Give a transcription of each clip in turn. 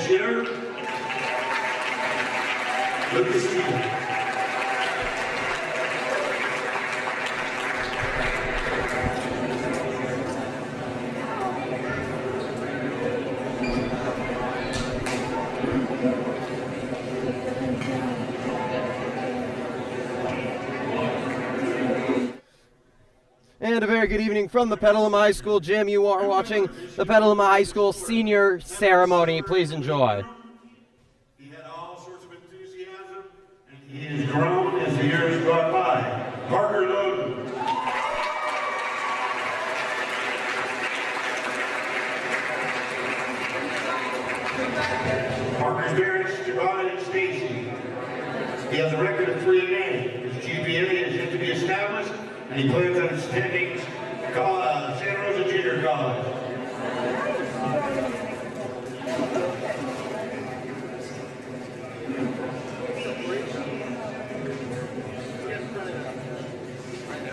cheer. Lucas Steele. And a very good evening from the Petaluma High School Gym. You are watching the Petaluma High School Senior Ceremony. Please enjoy. He had all sorts of enthusiasm, and he has grown as the years gone by. Parker Loden. Parker's parents, Javon and Stacy. He has a record of 3-8. His GPA is yet to be established, and he plans on attending Santa Rosa Junior College.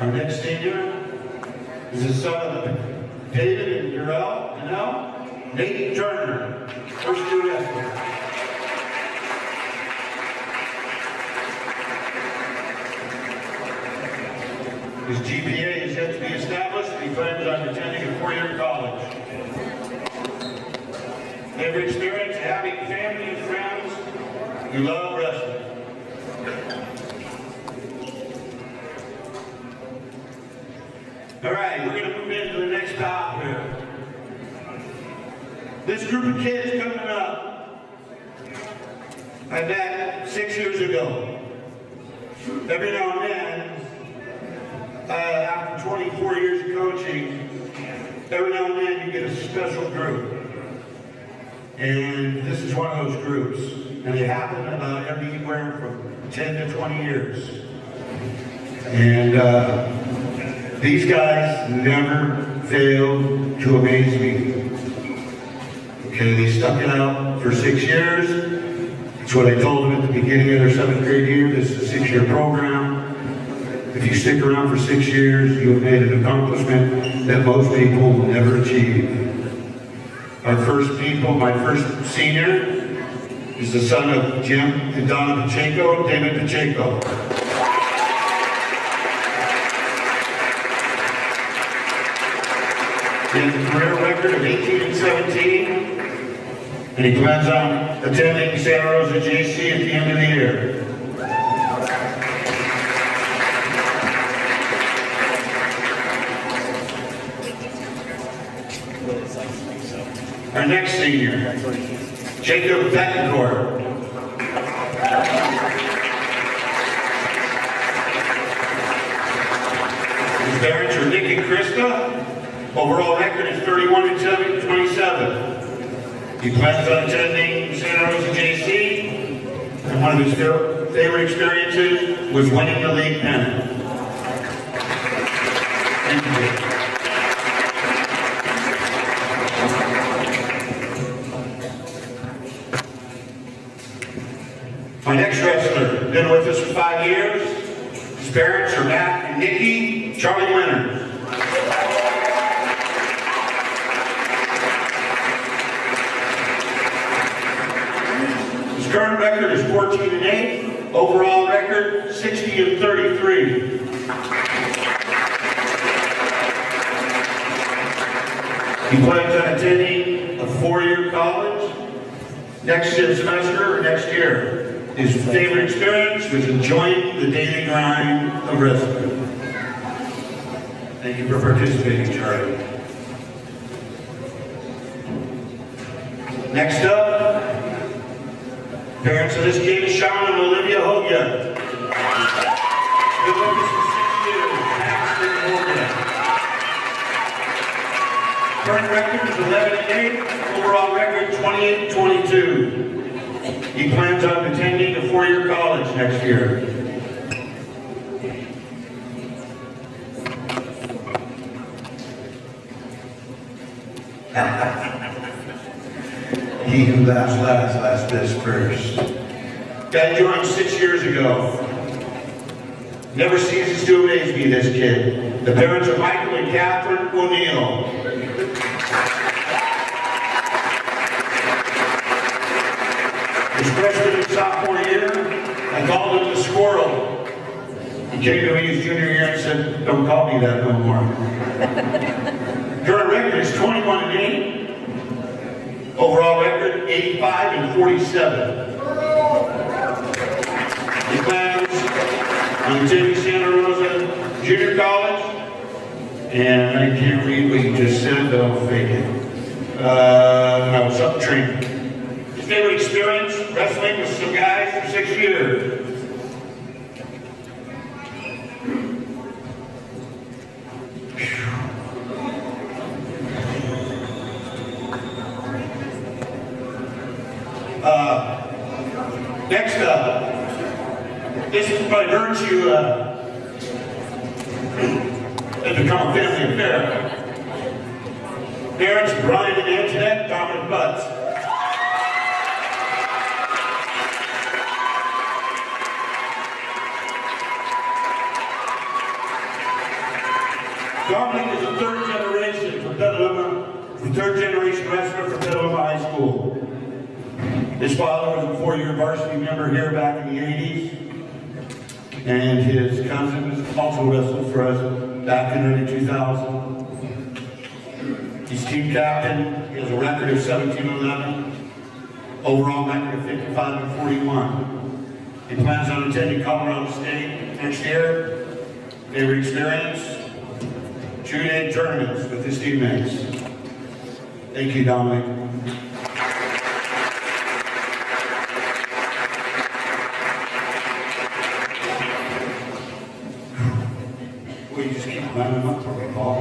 Our next senior is the son of David and Duel, and now Nate Turner, first year wrestler. His GPA is yet to be established, and he plans on attending a 4-year college. Every experience of having family and friends who love wrestling. All right, we're going to move into the next top here. This group of kids coming up, I met 6 years ago. Every now and then, after 24 years of coaching, every now and then you get a special group. And this is one of those groups. And they happen about everywhere from 10 to 20 years. And these guys never failed to amaze me. Okay, they stuck it out for 6 years. That's what I told them at the beginning of their 7th grade year. This is a 6-year program. If you stick around for 6 years, you have made an accomplishment that most people will never achieve. Our first people, my first senior, is the son of Jim and Donna Pacheco, David Pacheco. He has a career record of 18 and 17, and he plans on attending Santa Rosa JC at the end of the year. Our next senior, Jacob Betancourt. His parents are Nick and Krista. Overall record is 31 and 27. He plans on attending Santa Rosa JC, and one of his favorite experiences was winning the league pennant. Thank you. My next wrestler, been with us for 5 years. His parents are Matt and Nikki, Charlie Winters. His current record is 14 and 8. Overall record, 60 and 33. He plans on attending a 4-year college next semester or next year. His favorite experience was enjoying the daily grind of wrestling. Thank you for participating, Charlie. Next up, parents of this kid, Sean and Olivia Hogia. Been with us for 6 years, Max and Hogia. Current record is 11 and 8, overall record 28 and 22. He plans on attending a 4-year college next year. He who laughs last best first. Got joined 6 years ago. Never ceases to amaze me, this kid. The parents are Michael and Catherine O'Neill. His freshman and sophomore year, I called him the squirrel. He came to me his junior year and said, "Don't call me that no more." Current record is 21-8. Overall record 85-47. He plans on attending Santa Rosa Junior College, and I can't read what you just said, but I'll fake it. No, something training. His favorite experience, wrestling with some guys for 6 years. Next up, this is by virtue has become a family affair. Parents Brian and Antoinette Dominic Butts. Dominic is a third generation wrestler from Petaluma High School. His father was a 4-year varsity member here back in the 80s. And his cousin also wrestled for us back in early 2000. He's team captain. He has a record of 17-11. Overall record of 55-41. He plans on attending Colorado State next year. Favorite experience? 2-day tournaments with his teammates. Thank you, Dominic. We just keep lining up for me, Paul.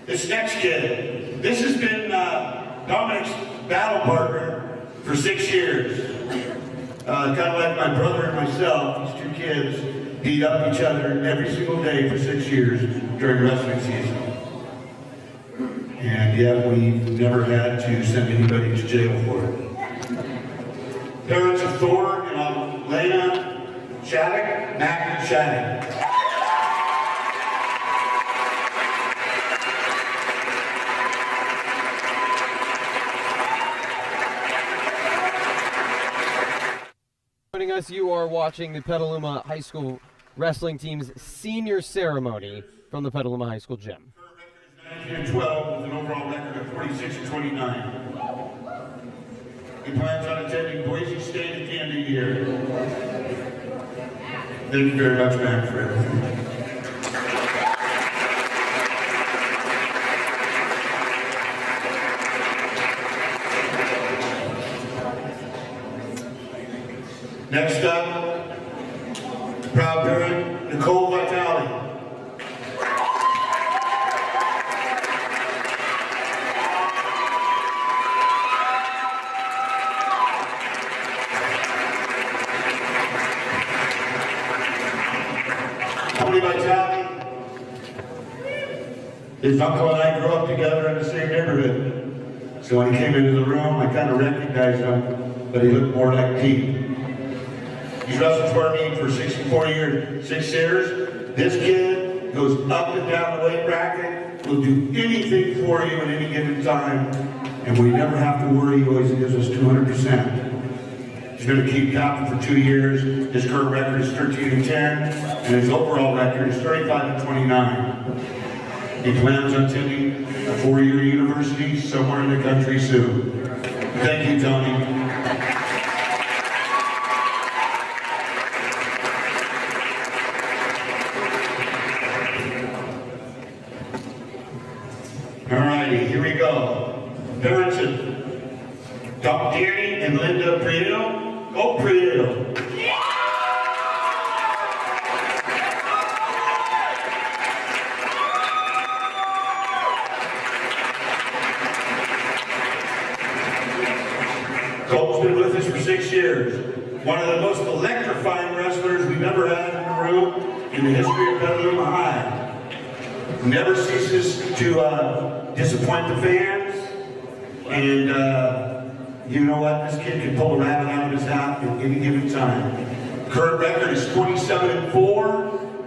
This next kid, this has been Dominic's battle partner for 6 years. Kind of like my brother and myself, these two kids beat up each other every single day for 6 years during wrestling season. And yet we've never had to send anybody to jail for it. Parents of Thor and Lena Shattuck, Mac and Shattuck. Joining us, you are watching the Petaluma High School wrestling team's senior ceremony from the Petaluma High School gym. 19-12 with an overall record of 46-29. He plans on attending Boise State at the end of the year. Thank you very much, Mac, for everything. Next up, proud parent, Nicole Vitale. Tony Vitale, his uncle and I grew up together in the same neighborhood. So when he came into the room, I kind of recognized him, but he looked more like Pete. He's wrestled for me for 64 years, 6 years. This kid goes up and down the weight bracket, will do anything for you at any given time, and we never have to worry. He always gives us 200%. He's going to keep captain for 2 years. His current record is 13-10, and his overall record is 35-29. He plans on attending a 4-year university somewhere in the country soon. Thank you, Tony. Alrighty, here we go. Parents of Danny and Linda Prieto. Go Prieto. Cole's been with us for 6 years. One of the most electrifying wrestlers we've ever had in the room in the history of Petaluma High. Never ceases to disappoint the fans, and you know what? This kid can pull a rabbit out of his hat at any given time. Current record is 27-4.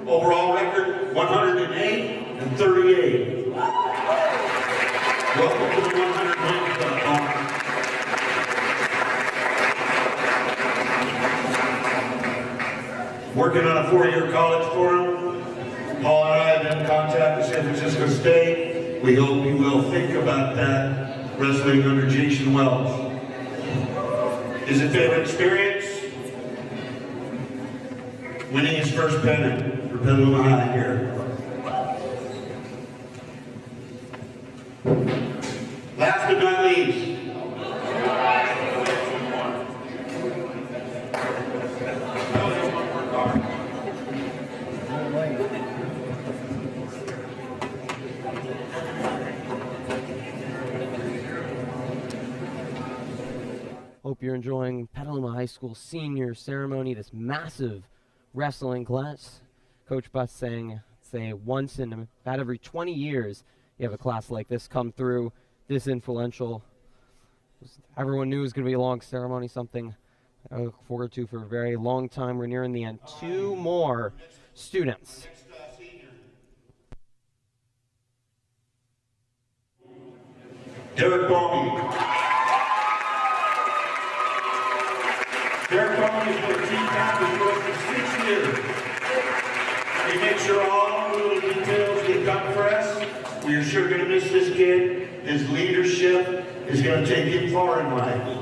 Overall record 108-38. Welcome to the 100 Wins Club. working on a 4-year college for him. Paul and I have been in contact with San Francisco State. We hope he will think about that, wrestling under Jason Wells. His favorite experience? Winning his first pennant for Petaluma High here. Last but not least, hope you're enjoying Petaluma High School senior ceremony, this massive wrestling class. Coach Bus saying, say once in about every 20 years, you have a class like this come through, this influential. Everyone knew it was going to be a long ceremony, something I look forward to for a very long time. We're nearing the end. 2 more students. Derek Bowman. Derek Bowman has been a team captain for us for 6 years. He makes sure all the little details get done for us. We are sure going to miss this kid. His leadership is going to take him far in life.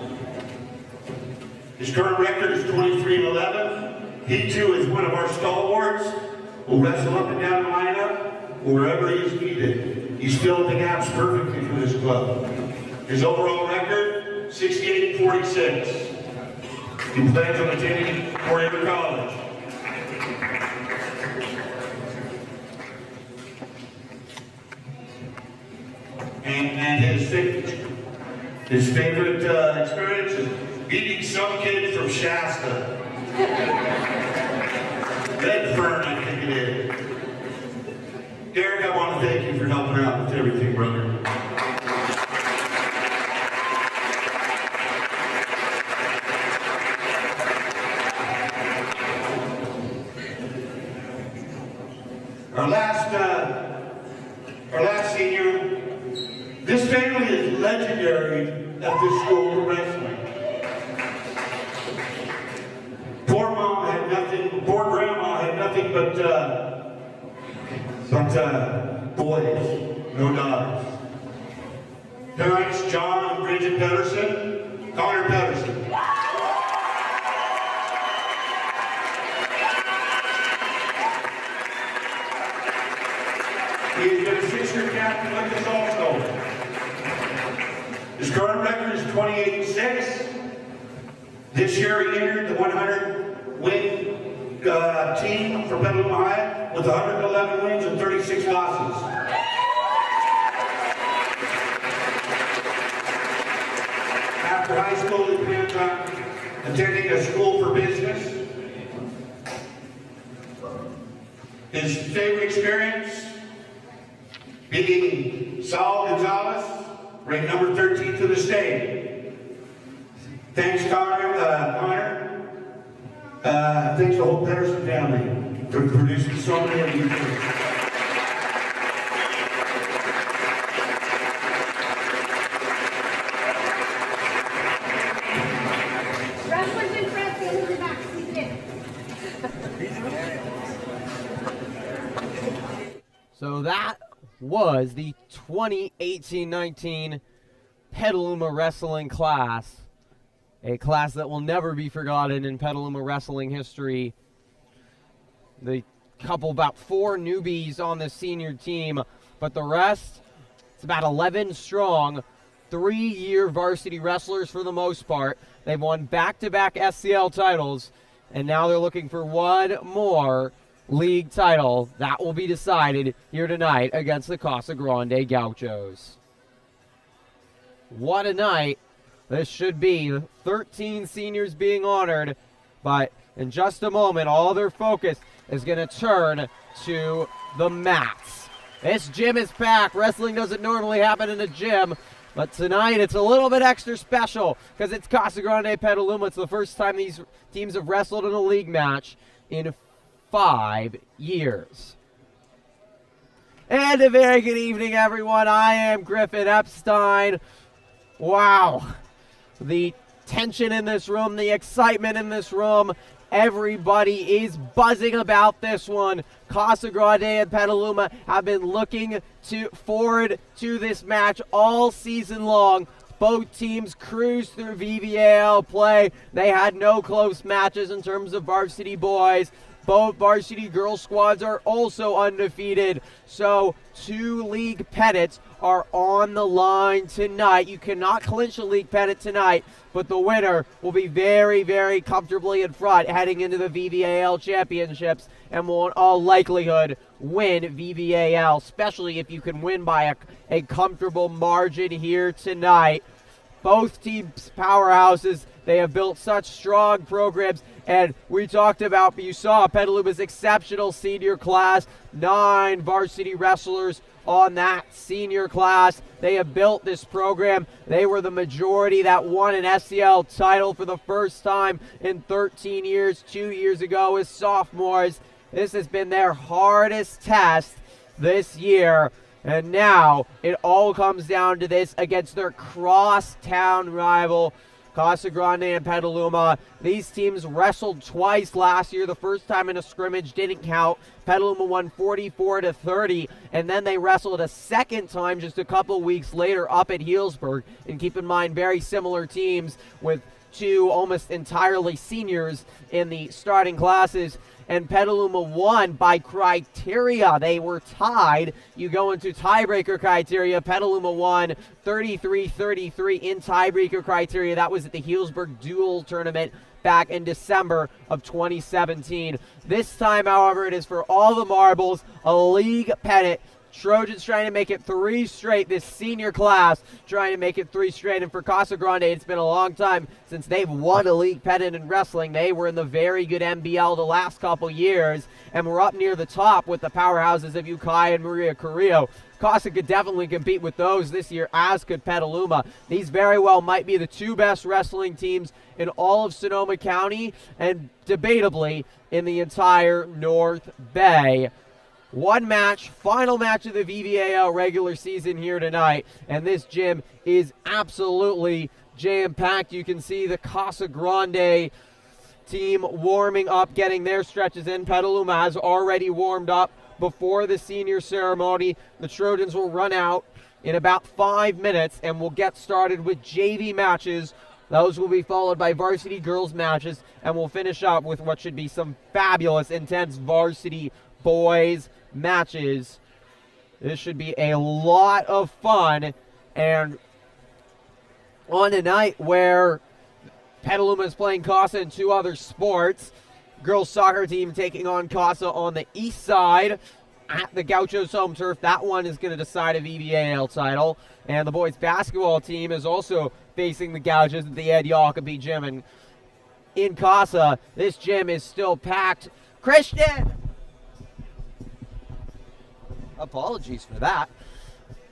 His current record is 23-11. He too is one of our stalwarts. Will wrestle up and down the lineup wherever he is needed. He's filled the gaps perfectly for this club. His overall record, 68-46. He plans on attending 4-year college. And his favorite experience is beating some kid from Shasta. Redfern, I think it is. Derek, I want to thank you for helping out with everything, brother. Our last senior. This family is legendary at this school for wrestling. Poor mom had nothing, poor grandma had nothing but boys, no daughters. Parents, John and Bridget Pedersen, Connor Pedersen. He's been a 6-year captain with us also. His current record is 28-6. This year he entered the 100-win team for Petaluma High with 111 wins and 36 losses. After high school, he plans on attending a school for business. His favorite experience? Beating Saul Gonzalez, ranked number 13th in the state. Thanks, Connor. Thanks to the whole Pedersen family for producing so many of you. Wrestlers and friends in the back. So that was the 2018-19 Petaluma wrestling class, a class that will never be forgotten in Petaluma wrestling history. The couple, about 4 newbies on the senior team, but the rest, it's about 11 strong, 3-year varsity wrestlers for the most part. They've won back-to-back SCL titles, and now they're looking for one more league title. That will be decided here tonight against the Casa Grande Gauchos. What a night this should be. 13 seniors being honored, but in just a moment, all their focus is going to turn to the mats. This gym is packed. Wrestling doesn't normally happen in a gym, but tonight it's a little bit extra special because it's Casa Grande Petaluma. It's the first time these teams have wrestled in a league match in 5 years. And a very good evening, everyone. I am Griffin Epstein. Wow. The tension in this room, the excitement in this room Everybody is buzzing about this one. Casa Grande and Petaluma have been looking forward to this match all season long. Both teams cruised through VVAL play. They had no close matches in terms of varsity boys. Both varsity girls squads are also undefeated. So 2 league pennants are on the line tonight. You cannot clinch a league pennant tonight, but the winner will be very, very comfortably in front heading into the VVAL championships and will in all likelihood win VVAL, especially if you can win by a comfortable margin here tonight. Both teams powerhouses. They have built such strong programs, and we talked about, you saw Petaluma's exceptional senior class, 9 varsity wrestlers on that senior class. They have built this program. They were the majority that won an SCL title for the first time in 13 years, 2 years ago as sophomores. This has been their hardest test this year. And now it all comes down to this against their crosstown rival, Casa Grande and Petaluma. These teams wrestled twice last year. The first time in a scrimmage didn't count. Petaluma won 44-30, and then they wrestled a second time just a couple weeks later up at Healdsburg. And keep in mind, very similar teams with 2 almost entirely seniors in the starting classes. And Petaluma won by criteria. They were tied. You go into tiebreaker criteria. Petaluma won 33-33 in tiebreaker criteria. That was at the Healdsburg duel tournament back in December of 2017. This time, however, it is for all the marbles, a league pennant. Trojans trying to make it 3 straight. This senior class trying to make it 3 straight. And for Casa Grande, it's been a long time since they've won a league pennant in wrestling. They were in the very good MBL the last couple years, and were up near the top with the powerhouses of Ukiah and Maria Carrillo. Casa could definitely compete with those this year, as could Petaluma. These very well might be the 2 best wrestling teams in all of Sonoma County, and debatably in the entire North Bay. One match, final match of the VVAL regular season here tonight, and this gym is absolutely jam-packed. You can see the Casa Grande team warming up, getting their stretches in. Petaluma has already warmed up before the senior ceremony. The Trojans will run out in about 5 minutes, and we'll get started with JV matches. Those will be followed by varsity girls matches, and we'll finish up with what should be some fabulous, intense varsity boys matches. This should be a lot of fun, and on a night where Petaluma is playing Casa in 2 other sports, girls soccer team taking on Casa on the east side at the Gauchos home turf. That one is going to decide a VVAL title, and the boys basketball team is also facing the Gauchos at the Ed Yalkaby gym. And in Casa, this gym is still packed. Christian! Apologies for that.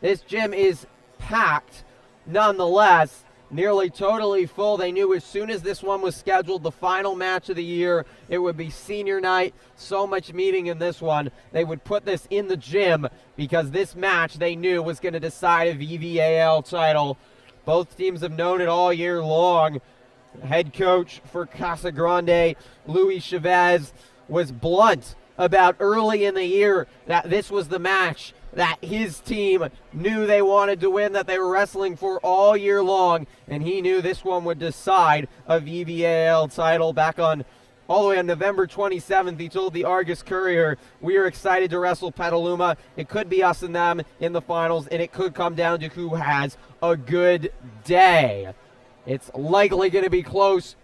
This gym is packed nonetheless, nearly totally full. They knew as soon as this one was scheduled, the final match of the year, it would be senior night. So much meeting in this one. They would put this in the gym because this match they knew was going to decide a VVAL title. Both teams have known it all year long. Head coach for Casa Grande, Louis Chavez, was blunt about early in the year that this was the match that his team knew they wanted to win, that they were wrestling for all year long, and he knew this one would decide a VVAL title. Back on all the way on November 27th, he told the Argus Courier, "We are excited to wrestle Petaluma. It could be us and them in the finals, and it could come down to who has a good day." It's likely going to be close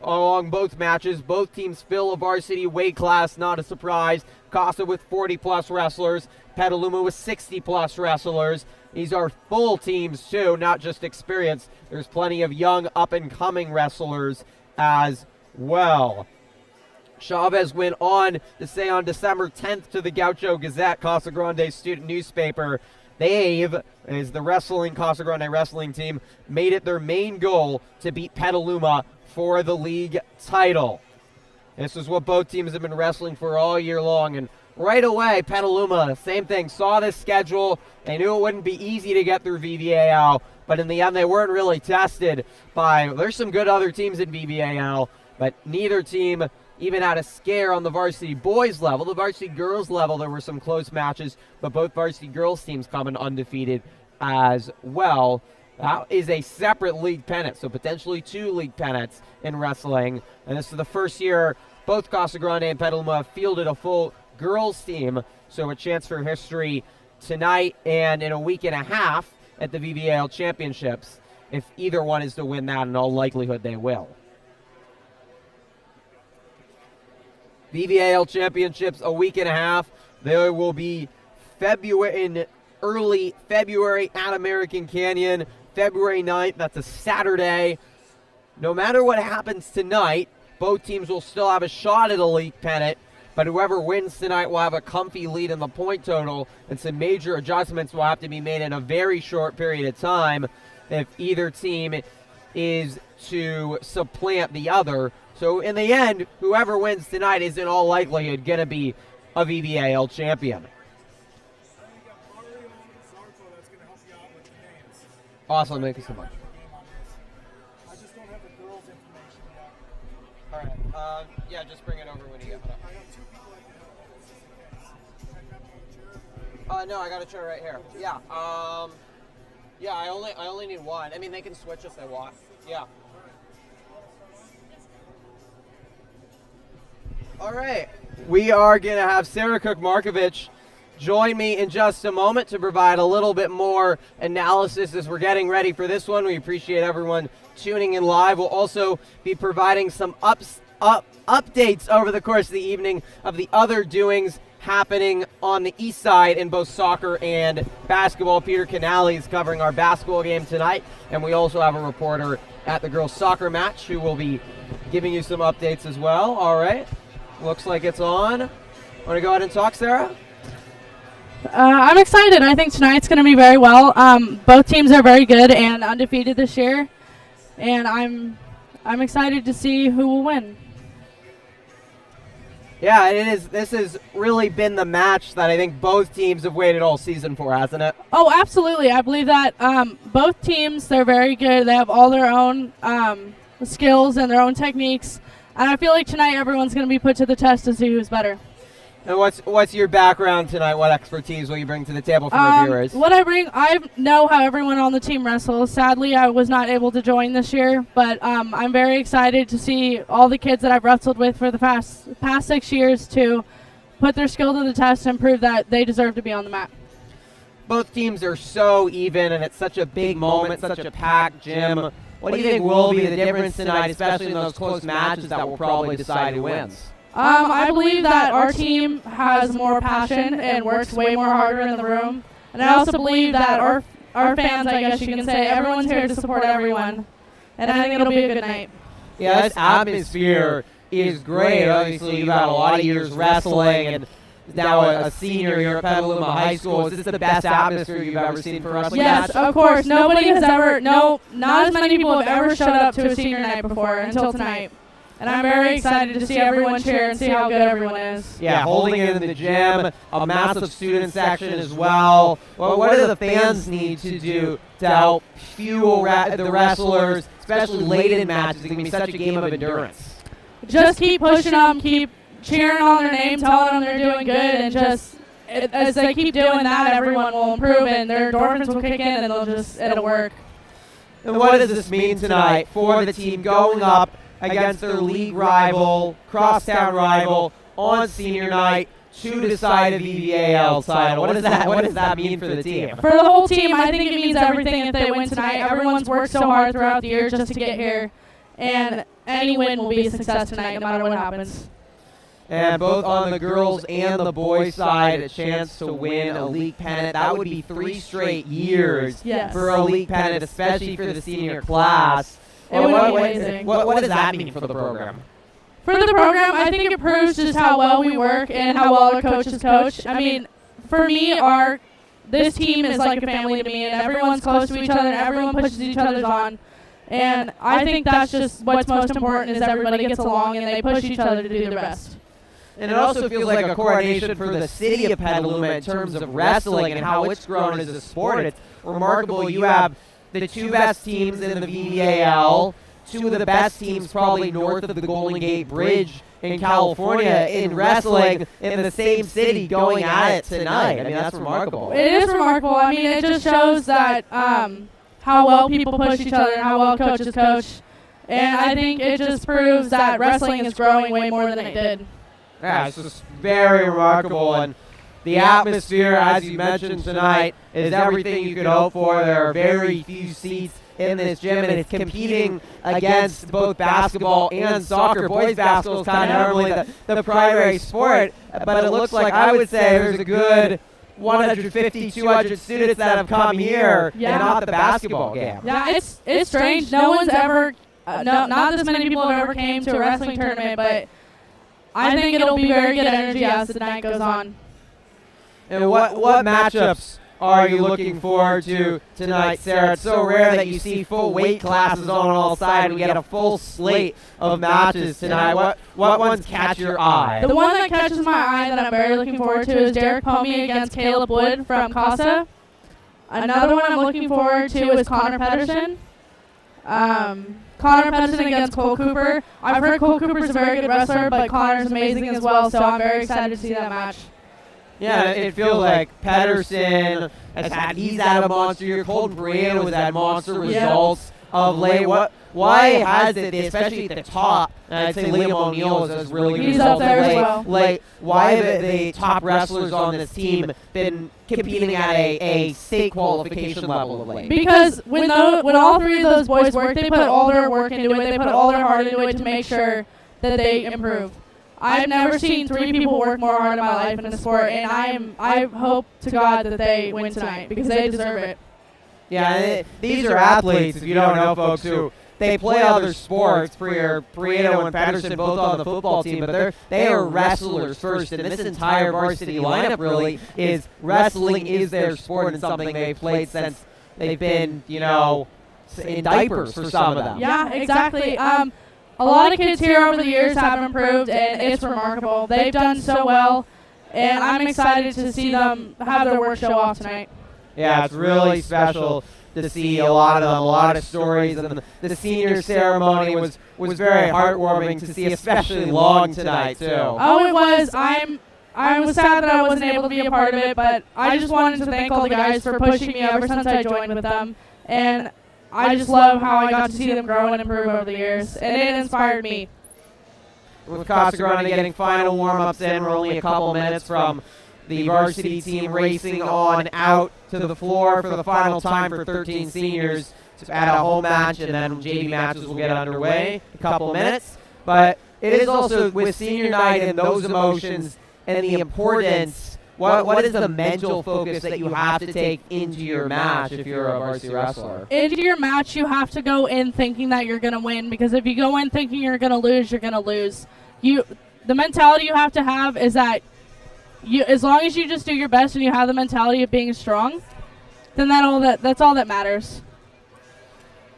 along both matches. Both teams fill a varsity weight class, not a surprise. Casa with 40-plus wrestlers, Petaluma with 60-plus wrestlers. These are full teams, too, not just experience. There's plenty of young, up-and-coming wrestlers as well. Chavez went on to say on December 10th to the Gaucho Gazette, Casa Grande student newspaper, they've, as the Casa Grande wrestling team, made it their main goal to beat Petaluma for the league title. This is what both teams have been wrestling for all year long, and right away, Petaluma, same thing, saw this schedule. They knew it wouldn't be easy to get through VVAL, but in the end, they weren't really tested by, there's some good other teams in VVAL, but neither team even had a scare on the varsity boys level. The varsity girls level, there were some close matches, but both varsity girls teams coming undefeated as well. That is a separate league pennant, so potentially 2 league pennants in wrestling. And this is the first year both Casa Grande and Petaluma have fielded a full girls team, so a chance for history tonight and in a week and a half at the VVAL Championships, if either one is to win that. In all likelihood, they will. VVAL Championships, a week and a half. There will be in early February at American Canyon, February 9th. That's a Saturday. No matter what happens tonight, both teams will still have a shot at a league pennant, but whoever wins tonight will have a comfy lead in the point total, and some major adjustments will have to be made in a very short period of time if either team is to supplant the other. So in the end, whoever wins tonight is in all likelihood going to be a VVAL champion. Awesome, thank you so much. I just don't have the girls' information yet. All right, yeah, just bring it over when you get it. I got 2 people I can help with this. No, I got a chair right here. Yeah, yeah, I only need one. I mean, they can switch if they want. Yeah. All right, we are going to have Sarah Cook-Markovich join me in just a moment to provide a little bit more analysis as we're getting ready for this one. We appreciate everyone tuning in live. We'll also be providing some updates over the course of the evening of the other doings happening on the east side in both soccer and basketball. Peter Canali is covering our basketball game tonight, and we also have a reporter at the girls' soccer match who will be giving you some updates as well. All right, looks like it's on. Want to go ahead and talk, Sarah? I'm excited. I think tonight's going to be very well. Both teams are very good and undefeated this year, and I'm excited to see who will win. Yeah, it is. This has really been the match that I think both teams have waited all season for, hasn't it? Oh, absolutely. I believe that both teams, they're very good. They have all their own skills and their own techniques, and I feel like tonight everyone's going to be put to the test to see who's better. And what's your background tonight? What expertise will you bring to the table for the viewers? What I bring, I know how everyone on the team wrestles. Sadly, I was not able to join this year, but I'm very excited to see all the kids that I've wrestled with for the past 6 years to put their skill to the test and prove that they deserve to be on the mat. Both teams are so even, and it's such a big moment, such a packed gym. What do you think will be the difference tonight, especially in those close matches that will probably decide who wins? I believe that our team has more passion and works way more harder in the room. And I also believe that our fans, I guess you can say, everyone's here to support everyone. And I think it'll be a good night. Yeah, this atmosphere is great. Obviously, you've had a lot of years wrestling and now a senior here at Petaluma High School. Is this the best atmosphere you've ever seen for wrestling? Yes, of course. Nobody has ever, not as many people have ever showed up to a senior night before until tonight. And I'm very excited to see everyone cheer and see how good everyone is. Yeah, holding it in the gym, a massive student section as well. Well, what do the fans need to do to help fuel the wrestlers, especially late in matches? It can be such a game of endurance. Just keep pushing them, keep cheering on their name, telling them they're doing good, and just as they keep doing that, everyone will improve and their endorphins will kick in and it'll work. And what does this mean tonight for the team going up against their league rival, crosstown rival, on senior night to decide a VVAL title? What does that mean for the team? For the whole team, I think it means everything if they win tonight. Everyone's worked so hard throughout the year just to get here, and any win will be a success tonight, no matter what happens. And both on the girls and the boys side, a chance to win a league pennant. That would be 3 straight years for a league pennant, especially for the senior class. It would be amazing. What does that mean for the program? For the program, I think it proves just how well we work and how well our coaches coach. I mean, for me, this team is like a family to me, and everyone's close to each other, and everyone pushes each other on. And I think that's just what's most important is everybody gets along and they push each other to do the best. And it also feels like a coronation for the city of Petaluma in terms of wrestling and how it's grown as a sport. It's remarkable. You have the 2 best teams in the VVAL, two of the best teams probably north of the Golden Gate Bridge in California in wrestling in the same city going at it tonight. I mean, that's remarkable. It is remarkable. I mean, it just shows that how well people push each other and how well coaches coach. And I think it just proves that wrestling is growing way more than it did. Yeah, it's just very remarkable. And the atmosphere, as you mentioned tonight, is everything you could hope for. There are very few seats in this gym, and it's competing against both basketball and soccer. Boys basketball is kind of normally the primary sport, but it looks like, I would say, there's a good 150, 200 students that have come here and not the basketball game. Yeah, it's strange. No one's ever, not this many people have ever came to a wrestling tournament, but I think it'll be very good energy as the night goes on. And what matchups are you looking forward to tonight, Sarah? It's so rare that you see full weight classes on all sides. We get a full slate of matches tonight. What ones catch your eye? The one that catches my eye that I'm very looking forward to is Derek Pomey against Caleb Wood from Casa. Another one I'm looking forward to is Connor Pedersen. Connor Pedersen against Cole Cooper. I've heard Cole Cooper's a very good wrestler, but Connor's amazing as well, so I'm very excited to see that match. Yeah, it feels like Pedersen he's had a monster year. Colton Briano has had monster results of late. Why has it, especially at the top, and I'd say Liam O'Neill has really good results of late. Like, why have the top wrestlers on this team been competing at a state qualification level of late? Because when all three of those boys work, they put all their work into it. They put all their heart into it to make sure that they improve. I've never seen three people work more hard in my life in the sport, and I hope to God that they win tonight because they deserve it. Yeah, these are athletes, if you don't know, folks, who they play other sports. Prieto and Pedersen both on the football team, but they are wrestlers first, and this entire varsity lineup really is wrestling is their sport and something they've played since they've been, in diapers for some of them. Yeah, exactly. A lot of kids here over the years have improved, and it's remarkable. They've done so well, and I'm excited to see them have their work show off tonight. Yeah, it's really special to see a lot of them, a lot of stories, and the senior ceremony was very heartwarming to see, especially long tonight too. Oh, it was. I was sad that I wasn't able to be a part of it, but I just wanted to thank all the guys for pushing me ever since I joined with them, and I just love how I got to see them grow and improve over the years, and it inspired me. With Casa Grande getting final warm-ups in, we're only a couple minutes from the varsity team racing on out to the floor for the final time for 13 seniors to add a home match, and then JV matches will get underway in a couple minutes. But it is also with senior night and those emotions and the importance. What is the mental focus that you have to take into your match if you're a varsity wrestler? Into your match, you have to go in thinking that you're going to win, because if you go in thinking you're going to lose, you're going to lose. The mentality you have to have is that as long as you just do your best and you have the mentality of being strong, then that's all that matters.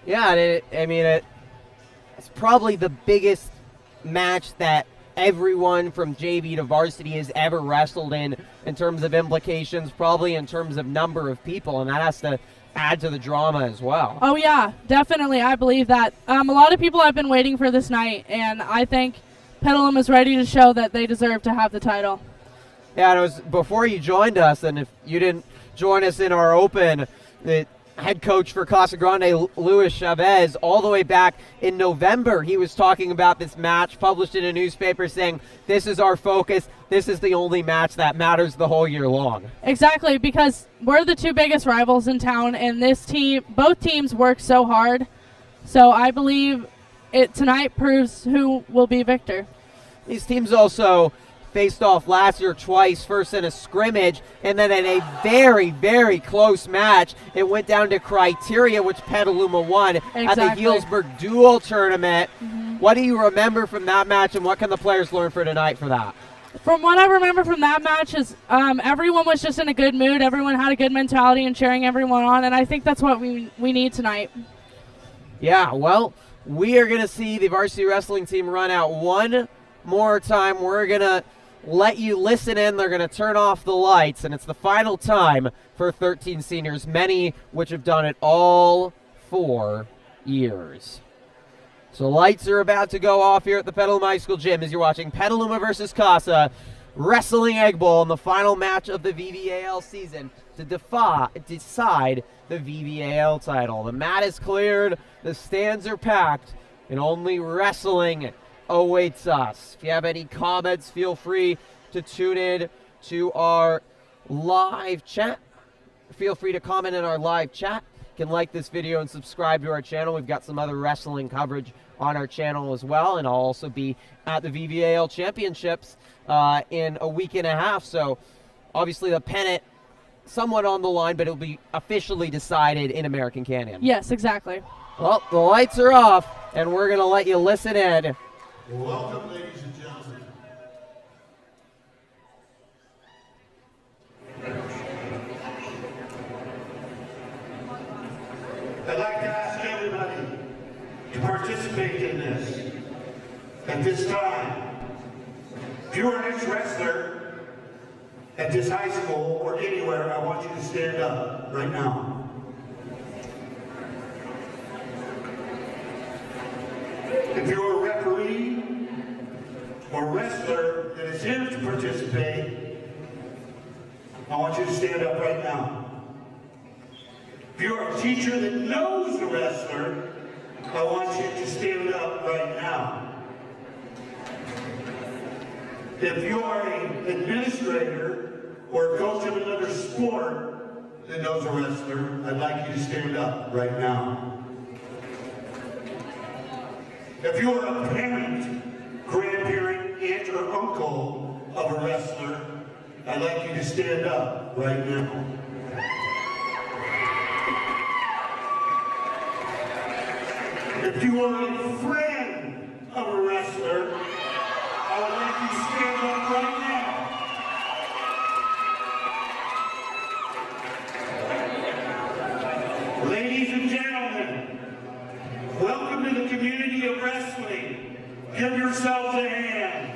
Yeah, it's probably the biggest match that everyone from JV to varsity has ever wrestled in terms of implications, probably in terms of number of people, and that has to add to the drama as well. Oh yeah, definitely. I believe that. A lot of people have been waiting for this night, and I think Petaluma is ready to show that they deserve to have the title. Yeah, and it was before you joined us, and if you didn't join us in our open, the head coach for Casa Grande, Luis Chavez, all the way back in November, he was talking about this match, published in a newspaper saying, this is our focus, this is the only match that matters the whole year long. Exactly, because we're the two biggest rivals in town, and both teams work so hard. So I believe it tonight proves who will be victor. These teams also faced off last year twice, first in a scrimmage, and then in a very, very close match. It went down to criteria, which Petaluma won at the Healdsburg duel tournament. Mm-hmm. What do you remember from that match, and what can the players learn for tonight for that? From what I remember from that match is everyone was just in a good mood. Everyone had a good mentality and cheering everyone on, and I think that's what we need tonight. Yeah, well, we are going to see the varsity wrestling team run out one more time. We're going to let you listen in. They're going to turn off the lights, and it's the final time for 13 seniors, many which have done it all 4 years. So lights are about to go off here at the Petaluma High School gym as you're watching Petaluma versus Casa Wrestling Egg Bowl in the final match of the VVAL season to decide the VVAL title. The mat is cleared, the stands are packed, and only wrestling awaits us. If you have any comments, feel free to tune in to our live chat. Feel free to comment in our live chat. You can like this video and subscribe to our channel. We've got some other wrestling coverage on our channel as well, and I'll also be at the VVAL Championships in a week and a half. So obviously the pennant somewhat on the line, but it'll be officially decided in American Canyon. Yes, exactly. Well, the lights are off, and we're going to let you listen in. Welcome, ladies and gentlemen. I'd like to ask everybody to participate in this. At this time, if you're an ex-wrestler at this high school or anywhere, I want you to stand up right now. If you're a referee or wrestler that is here to participate, I want you to stand up right now. If you're a teacher that knows the wrestler, I want you to stand up right now. If you are an administrator or a coach of another sport that knows a wrestler, I'd like you to stand up right now. If you're a parent, grandparent, aunt, or uncle of a wrestler, I'd like you to stand up right now. If you are a friend of a wrestler, I would like you to stand up right now. Ladies and gentlemen, welcome to the community of wrestling. Give yourselves a hand.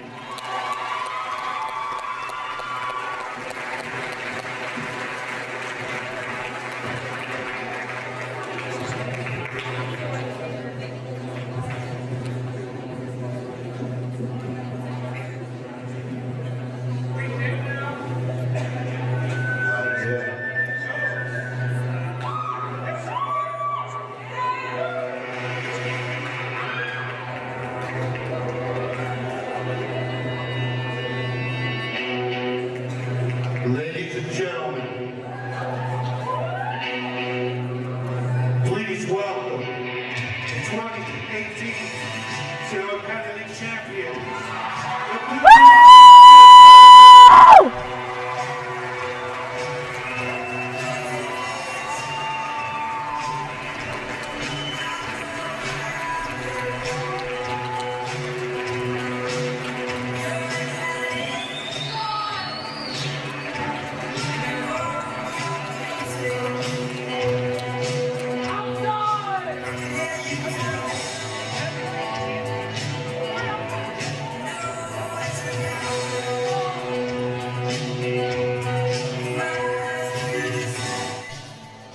Ladies and gentlemen, please welcome the 2018 Sierra County champions.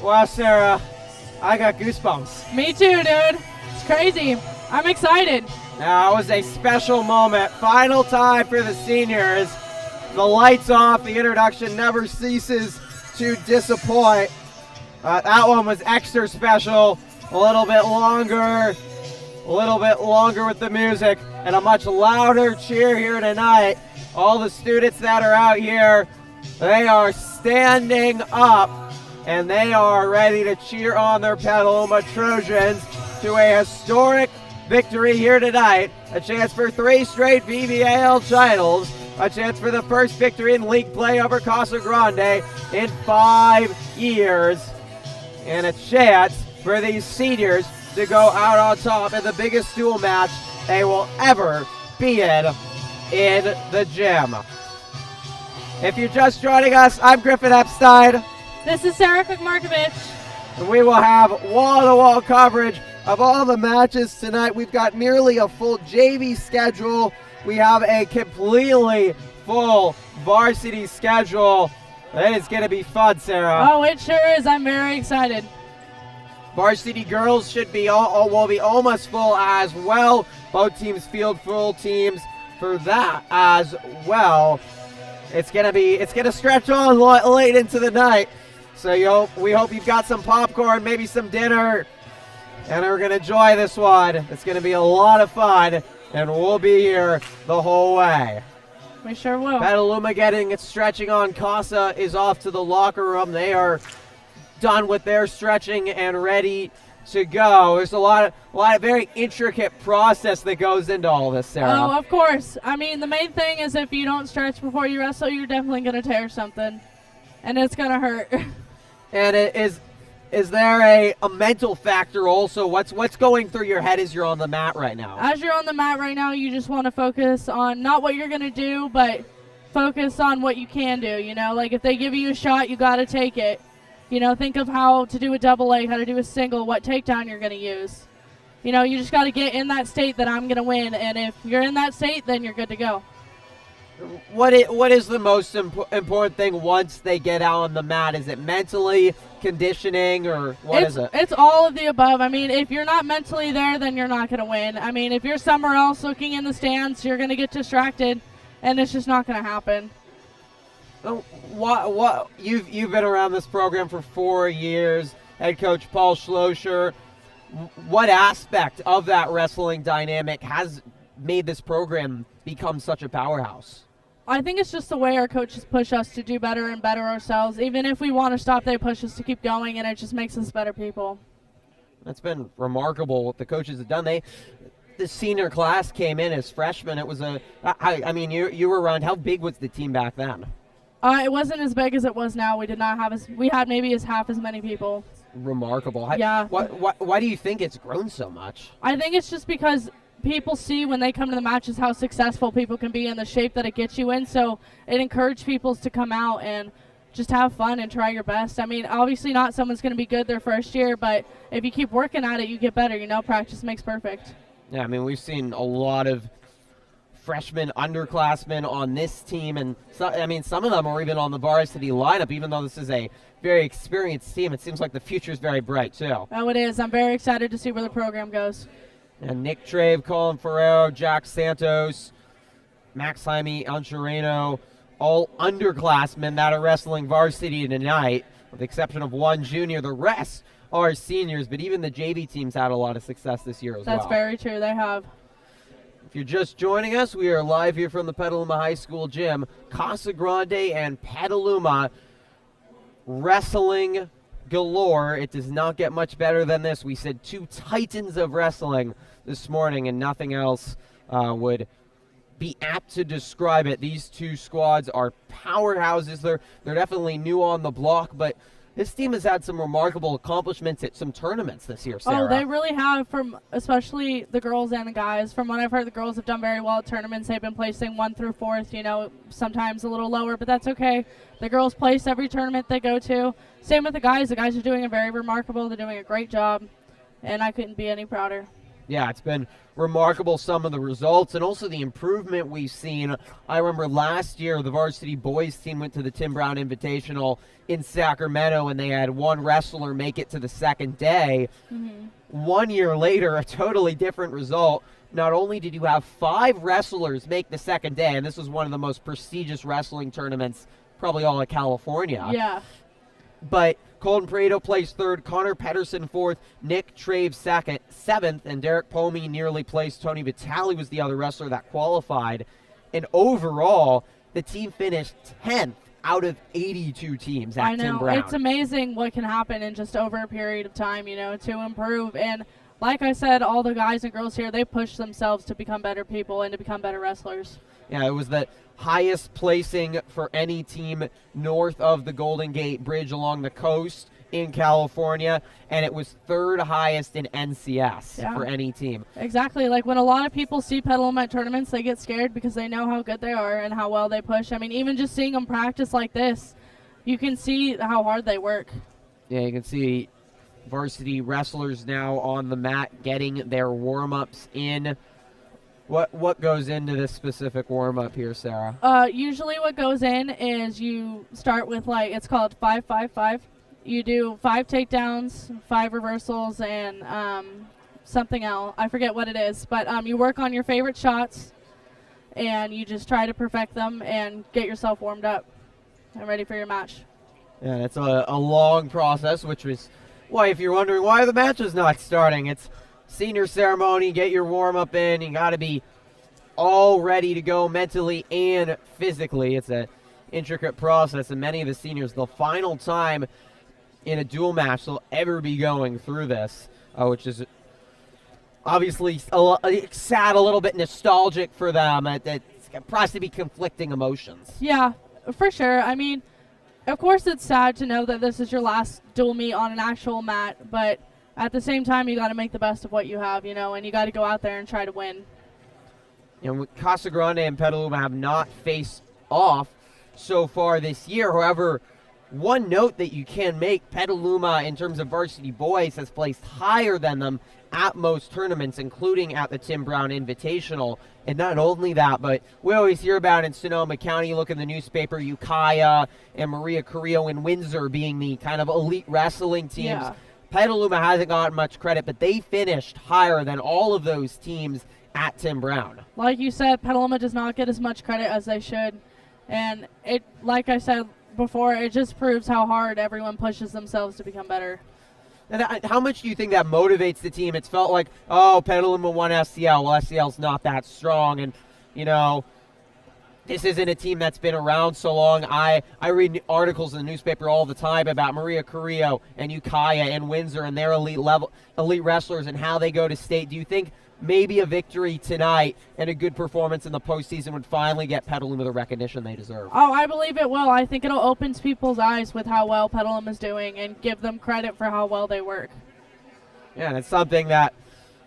Wow, Sarah, I got goosebumps. Me too, dude. It's crazy. I'm excited. Now, it was a special moment. Final time for the seniors. The lights off. The introduction never ceases to disappoint. That one was extra special. A little bit longer with the music, and a much louder cheer here tonight. All the students that are out here, they are standing up, and they are ready to cheer on their Petaluma Trojans to a historic victory here tonight. A chance for 3 straight VVAL titles, a chance for the first victory in league play over Casa Grande in 5 years, and a chance for these seniors to go out on top in the biggest duel match they will ever be in the gym. If you're just joining us, I'm Griffin Epstein. This is Sarah Cook-Markovich. And we will have wall-to-wall coverage of all the matches tonight. We've got nearly a full JV schedule. We have a completely full varsity schedule. It is going to be fun, Sarah. Oh, it sure is. I'm very excited. Varsity girls should be will be almost full as well. Both teams field full teams for that as well. It's gonna stretch on late into the night. So we hope you've got some popcorn, maybe some dinner, and we're gonna enjoy this one. It's gonna be a lot of fun, and we'll be here the whole way. We sure will. Petaluma getting its stretching on. Casa is off to the locker room. They are done with their stretching and ready to go. There's a lot of very intricate process that goes into all this, Sarah. Oh, of course. I mean, the main thing is if you don't stretch before you wrestle, you're definitely going to tear something, and it's going to hurt. And is there a mental factor also? What's going through your head as you're on the mat right now? As you're on the mat right now, you just want to focus on not what you're going to do, but focus on what you can do. Like if they give you a shot, you got to take it. Think of how to do a double leg, how to do a single, what takedown you're going to use. You just got to get in that state that I'm going to win, and if you're in that state, then you're good to go. What is the most important thing once they get out on the mat? Is it mentally, conditioning, or what is it? It's all of the above. I mean, if you're not mentally there, then you're not going to win. I mean, if you're somewhere else looking in the stands, you're going to get distracted, and it's just not going to happen. What you've been around this program for 4 years, head coach Paul Schlosser. What aspect of that wrestling dynamic has made this program become such a powerhouse? I think it's just the way our coaches push us to do better and better ourselves. Even if we want to stop, they push us to keep going, and it just makes us better people. That's been remarkable what the coaches have done. The senior class came in as freshmen. It was I mean, you were around. How big was the team back then? It wasn't as big as it was now. We did not have we had maybe half as many people. Remarkable. Yeah. Why do you think it's grown so much? I think it's just because people see when they come to the matches how successful people can be in the shape that it gets you in. So it encourages people to come out and just have fun and try your best. I mean, obviously not someone's going to be good their first year, but if you keep working at it, you get better. Practice makes perfect. Yeah, I mean, we've seen a lot of freshmen, underclassmen on this team, and some of them are even on the varsity lineup, even though this is a very experienced team. It seems like the future is very bright, too. Oh, it is. I'm very excited to see where the program goes. And Nick Trave, Colin Ferrero, Jack Santos, Max Jaime Anchoreno, all underclassmen that are wrestling varsity tonight, with the exception of one junior. The rest are seniors, but even the JV teams had a lot of success this year as well. That's very true. They have. If you're just joining us, we are live here from the Petaluma High School gym. Casa Grande and Petaluma wrestling galore. It does not get much better than this. We said two titans of wrestling this morning, and nothing else would be apt to describe it. These two squads are powerhouses. They're definitely new on the block, but this team has had some remarkable accomplishments at some tournaments this year, Sarah. Oh, they really have, especially the girls and the guys. From what I've heard, the girls have done very well at tournaments. They've been placing 1 through 4th, sometimes a little lower, but that's okay. The girls place every tournament they go to. Same with the guys. The guys are doing very remarkable. They're doing a great job, and I couldn't be any prouder. Yeah, it's been remarkable, some of the results and also the improvement we've seen. I remember last year the varsity boys team went to the Tim Brown Invitational in Sacramento, and they had one wrestler make it to the second day. Mm-hmm. 1 year later, a totally different result. Not only did you have 5 wrestlers make the second day, and this was one of the most prestigious wrestling tournaments probably all of California. Yeah. But Colton Pareto placed 3rd, Connor Pedersen 4th, Nick Trave 7th, and Derek Pomey nearly placed. Tony Vitale was the other wrestler that qualified. And overall, the team finished 10th out of 82 teams at Tim Brown. It's amazing what can happen in just over a period of time, to improve. And like I said, all the guys and girls here, they push themselves to become better people and to become better wrestlers. Yeah, it was the highest placing for any team north of the Golden Gate Bridge along the coast in California, and it was 3rd highest in NCS for any team. Exactly. Like when a lot of people see Petaluma at tournaments, they get scared because they know how good they are and how well they push. I mean, even just seeing them practice like this, you can see how hard they work. Yeah, you can see varsity wrestlers now on the mat getting their warm-ups in. What goes into this specific warm-up here, Sarah? Usually what goes in is you start with, it's called 5-5-5. You do 5 takedowns, 5 reversals, and something else. I forget what it is, but you work on your favorite shots, and you just try to perfect them and get yourself warmed up and ready for your match. Yeah, it's a long process, which was why, if you're wondering why the match is not starting, it's senior ceremony, get your warm-up in. You got to be all ready to go mentally and physically. It's an intricate process, and many of the seniors, the final time in a duel match they'll ever be going through this, which is obviously sad, a little bit nostalgic for them. It's probably to be conflicting emotions. Yeah, for sure. I mean, of course it's sad to know that this is your last duel meet on an actual mat, but at the same time, you got to make the best of what you have, and you got to go out there and try to win. Casa Grande and Petaluma have not faced off so far this year. However, one note that you can make, Petaluma, in terms of varsity boys, has placed higher than them at most tournaments, including at the Tim Brown Invitational. And not only that, but we always hear about in Sonoma County, you look in the newspaper, Ukiah and Maria Carrillo and Windsor being the kind of elite wrestling teams. Yeah. Petaluma hasn't gotten much credit, but they finished higher than all of those teams at Tim Brown. Like you said, Petaluma does not get as much credit as they should. And it, like I said before, it just proves how hard everyone pushes themselves to become better. And how much do you think that motivates the team? It's felt like, oh, Petaluma won SCL. Well, SCL's not that strong. And, this isn't a team that's been around so long. I read articles in the newspaper all the time about Maria Carrillo and Ukiah and Windsor and their elite wrestlers and how they go to state. Do you think maybe a victory tonight and a good performance in the postseason would finally get Petaluma the recognition they deserve? Oh, I believe it will. I think it'll open people's eyes with how well Petaluma's doing and give them credit for how well they work. Yeah, and it's something that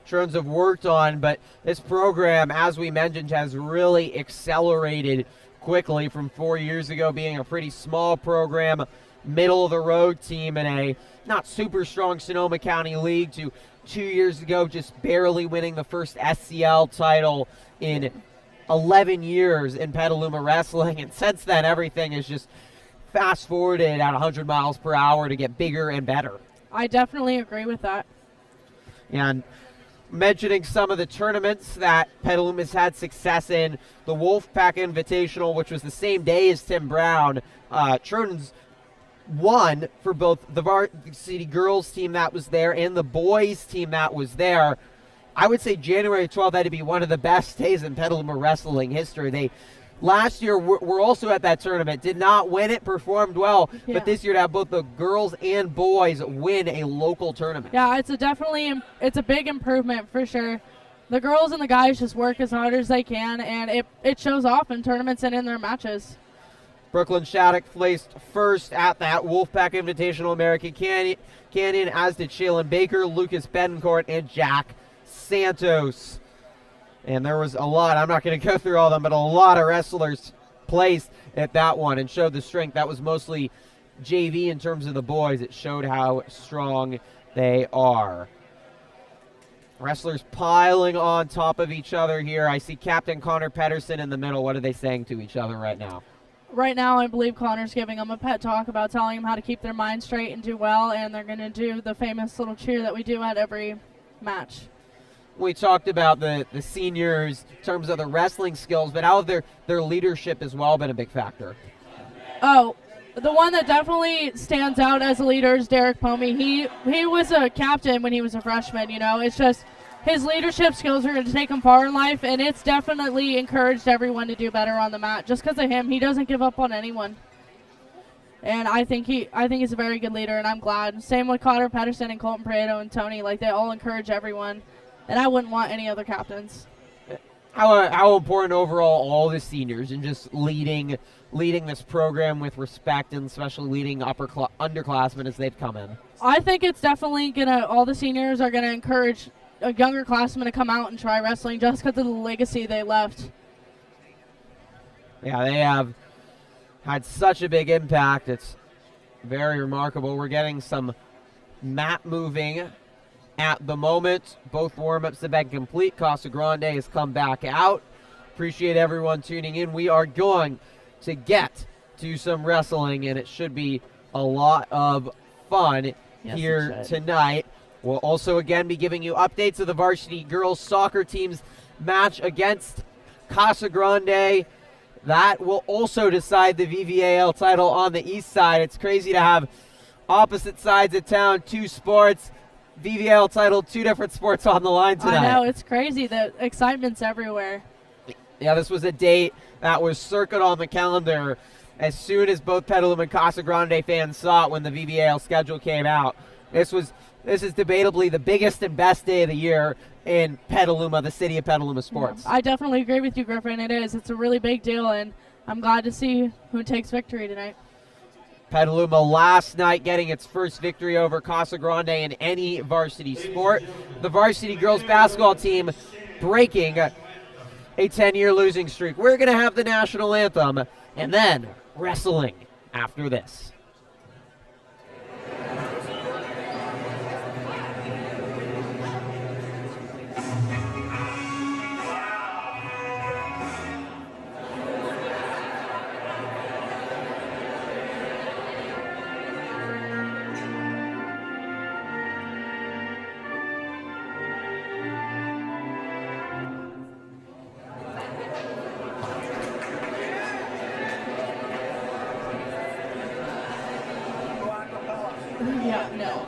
Trojans have worked on, but this program, as we mentioned, has really accelerated quickly from 4 years ago being a pretty small program, middle-of-the-road team in a not super strong Sonoma County League to 2 years ago just barely winning the first SCL title in 11 years in Petaluma wrestling. And since then, everything is just fast-forwarded at 100 miles per hour to get bigger and better. I definitely agree with that. And mentioning some of the tournaments that Petaluma's had success in, the Wolfpack Invitational, which was the same day as Tim Brown, Trojans won for both the varsity girls team that was there and the boys team that was there. I would say January 12th had to be one of the best days in Petaluma wrestling history. They last year were also at that tournament, did not win it, performed well, but this year to have both the girls and boys win a local tournament. Yeah, it's a big improvement for sure. The girls and the guys just work as hard as they can, and it shows off in tournaments and in their matches. Brooklyn Shattuck placed first at that Wolfpack Invitational American Canyon, as did Shaylin Baker, Lucas Betancourt, and Jack Santos. And there was a lot, I'm not going to go through all of them, but a lot of wrestlers placed at that one and showed the strength. That was mostly JV in terms of the boys. It showed how strong they are. Wrestlers piling on top of each other here. I see Captain Connor Pedersen in the middle. What are they saying to each other right now? Right now, I believe Connor's giving them a pep talk about telling them how to keep their mind straight and do well, and they're going to do the famous little cheer that we do at every match. We talked about the seniors in terms of the wrestling skills, but how have their leadership as well been a big factor? Oh, the one that definitely stands out as a leader is Derek Pomey. He was a captain when he was a freshman, It's just his leadership skills are going to take him far in life, and it's definitely encouraged everyone to do better on the mat. Just because of him, he doesn't give up on anyone. And I think he's a very good leader, and I'm glad. Same with Connor Pedersen and Colton Prieto and Tony. They all encourage everyone. And I wouldn't want any other captains. How important overall all the seniors and just leading this program with respect, and especially leading underclassmen as they've come in? I think it's definitely all the seniors are gonna encourage a younger classmen to come out and try wrestling just because of the legacy they left. Yeah, they have had such a big impact. It's very remarkable. We're getting some mat moving at the moment. Both warm-ups have been complete. Casa Grande has come back out. Appreciate everyone tuning in. We are going to get to some wrestling, and it should be a lot of fun Yes, it here should. tonight. We'll also again be giving you updates of the varsity girls soccer team's match against Casa Grande. That will also decide the VVAL title on the east side. It's crazy to have opposite sides of town, two sports, VVAL title, two different sports on the line tonight. I know, it's crazy. The excitement's everywhere. Yeah, this was a date that was circled on the calendar as soon as both Petaluma and Casa Grande fans saw it when the VVAL schedule came out. This is debatably the biggest and best day of the year in Petaluma, the city of Petaluma sports. I definitely agree with you, Griffin. It is. It's a really big deal, and I'm glad to see who takes victory tonight. Petaluma last night getting its first victory over Casa Grande in any varsity sport. The varsity girls basketball team breaking a 10-year losing streak. We're going to have the national anthem and then wrestling after this. Yeah, no.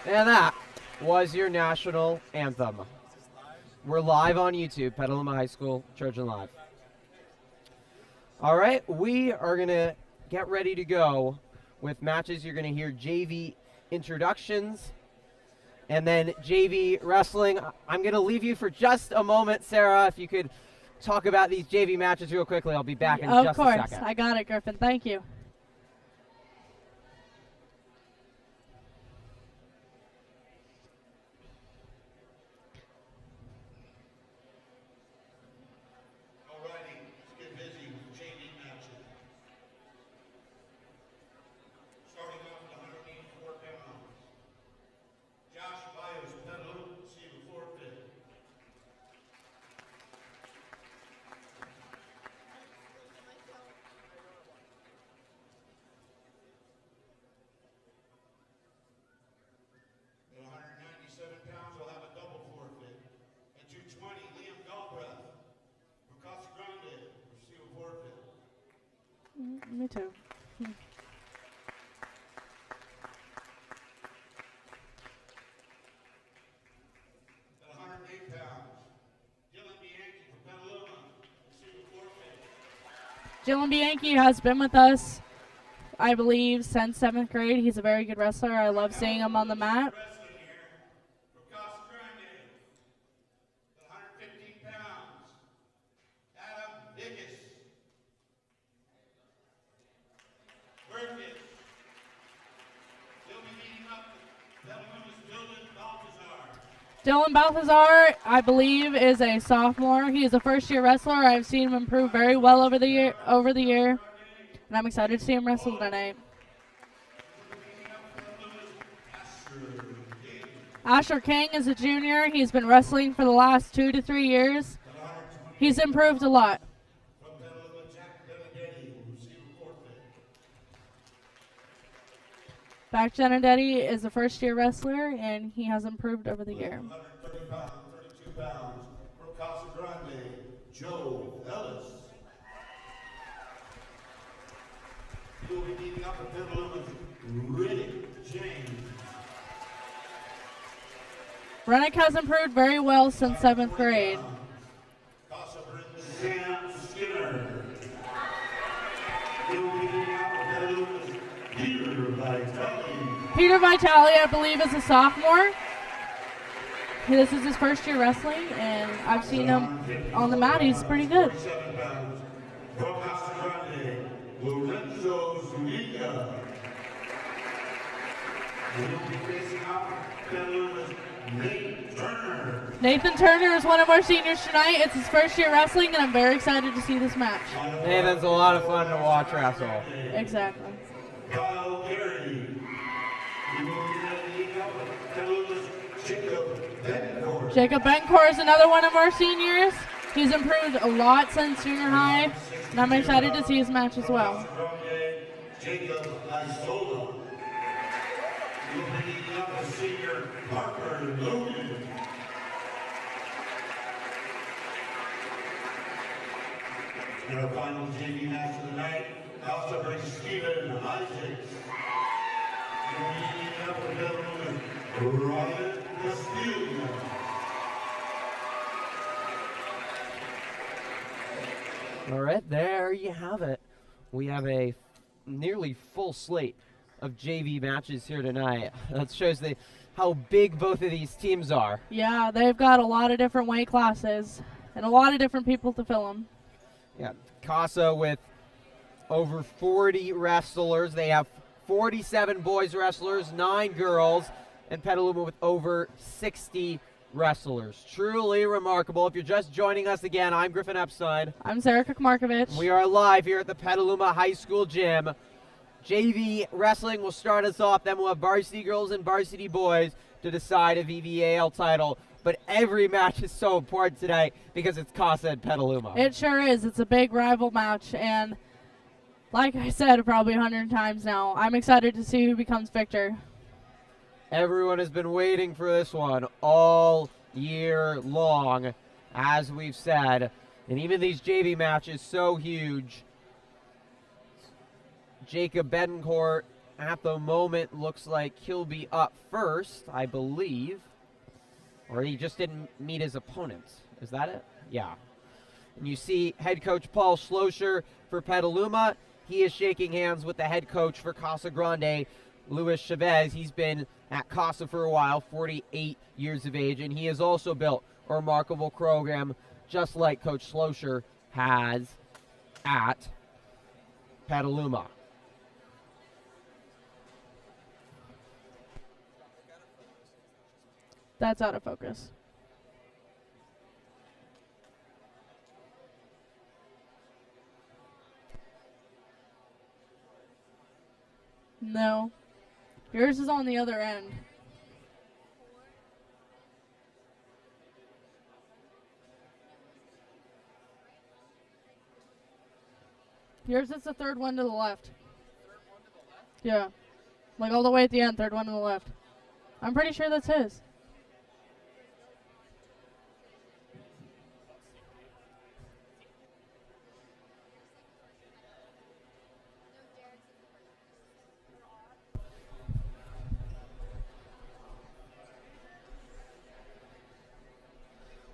And that was your national anthem. We're live on YouTube, Petaluma High School Trojan Live. All right, we are going to get ready to go with matches. You're going to hear JV introductions and then JV wrestling. I'm going to leave you for just a moment, Sarah, if you could talk about these JV matches real quickly. I'll be back in just a second. Of course. I got it, Griffin. Thank you. Alrighty, let's get busy with JV matches. Starting off with 184 pounds. Josh Bios, Petaluma, receive a forfeit. At 197 pounds, we'll have a double forfeit. At 220, Liam Galbraith from Casa Grande, receive a forfeit. Me too. At 108 pounds, Dylan Bianchi from Petaluma, receive a forfeit. Dylan Bianchi has been with us, I believe, since 7th grade. He's a very good wrestler. I love seeing him on the mat. Wrestling here from Casa Grande. At 115 pounds, Adam Dickus. Burkett. He'll be meeting up with Petaluma's Dylan Baltazar. Dylan Balthazar, I believe, is a sophomore. He is a first-year wrestler. I've seen him improve very well over the year, and I'm excited to see him wrestle tonight. Asher King is a junior. He's been wrestling for the last 2 to 3 years. He's improved a lot. From Petaluma, Jack Benedetti will receive a forfeit. Back Benedetti is a first-year wrestler, and he has improved over the year. 130 pounds, 32 pounds, from Casa Grande, Joe Ellis. You'll be meeting up with Petaluma's Riddick James. Rennick has improved very well since 7th grade. Casa Grande Sam Skinner. You'll be meeting up with Petaluma's Peter Vitale. Peter Vitale, I believe, is a sophomore. This is his first year wrestling, and I've seen him on the mat. He's pretty good. 47 pounds. From Casa Grande, Lorenzo Zuniga. We'll be facing up Petaluma's Nate Turner. Nathan Turner is one of our seniors tonight. It's his first year wrestling, and I'm very excited to see this match. Nathan's a lot of fun to watch wrestle. Exactly. Kyle Gary. We will be meeting up with Petaluma's Jacob Bencourt. Jacob Bencor is another one of our seniors. He's improved a lot since junior high, and I'm excited to see his match as well. Jacob Isola. We'll be meeting up with senior Parker Logan. And our final JV match of the night, also brings Stephen Isaacs. We'll be meeting up with Ryan Castillo. All right, there you have it. We have a nearly full slate of JV matches here tonight. That shows how big both of these teams are. Yeah, they've got a lot of different weight classes and a lot of different people to fill them. Yeah, Casa with over 40 wrestlers. They have 47 boys wrestlers, 9 girls, and Petaluma with over 60 wrestlers. Truly remarkable. If you're just joining us again, I'm Griffin Epstein. I'm Sarah Kukmarkovich. We are live here at the Petaluma High School Gym. JV wrestling will start us off, then we'll have varsity girls and varsity boys to decide a VVAL title. But every match is so important today because it's Casa and Petaluma. It sure is. It's a big rival match, and like I said probably 100 times now, I'm excited to see who becomes victor. Everyone has been waiting for this one all year long, as we've said. And even these JV matches so huge. Jacob Betancourt at the moment looks like he'll be up first, I believe. Or he just didn't meet his opponents. Is that it? Yeah. And you see head coach Paul Schlosser for Petaluma. He is shaking hands with the head coach for Casa Grande, Luis Chavez. He's been at Casa for a while, 48 years of age, and he has also built a remarkable program just like Coach Schlosser has at Petaluma. That's out of focus. No. Yours is on the other end. Yours is the third one to the left. Yeah. Like all the way at the end, third one to the left. I'm pretty sure that's his.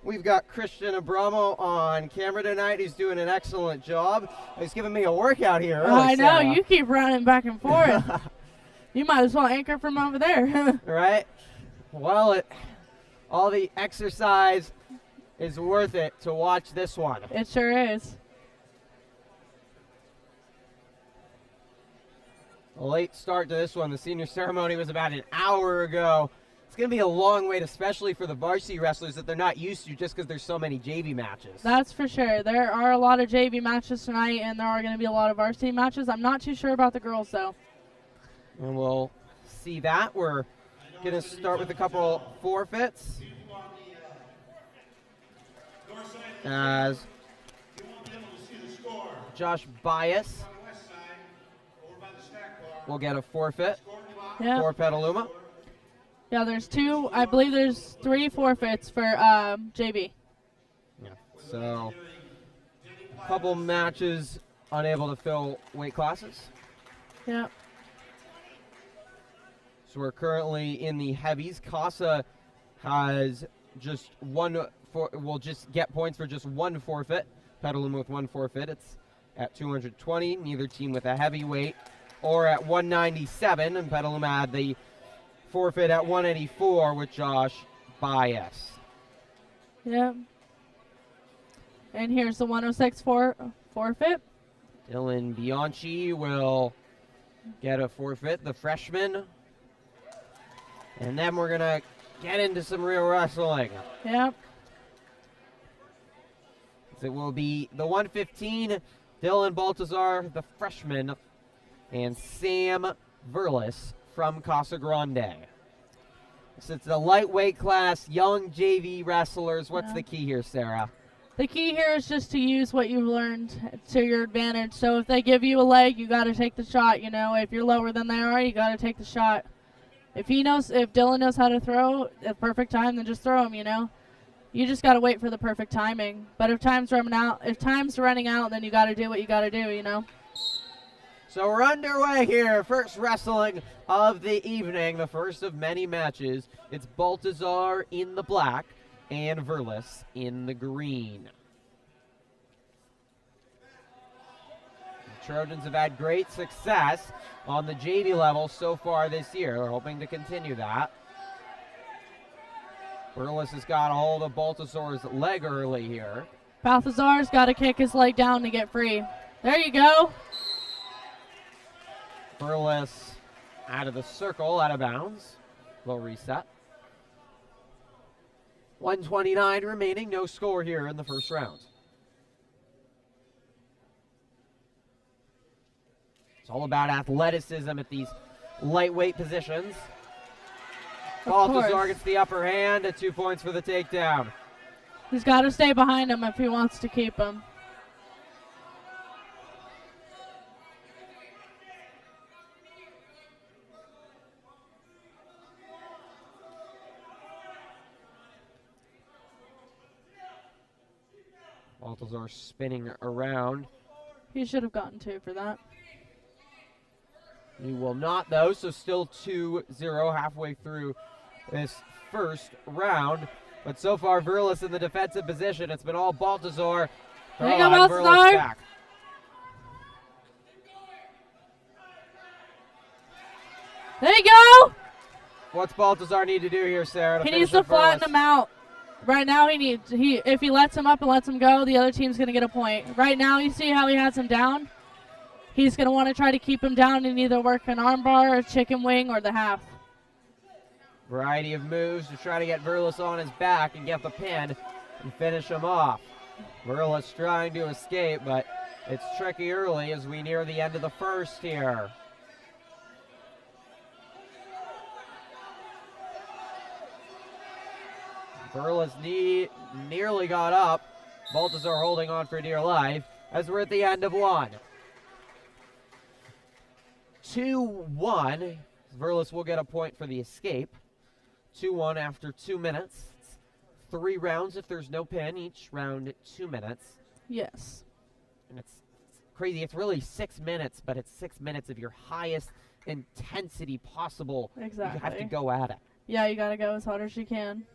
We've got Christian Abramo on camera tonight. He's doing an excellent job. He's giving me a workout here. I know, you keep running back and forth. You might as well anchor from over there. Right? Well, all the exercise is worth it to watch this one. It sure is. A late start to this one. The senior ceremony was about an hour ago. It's going to be a long wait, especially for the varsity wrestlers that they're not used to just because there's so many JV matches. That's for sure. There are a lot of JV matches tonight, and there are going to be a lot of varsity matches. I'm not too sure about the girls, though. And we'll see that. We're going to start with a couple forfeits. As Josh Bias will get a forfeit for Petaluma. Yeah, there's two. I believe there's 3 forfeits for JV. Yeah. So, a couple matches unable to fill weight classes. Yep. So we're currently in the heavies. Casa has just will just get points for just one forfeit. Petaluma with one forfeit. It's at 220. Neither team with a heavyweight or at 197. And Petaluma had the forfeit at 184 with Josh Bias. Yep. And here's the 106 forfeit. Dylan Bianchi will get a forfeit, the freshman. And then we're going to get into some real wrestling. Yep. It will be the 115, Dylan Baltazar, the freshman, and Sam Verlis from Casa Grande. So it's the lightweight class, young JV wrestlers. What's the key here, Sarah? The key here is just to use what you've learned to your advantage. So if they give you a leg, you got to take the shot. You know, if you're lower than they are, you got to take the shot. If Dylan knows how to throw at the perfect time, then just throw him. You know, you just got to wait for the perfect timing. But if time's running out, then you got to do what you got to do. You know. So we're underway here. First wrestling of the evening, the first of many matches. It's Baltazar in the black and Verlis in the green. The Trojans have had great success on the JV level so far this year. They're hoping to continue that. Verlis has got a hold of Baltazar's leg early here. Balthazar's got to kick his leg down to get free. There you go. Verlis out of the circle, out of bounds. Low reset. 129 remaining, no score here in the first round. It's all about athleticism at these lightweight positions. Baltazar gets the upper hand at 2 points for the takedown. He's got to stay behind him if he wants to keep him. Baltazar spinning around. He should have gotten 2 for that. He will not, though, so still 2-0 halfway through this first round. But so far, Verlis in the defensive position. It's been all Baltazar. There you go, Baltazar. Back. There you go. What's Baltazar need to do here, Sarah? He needs to flatten him out. Right now, if he lets him up and lets him go, the other team's going to get a point. Right now, you see how he has him down? He's going to want to try to keep him down and either work an armbar, a chicken wing, or the half. Variety of moves to try to get Verlis on his back and get the pin and finish him off. Verlis trying to escape, but it's tricky early as we near the end of the first here. Verlis nearly got up. Baltazar holding on for dear life as we're at the end of one. 2-1. Verlis will get a point for the escape. 2-1 after 2 minutes. It's 3 rounds if there's no pin. Each round 2 minutes. Yes. And it's crazy. It's really 6 minutes, but it's 6 minutes of your highest intensity possible. Exactly. You have to go at it. Yeah, you got to go as hard as you can.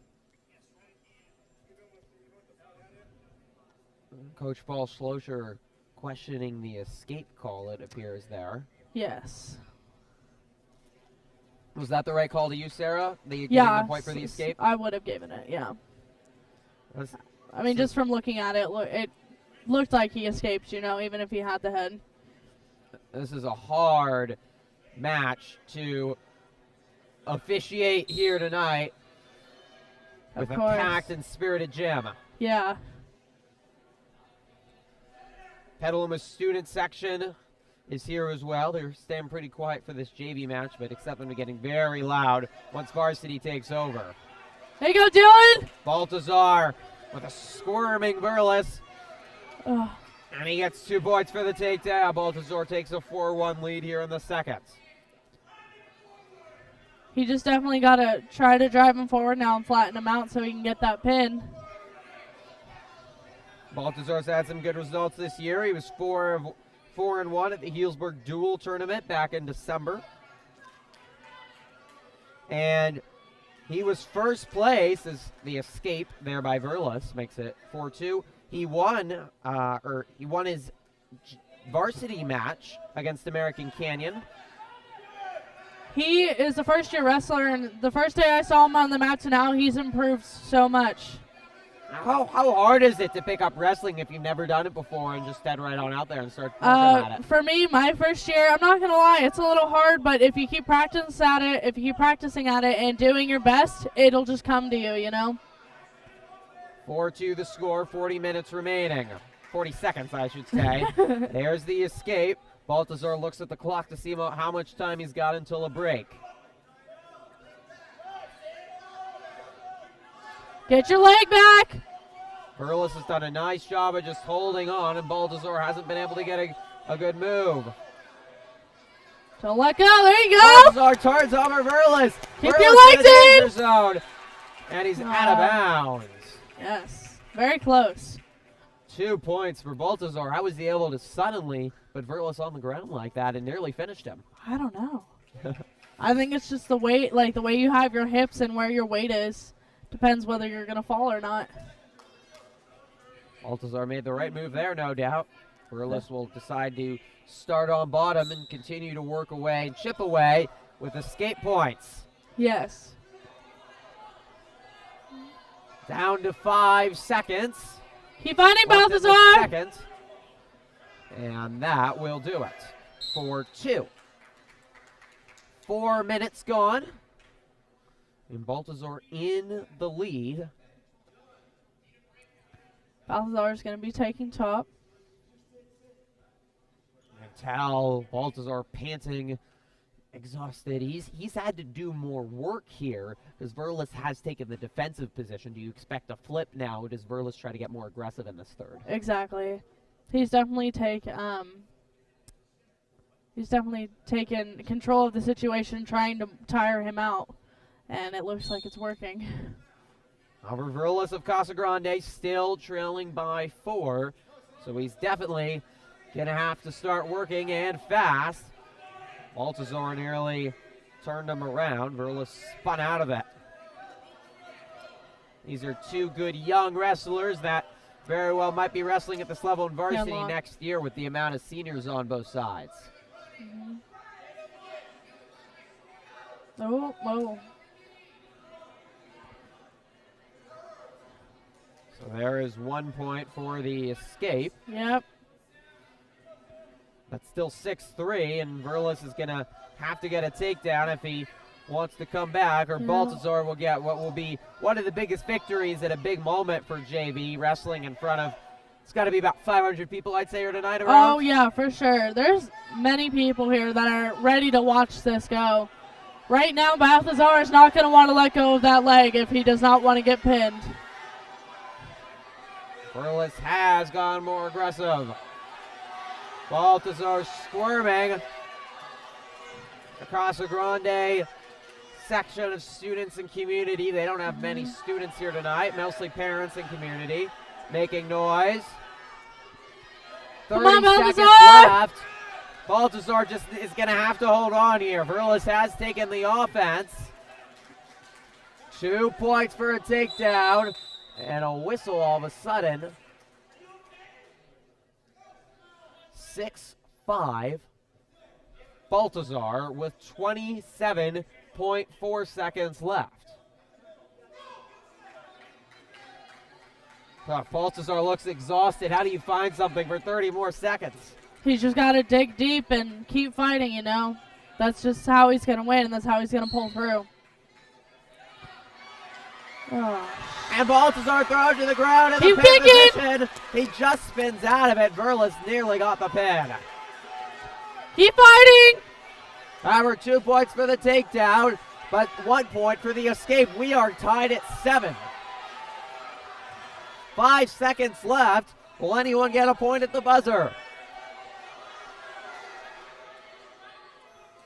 Coach Paul Schlosser questioning the escape call, it appears there. Yes. Was that the right call to use, Sarah? The Yeah. the point for the escape? I would have given it, yeah. I mean, just from looking at it, it looked like he escaped, even if he had the head. This is a hard match to officiate here tonight with a packed and spirited gym. Yeah. Petaluma student section is here as well. They're staying pretty quiet for this JV match, but except them getting very loud once varsity takes over. There you go, Dylan! Baltazar with a squirming Verlis. Oh. And he gets 2 points for the takedown. Baltazar takes a 4-1 lead here in the second. He just definitely got to try to drive him forward now and flatten him out so he can get that pin. Baltazar's had some good results this year. He was 4 of 4-1 at the Healdsburg Duel tournament back in December. And he was first place as the escape there by Verlis makes it 4-2. He won his varsity match against American Canyon. He is a first-year wrestler, and the first day I saw him on the mat to now, he's improved so much. How hard is it to pick up wrestling if you've never done it before and just head right on out there and start working at it? For me, my first year, I'm not gonna lie, it's a little hard, but if you keep practicing at it and doing your best, it'll just come to you, you know? 4-2 the score, 40 minutes remaining. 40 seconds, I should say. There's the escape. Baltazar looks at the clock to see how much time he's got until a break. Get your leg back. Verlis has done a nice job of just holding on, and Baltazar hasn't been able to get a good move. Don't let go. There you go. Baltazar turns over Verlis. Keep Verlis your legs the danger in. zone, and he's out of bounds. Yes, very close. 2 points for Baltazar. How was he able to suddenly put Verlis on the ground like that and nearly finished him? I don't know. I think it's just the weight, like the way you have your hips and where your weight is. Depends whether you're going to fall or not. Baltazar made the right move there, no doubt. Verlis will decide to start on bottom and continue to work away and chip away with escape points. Yes. Down to 5 seconds. Keep fighting, Left in the Baltazar. second. And that will do it. 4-2. 4 minutes gone. And Baltazar in the lead. Baltazar's going to be taking top. Tal, Baltazar panting, exhausted. He's had to do more work here because Verlis has taken the defensive position. Do you expect a flip now? Or does Verlis try to get more aggressive in this third? Exactly. He's definitely taken control of the situation, trying to tire him out, and it looks like it's working. However, Verlis of Casa Grande still trailing by 4, so he's definitely going to have to start working and fast. Baltazar nearly turned him around. Verlis spun out of it. These are two good young wrestlers that very well might be wrestling at this level in varsity next year with the amount of seniors on both sides. Mm-hmm. Oh. So there is 1 point for the escape. Yep. That's still 6-3, and Verlis is going to have to get a takedown if he wants to come back, or Baltazar will get what will be one of the biggest victories at a big moment for JV, wrestling in front of, it's got to be about 500 people, I'd say, here tonight around. Oh, yeah, for sure. There's many people here that are ready to watch this go. Right now, Baltazar is not going to want to let go of that leg if he does not want to get pinned. Verlis has gone more aggressive. Baltazar squirming. The Casa Grande section of students and community. They don't have many students here tonight, mostly parents and community making noise. 30 Come on, seconds Baltazar! left. Baltazar just is going to have to hold on here. Verlis has taken the offense. 2 points for a takedown and a whistle all of a sudden. 6-5. Baltazar with 27.4 seconds left. Baltazar looks exhausted. How do you find something for 30 more seconds? He's just got to dig deep and keep fighting, you know. That's just how he's going to win, and that's how he's going to pull through. Oh. And Baltazar thrown to the ground in the Keep pin kicking! position. He just spins out of it. Verlis nearly got the pin. Keep fighting! However, 2 points for the takedown, but 1 point for the escape. We are tied at 7. 5 seconds left. Will anyone get a point at the buzzer?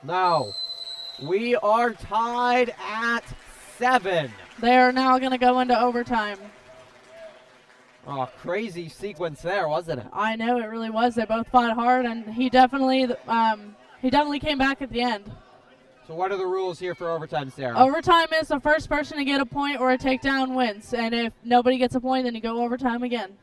No. We are tied at 7. They are now going to go into overtime. Oh, crazy sequence there, wasn't it? I know, it really was. They both fought hard, and he definitely came back at the end. So what are the rules here for overtime, Sarah? Overtime is the first person to get a point or a takedown wins, and if nobody gets a point, then you go overtime again.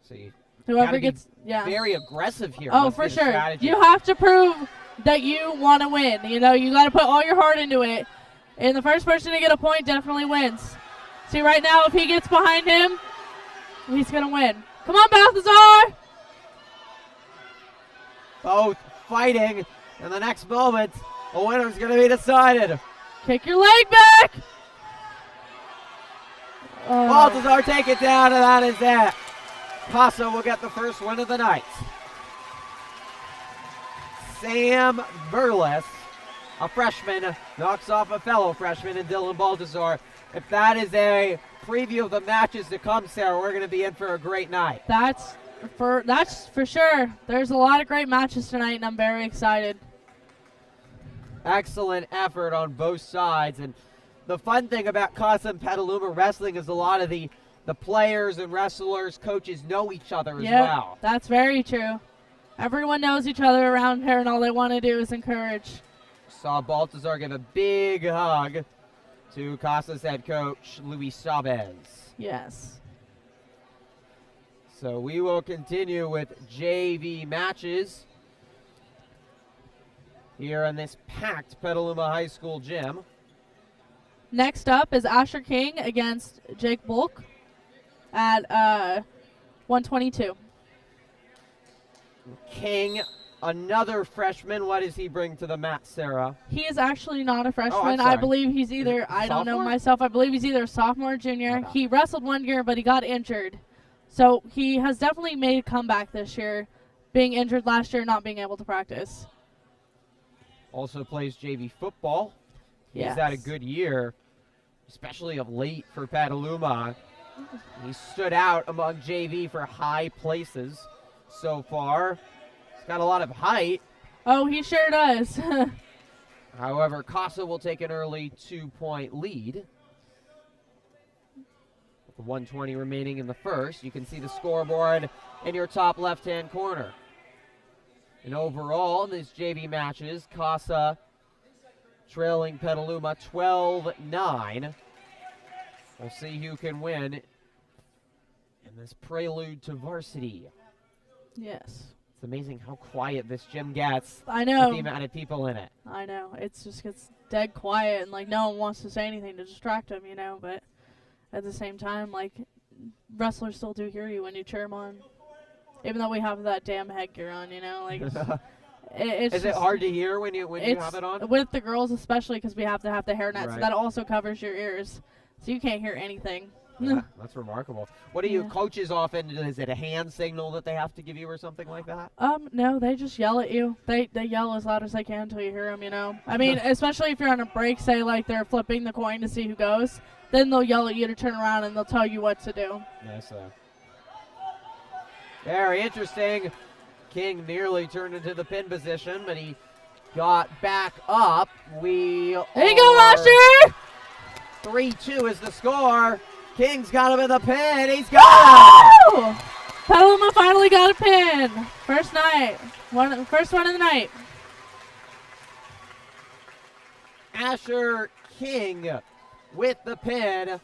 So you Whoever gotta gets, be yeah. very aggressive here. Oh, Must for be the sure. strategy. You have to prove that you want to win. You know, you got to put all your heart into it. And the first person to get a point definitely wins. See, right now, if he gets behind him, he's going to win. Come on, Balthazar! Both fighting. In the next moment, a winner's going to be decided. Kick your leg back! Balthazar take it down, and that is it. Casa will get the first win of the night. Sam Burles, a freshman, knocks off a fellow freshman in Dylan Balthazar. If that is a preview of the matches to come, Sarah, we're going to be in for a great night. That's for sure. There's a lot of great matches tonight, and I'm very excited. Excellent effort on both sides. And the fun thing about Casa and Petaluma wrestling is a lot of the players and wrestlers, coaches know each other as well. That's very true. Everyone knows each other around here, and all they want to do is encourage. Saw Balthazar give a big hug to Casa's head coach, Luis Chavez. Yes. So we will continue with JV matches here in this packed Petaluma High School gym. Next up is Asher King against Jake Bulk at 122. King, another freshman. What does he bring to the mat, Sarah? He is actually not a freshman. I sorry. believe he's either, I don't know Sophomore? myself, I believe he's either a sophomore or junior. Okay. He wrestled one year, but he got injured. So he has definitely made a comeback this year, being injured last year, not being able to practice. Also plays JV football. He's Yes. had a good year, especially of late for Petaluma. He stood out among JV for high places so far. He's got a lot of height. Oh, he sure does. However, Casa will take an early 2-point lead. With 1:20 remaining in the first. You can see the scoreboard in your top left-hand corner. And overall, in these JV matches, Casa trailing Petaluma 12-9. We'll see who can win in this prelude to varsity. Yes. It's amazing how quiet this gym gets I with know. the amount of people in it. I know. It's just gets dead quiet, and, like, no one wants to say anything to distract him, you know, but at the same time, like, wrestlers still do hear you when you cheer them on. Even though we have that damn headgear on, you know, like, it's Is it just- hard to hear when you have it on? With the girls especially, because we have to have the hairnet, so Right. that also covers your ears, so you can't hear anything. Yeah, that's remarkable. What do you Yeah. coaches often? Is it a hand signal that they have to give you or something like that? No, they just yell at you. They yell as loud as they can until you hear them, you know. I mean, especially if you're on a break, say like they're flipping the coin to see who goes, then they'll yell at you to turn around and they'll tell you what to do. Yes, very interesting. King nearly turned into the pin position, but he got back up. There you go, Master! 3-2 is the score. King's got him in the pin. He's got him! Woo! Petaluma finally got a pin. First one of the night. Asher King with the pin.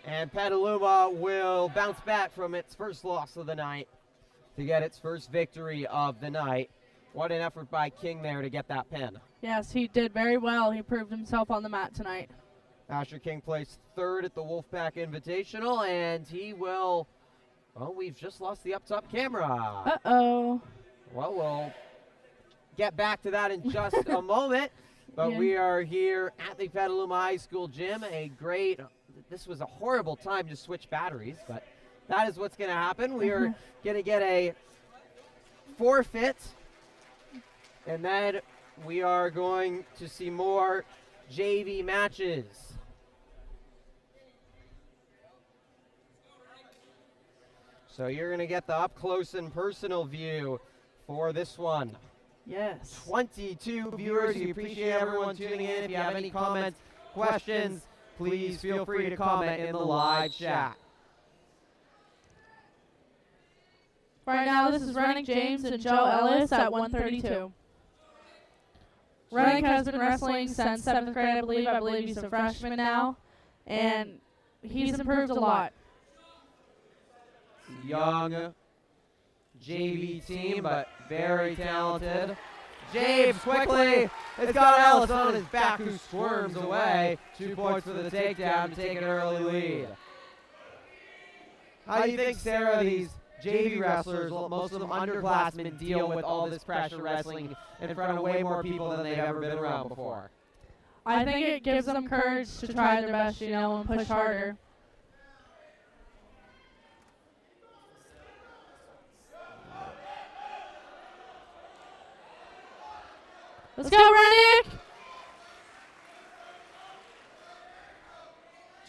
And Petaluma will bounce back from its first loss of the night to get its first victory of the night. What an effort by King there to get that pin. Yes, he did very well. He proved himself on the mat tonight. Asher King placed third at the Wolfpack Invitational, and he will, well, we've just lost the up top camera. Uh-oh. Well, we'll get back to that in just a moment, but Yeah. we are here at the Petaluma High School gym. This was a horrible time to switch batteries, but that is what's going to happen. We are going to get a forfeit, and then we are going to see more JV matches. So you're going to get the up close and personal view for this one. Yes. 22 viewers. We appreciate everyone tuning in. If you have any comments, questions, please feel free to comment in the live chat. Right now, this is Rennick James and Joe Ellis at 132. Rennick has been wrestling since 7th grade, I believe. I believe he's a freshman now, and he's improved a lot. Young JV team, but very talented. James quickly has got Ellis on his back, who squirms away. 2 points for the takedown to take an early lead. How do you think, Sarah, these JV wrestlers, most of them underclassmen, deal with all this pressure wrestling in front of way more people than they've ever been around before? I think it gives them courage to try their best, you know, and push harder. Let's go, Rennick!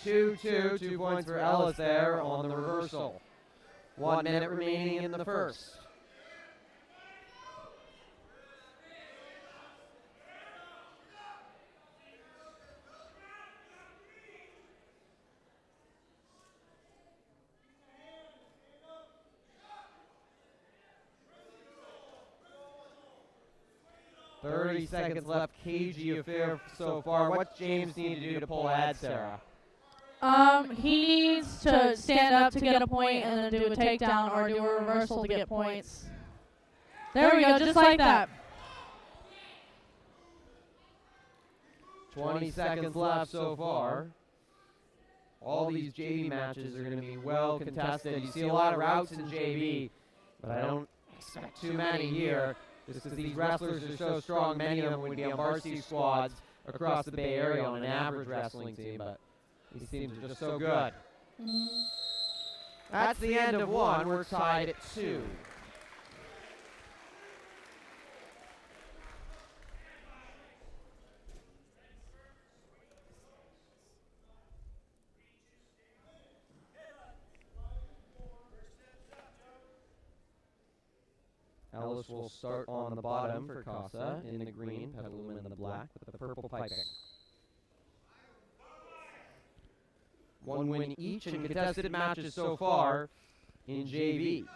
2-2, 2 points for Ellis there on the reversal. 1 minute remaining in the first. "30 seconds left, cagey affair so far. What's James need to do to pull ahead, Sarah?" He needs to stand up to get a point and then do a takedown or do a reversal to get points. There we go, just like that. 20 seconds left so far. All these JV matches are going to be well contested. You see a lot of routes in JV, but I don't expect too many here. Just because these wrestlers are so strong, many of them would be on varsity squads across the Bay Area on an average wrestling team, but these teams are just so good. That's the end of 1. We're tied at 2. Ellis will start on the bottom for Casa in the green, Petaluma in the black with the purple piping. 1 win each in contested matches so far in JV.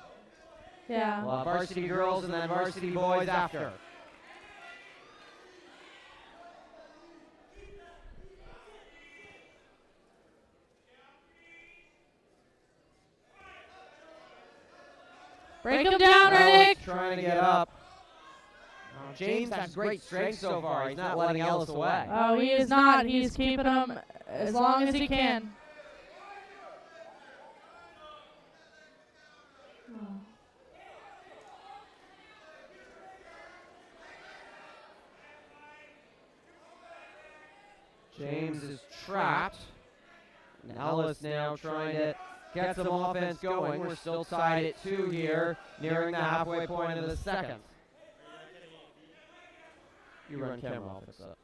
Yeah. We'll have varsity girls and then varsity boys after. Break him down, Ellis Rennick! trying to get up. James has great strength so far. He's not letting Ellis away. Oh, he is not. He's keeping him as long as he can. James is trapped. And Ellis now trying to get some offense going. We're still tied at 2 here, nearing the halfway point of the second. You run camera, I'll fix up.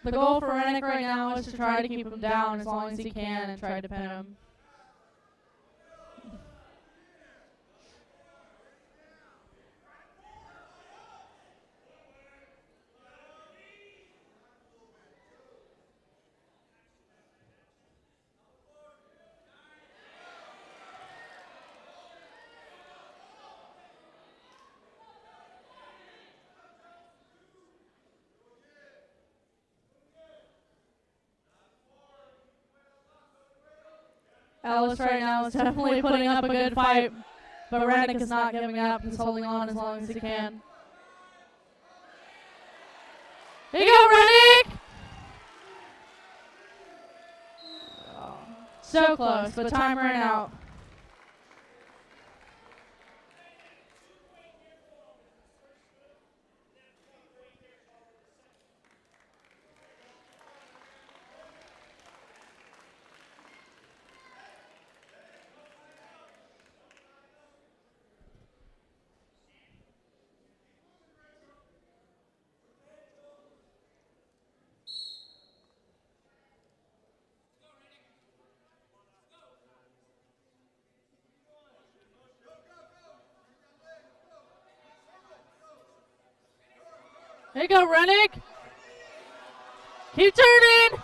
The goal for Rennick right now is to try to keep him down as long as he can and try to pin him. Ellis right now is definitely putting up a good fight, but Rennick is not giving up. He's holding on as long as he can. Here you go, Rennick! Oh, so close, but time ran out. There you go, Rennick. Keep turning.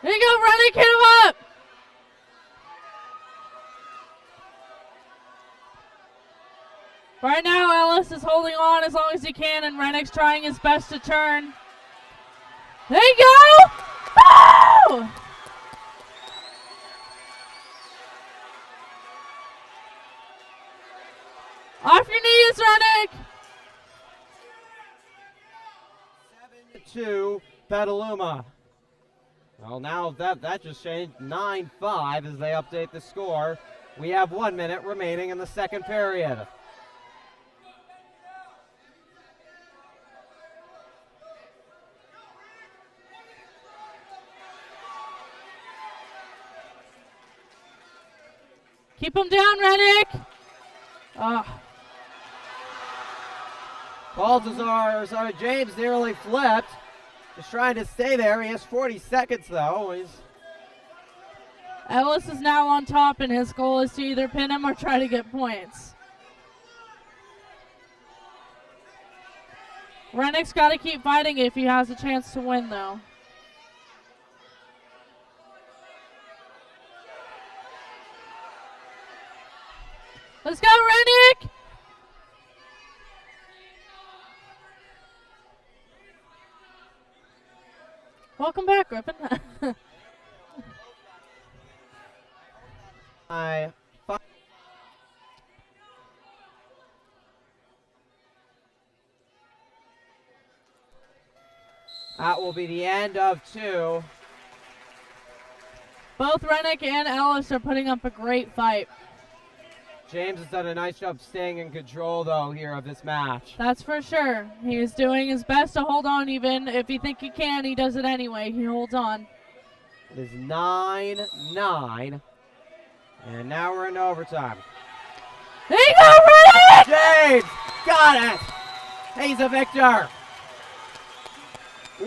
There you go, Rennick. Hit him up. Right now, Ellis is holding on as long as he can, and Rennick's trying his best to turn. There you go! Woo! Off your knees, Rennick! 7-2, Petaluma. Well, now that just changed. 9-5 as they update the score. We have 1 minute remaining in the second period. Keep him down, Rennick! Baltazar, James nearly flipped. Just trying to stay there. He has 40 seconds, though. Ellis is now on top, and his goal is to either pin him or try to get points. Rennick's got to keep fighting if he has a chance to win, though. Let's go, Rennick! Welcome back, Griffin. That will be the end of 2. Both Rennick and Ellis are putting up a great fight. James has done a nice job staying in control, though, here of this match. That's for sure. He is doing his best to hold on. Even if he think he can, he does it anyway. He holds on. It is 9-9. And now we're in overtime. There you go, Rennick! James! Got it! He's a victor!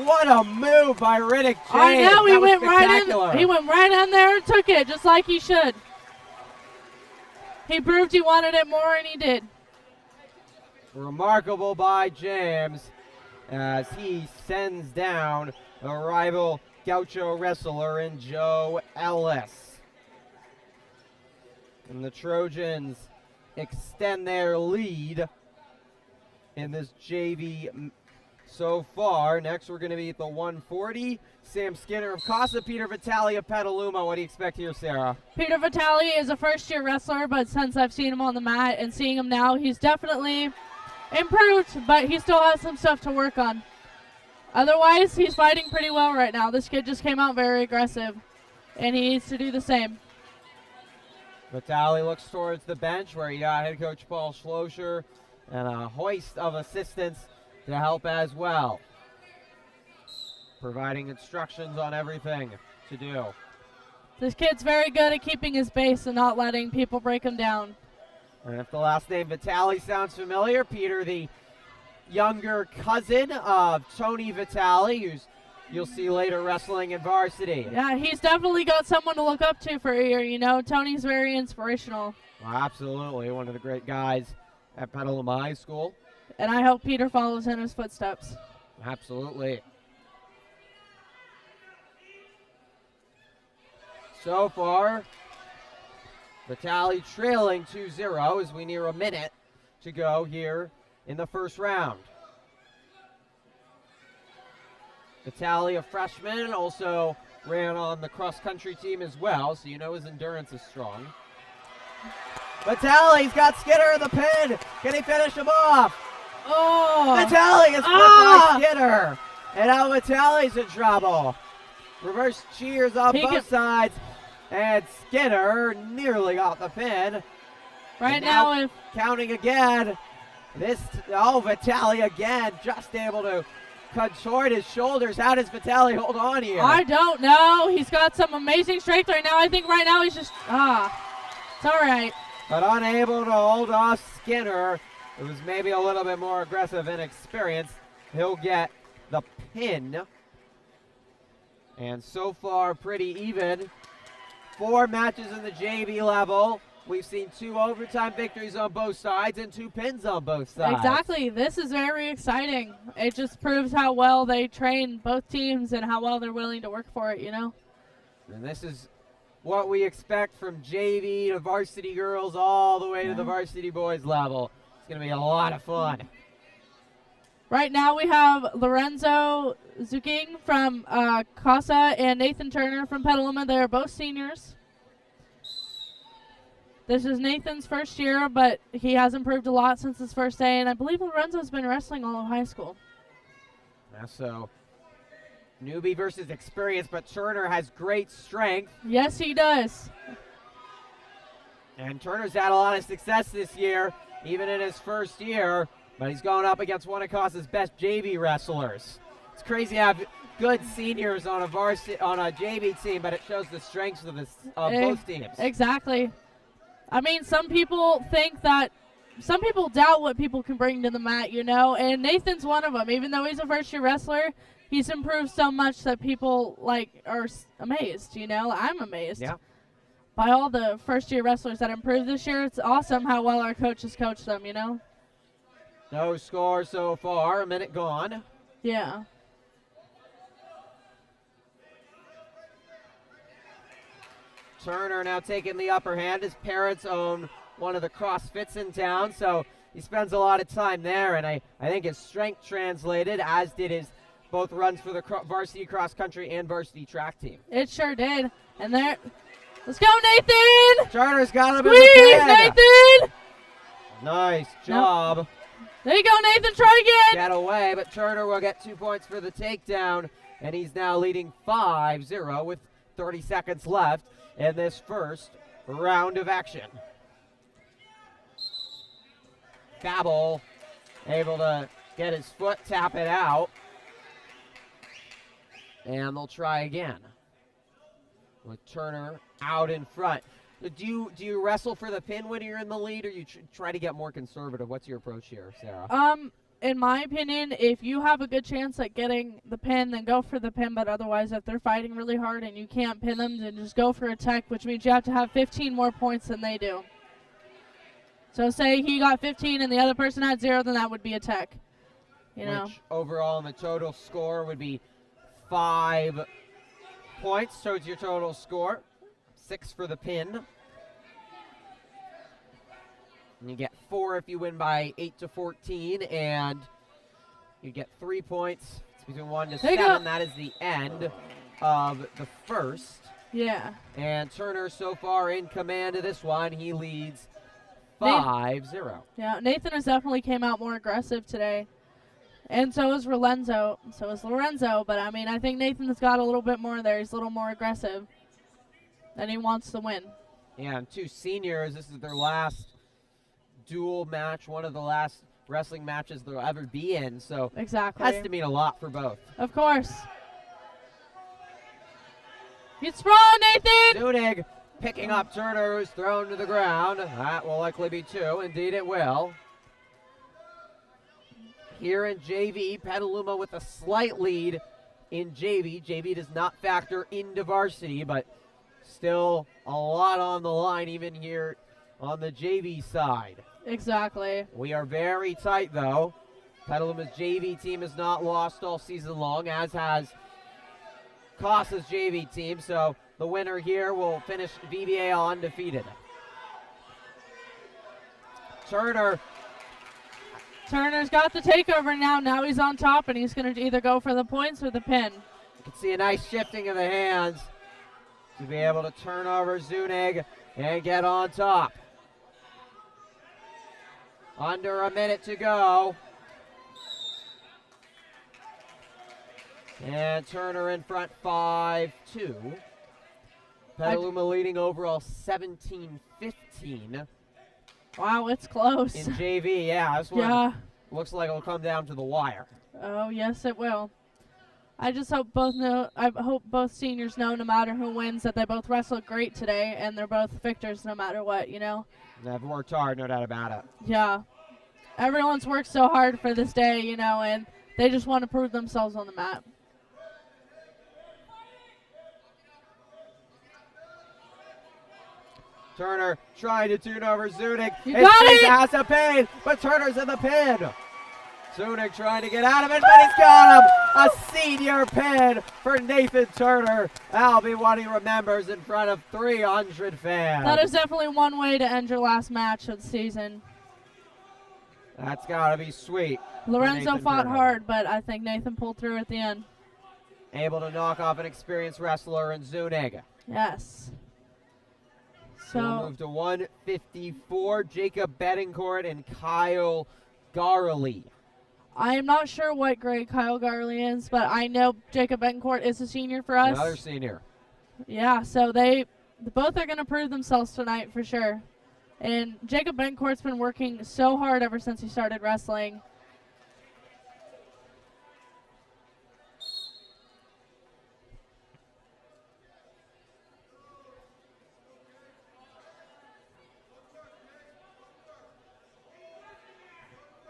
What a move by Riddick James! I know, he went spectacular. He went right in there and took it, just like he should. He proved he wanted it more, and he did. Remarkable by James as he sends down a rival Gaucho wrestler in Joe Ellis. And the Trojans extend their lead in this JV so far. Next, we're going to be at the 140. Sam Skinner of Casa, Peter Vitale of Petaluma. What do you expect here, Sarah? Peter Vitale is a first-year wrestler, but since I've seen him on the mat and seeing him now, he's definitely improved, but he still has some stuff to work on. Otherwise, he's fighting pretty well right now. This kid just came out very aggressive, and he needs to do the same. Vitale looks towards the bench where you got head coach Paul Schlosser and a hoist of assistants to help as well, providing instructions on everything to do. This kid's very good at keeping his base and not letting people break him down. And if the last name Vitale sounds familiar, Peter, the younger cousin of Tony Vitale, who's you'll see later wrestling in varsity. Yeah, he's definitely got someone to look up to for a year, you know. Tony's very inspirational. Well, absolutely, one of the great guys at Petaluma High School. And I hope Peter follows in his footsteps. Absolutely. So far, Vitale trailing 2-0 as we near a minute to go here in the first round. Vitale, a freshman, also ran on the cross-country team as well, so you know his endurance is strong. Vitale's got Skinner in the pin. Can he finish him off? Oh! Vitale is flipped by Skinner. And now Vitale's in trouble. Reverse cheers on both sides. And Skinner nearly got the pin. Right and now, if counting again. Vitale again, just able to contort his shoulders. How does Vitale hold on here? I don't know. He's got some amazing strength right now. I think right now he's just, it's all right. But unable to hold off Skinner, who's maybe a little bit more aggressive and experienced. He'll get the pin. And so far, pretty even. 4 matches in the JV level. We've seen 2 overtime victories on both sides and 2 pins on both sides. Exactly. This is very exciting. It just proves how well they train both teams and how well they're willing to work for it, you know? And this is what we expect from JV to varsity girls all the way to the varsity boys level. It's going to be a lot of fun. Right now we have Lorenzo Zuking from Casa and Nathan Turner from Petaluma. They are both seniors. This is Nathan's first year, but he has improved a lot since his first day, and I believe Lorenzo's been wrestling all of high school. Yeah, so newbie versus experience, but Turner has great strength. Yes, he does. And Turner's had a lot of success this year, even in his first year, but he's going up against one of Casa's best JV wrestlers. It's crazy to have good seniors on a JV team, but it shows the strengths of both teams. Exactly. I mean, some people doubt what people can bring to the mat, you know, and Nathan's one of them. Even though he's a first-year wrestler, he's improved so much that people, are amazed, you know. I'm amazed by all the first-year wrestlers that improved this year. It's awesome how well our coaches coach them, you know. No score so far, a minute gone. Yeah. Turner now taking the upper hand. His parents own one of the CrossFits in town, so he spends a lot of time there, and I think his strength translated, as did his both runs for the varsity cross country and varsity track team. It sure did. And there, let's go, Nathan! Turner's got him Squeeze, in the pin. Nathan! Nice job. There you go, Nathan, try again! Get away, but Turner will get 2 points for the takedown, and he's now leading 5-0 with 30 seconds left in this first round of action. Cabell able to get his foot, tap it out. And they'll try again with Turner out in front. Do you wrestle for the pin when you're in the lead, or you try to get more conservative? What's your approach here, Sarah? In my opinion, if you have a good chance at getting the pin, then go for the pin. But otherwise, if they're fighting really hard and you can't pin them, then just go for a tech, which means you have to have 15 more points than they do. So say he got 15 and the other person had 0, then that would be a tech. Which overall in the total score would be 5 points towards your total score. 6 for the pin. And you get 4 if you win by 8-14, and you get 3 points. It's between 1 to 7. That is the end of the first. Yeah. And Turner so far in command of this one. He leads 5-0. Yeah, Nathan has definitely came out more aggressive today. And so is Lorenzo. But I mean, I think Nathan's got a little bit more there. He's a little more aggressive. And he wants to win. Yeah, and 2 seniors. This is their last duel match, one of the last wrestling matches they'll ever be in. So exactly, has to mean a lot for both. Of course. He's strong, Nathan! Zunig picking up Turner, who's thrown to the ground. That will likely be 2. Indeed it will. Here in JV, Petaluma with a slight lead in JV. JV does not factor into varsity, but still a lot on the line even here on the JV side. Exactly. We are very tight, though. Petaluma's JV team has not lost all season long, as has Casa's JV team, so the winner here will finish VVAL undefeated. Turner's got the takeover now. Now he's on top, and he's going to either go for the points or the pin. You can see a nice shifting of the hands to be able to turn over Zunig and get on top. Under a minute to go. And Turner in front 5-2. Petaluma leading overall 17-15. Wow, it's close. In JV, yeah. This one looks like it'll come down to the wire. Oh, yes, it will. I just hope both seniors know, no matter who wins, that they both wrestled great today, and they're both victors no matter what, you know? They've worked hard, no doubt about it. Yeah. Everyone's worked so hard for this day, you know, and they just want to prove themselves on the mat. Turner trying to tune over Zunic. You got it! Has a pin, but Turner's in the pin. Zunic trying to get out of it, but he's got him. A senior pin for Nathan Turner. That'll be what he remembers in front of 300 fans. That is definitely one way to end your last match of the season. That's got to be sweet. Lorenzo Nathan fought Turner. hard, but I think Nathan pulled through at the end. Able to knock off an experienced wrestler in Zunic. Yes. So we'll So, move to 154, Jacob Betancourt and Kyle Garley. I am not sure what grade Kyle Garley is, but I know Jacob Betancourt is a senior for us. Another senior. Yeah, so they both are going to prove themselves tonight for sure. And Jacob Betancourt's been working so hard ever since he started wrestling.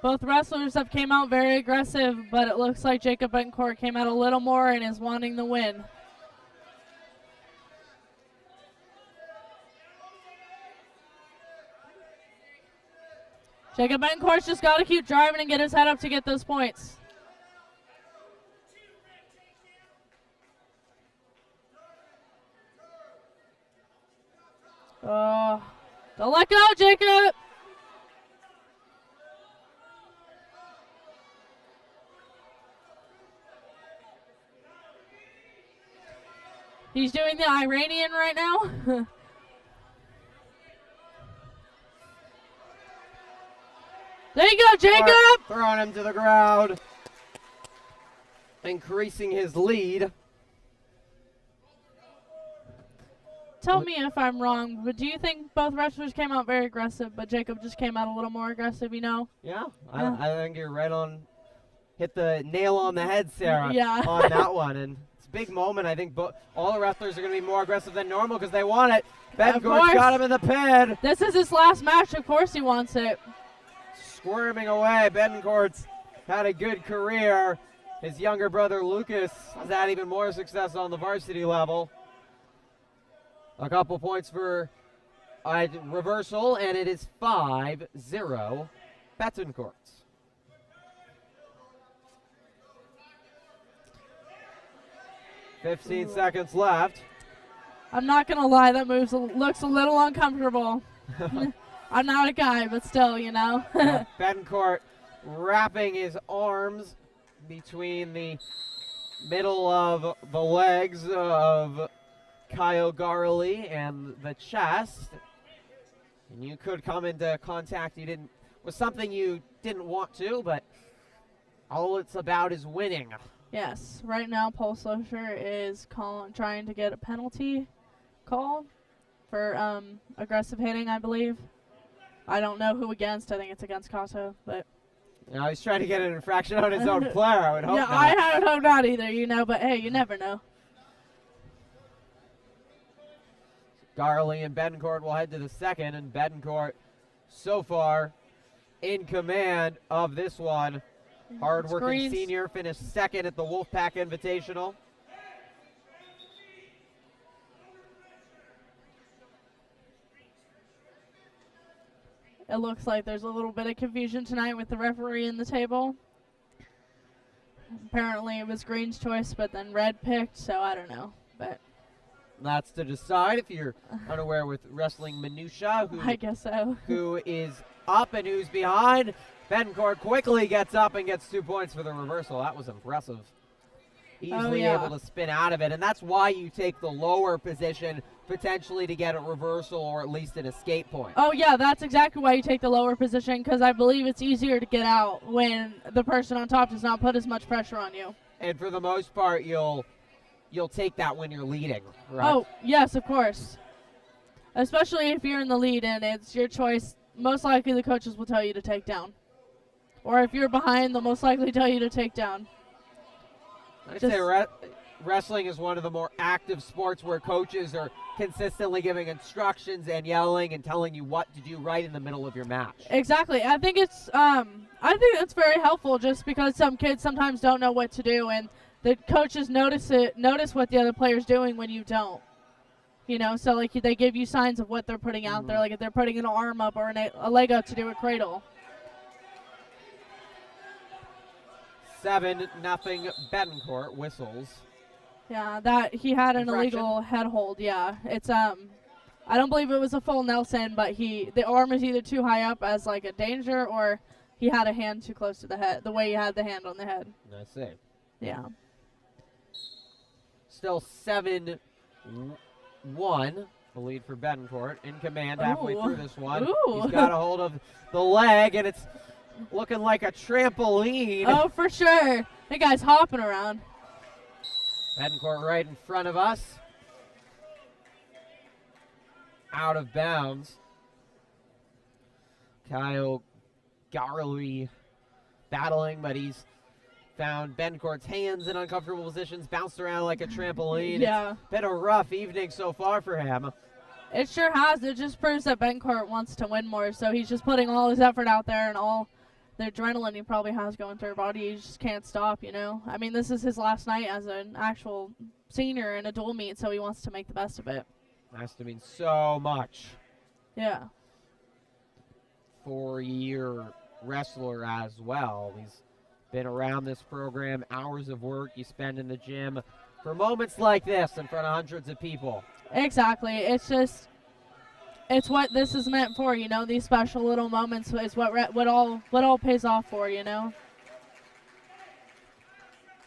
Both wrestlers have came out very aggressive, but it looks like Jacob Betancourt came out a little more and is wanting the win. Jacob Betancourt's just got to keep driving and get his head up to get those points. Oh, don't let go, Jacob. He's doing the Iranian right now. There you go, Jacob. Throwing him to the ground. Increasing his lead. Tell me if I'm wrong, but do you think both wrestlers came out very aggressive, but Jacob just came out a little more aggressive, you know? Yeah, Yeah. I think you're right on. Hit the nail on the head, Sarah, Yeah. on that one. And it's a big moment. I think all the wrestlers are going to be more aggressive than normal because they want it. Betancourt's course. got him in the pin. This is his last match. Of course he wants it. Squirming away. Betancourt's had a good career. His younger brother Lucas has had even more success on the varsity level. A couple points for a reversal, and it is 5-0 Betancourt. Fifteen seconds left. I'm not going to lie, that move looks a little uncomfortable. I'm not a guy, but still, you know. Betancourt wrapping his arms between the middle of the legs of Kyle Garley and the chest. And you could come into contact with something you didn't want to, but all it's about is winning. Yes, right now Paul Slosher is trying to get a penalty call for aggressive hitting, I believe. I don't know who against. I think it's against Casa, but Now he's trying to get an infraction on his own player. I would hope yeah, not. I hope not either, you know, but hey, you never know. Garley and Betancourt will head to the second, and Betancourt so far in command of this one. Hard-working Screens. senior finished second at the Wolfpack Invitational. It looks like there's a little bit of confusion tonight with the referee in the table. Apparently it was Green's choice, but then Red picked, so I don't know. But That's to decide if you're unaware with wrestling minutia, I guess so. who is up and who's behind. Betancourt quickly gets up and gets 2 points for the reversal. That was impressive. Easily yeah. able to spin out of it, and that's why you take the lower position potentially to get a reversal or at least an escape point. Oh, yeah, that's exactly why you take the lower position, because I believe it's easier to get out when the person on top does not put as much pressure on you. And for the most part, you'll take that when you're leading, right? Oh, yes, of course. Especially if you're in the lead and it's your choice. Most likely the coaches will tell you to take down. Or if you're behind, they'll most likely tell you to take down. I'd Just- say wrestling is one of the more active sports where coaches are consistently giving instructions and yelling and telling you what to do right in the middle of your match. Exactly. I think that's very helpful just because some kids sometimes don't know what to do and the coaches notice what the other player's doing when you don't. You know, so like they give you signs of what they're putting out there, like if they're putting an arm up or a leg up to do a cradle. 7-0 Betancourt whistles. Yeah, that he had an Infraction? illegal head hold. Yeah, it's I don't believe it was a full Nelson, but the arm is either too high up as like a danger, or he had a hand too close to the head. The way he had the hand on the head. I see. Yeah. Still 7-1. The lead for Betancourt. In command halfway Ooh. through this one. Ooh. He's got a hold of the leg, and it's looking like a trampoline. Oh, for sure. That guy's hopping around. Betancourt right in front of us. Out of bounds. Kyle Garley battling, but he's found Betancourt's hands in uncomfortable positions, bounced around like a trampoline. Yeah. It's been a rough evening so far for him. It sure has. It just proves that Betancourt wants to win more, so he's just putting all his effort out there and all the adrenaline he probably has going through his body. He just can't stop, you know. I mean, this is his last night as an actual senior in a dual meet, so he wants to make the best of it. Has to mean so much. Yeah. 4-year wrestler as well. He's been around this program, hours of work you spend in the gym for moments like this in front of hundreds of people. Exactly. It's just, it's what this is meant for, you know. These special little moments is what all pays off for, you know.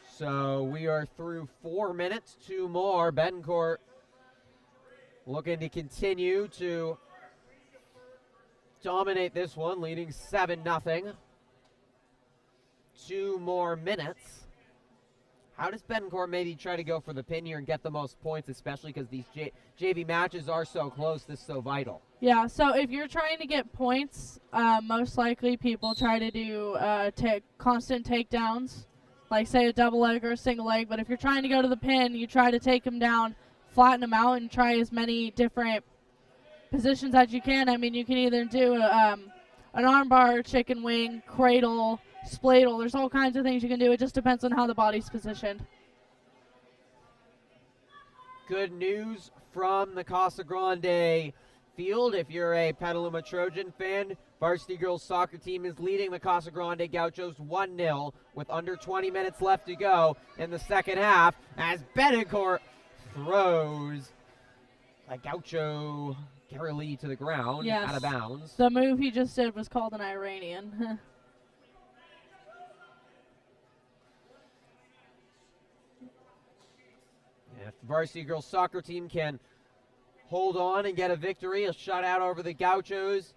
So we are through 4 minutes, 2 more. Betancourt looking to continue to dominate this one, leading 7-0. 2 more minutes. How does Betancourt maybe try to go for the pin here and get the most points, especially because these JV matches are so close, this is so vital? Yeah, so if you're trying to get points, most likely people try to do constant takedowns, like say a double leg or a single leg. But if you're trying to go to the pin, you try to take them down, flatten them out, and try as many different positions as you can. I mean, you can either do an armbar, chicken wing, cradle, spladle. There's all kinds of things you can do. It just depends on how the body's positioned. Good news from the Casa Grande field. If you're a Petaluma Trojan fan, varsity girls soccer team is leading the Casa Grande Gauchos 1-0 with under 20 minutes left to go in the second half as Betancourt throws a Gaucho Garrely to the ground, Yes. out of bounds. The move he just did was called an Iranian. If the varsity girls soccer team can hold on and get a victory, a shutout over the Gauchos,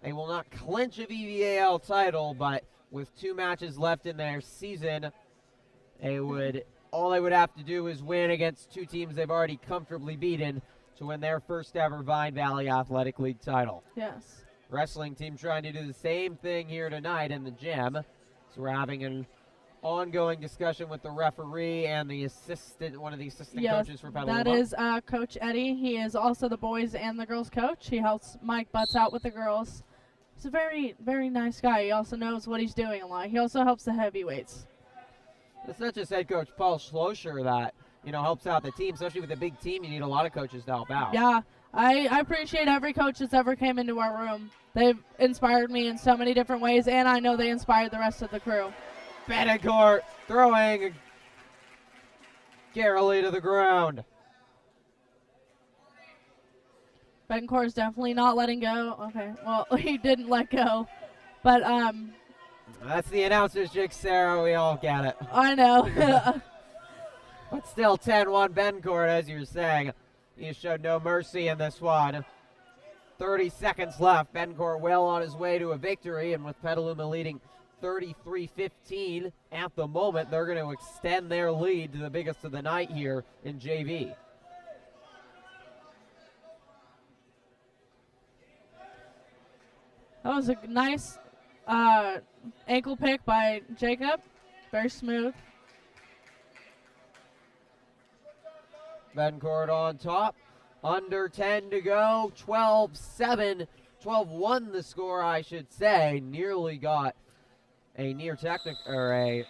they will not clinch a VVAL title, but with 2 matches left in their season, all they would have to do is win against 2 teams they've already comfortably beaten to win their first ever Vine Valley Athletic League title. Yes. Wrestling team trying to do the same thing here tonight in the gym. So we're having an ongoing discussion with the referee and the one of the assistant Yes, coaches for Petaluma. that is Coach Eddie. He is also the boys and the girls coach. He helps Mike Butts out with the girls. He's a very, very nice guy. He also knows what he's doing a lot. He also helps the heavyweights. It's not just head coach Paul Schlosser that, helps out the team. Especially with a big team, you need a lot of coaches to help out. Yeah, I appreciate every coach that's ever came into our room. They've inspired me in so many different ways, and I know they inspired the rest of the crew. Betancourt throwing Garrely to the ground. Betancourt's definitely not letting go. Okay, well, he didn't let go. But, That's the announcer's jig, Sarah. We all get it. I know. But still 10-1 Betancourt, as you were saying. He showed no mercy in this one. 30 seconds left. Betancourt well on his way to a victory, and with Petaluma leading 33-15 at the moment, they're going to extend their lead to the biggest of the night here in JV. That was a nice ankle pick by Jacob. Very smooth. Betancourt on top. Under 10 to go. 12-7. 12-1 the score, I should say. Nearly got a near technical, or a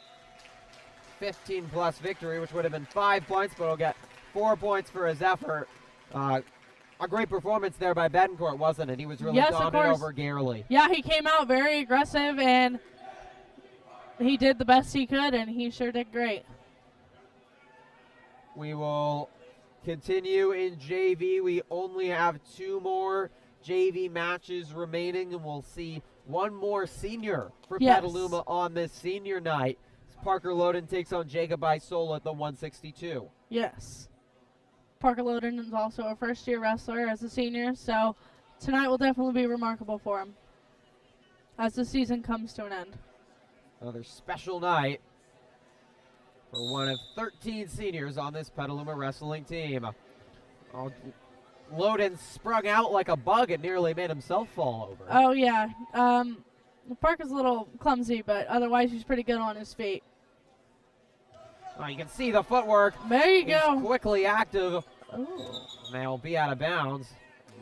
15-plus victory, which would have been 5 points, but he'll get 4 points for his effort. A great performance there by Betancourt, wasn't it? He was really Yes, of dominant course. over Garley. Yeah, he came out very aggressive, and he did the best he could, and he sure did great. We will continue in JV. We only have 2 more JV matches remaining, and we'll see one more senior for Yes. Petaluma on this senior night. Parker Loden takes on Jacob Isola at the 162. Yes. Parker Loden is also a first-year wrestler as a senior, so tonight will definitely be remarkable for him as the season comes to an end. Another special night for one of 13 seniors on this Petaluma wrestling team. Oh, Loden sprung out like a bug and nearly made himself fall over. Oh, yeah. Parker's a little clumsy, but otherwise he's pretty good on his feet. Oh, you can see the footwork. There you He's go. quickly active. Ooh. They'll be out of bounds.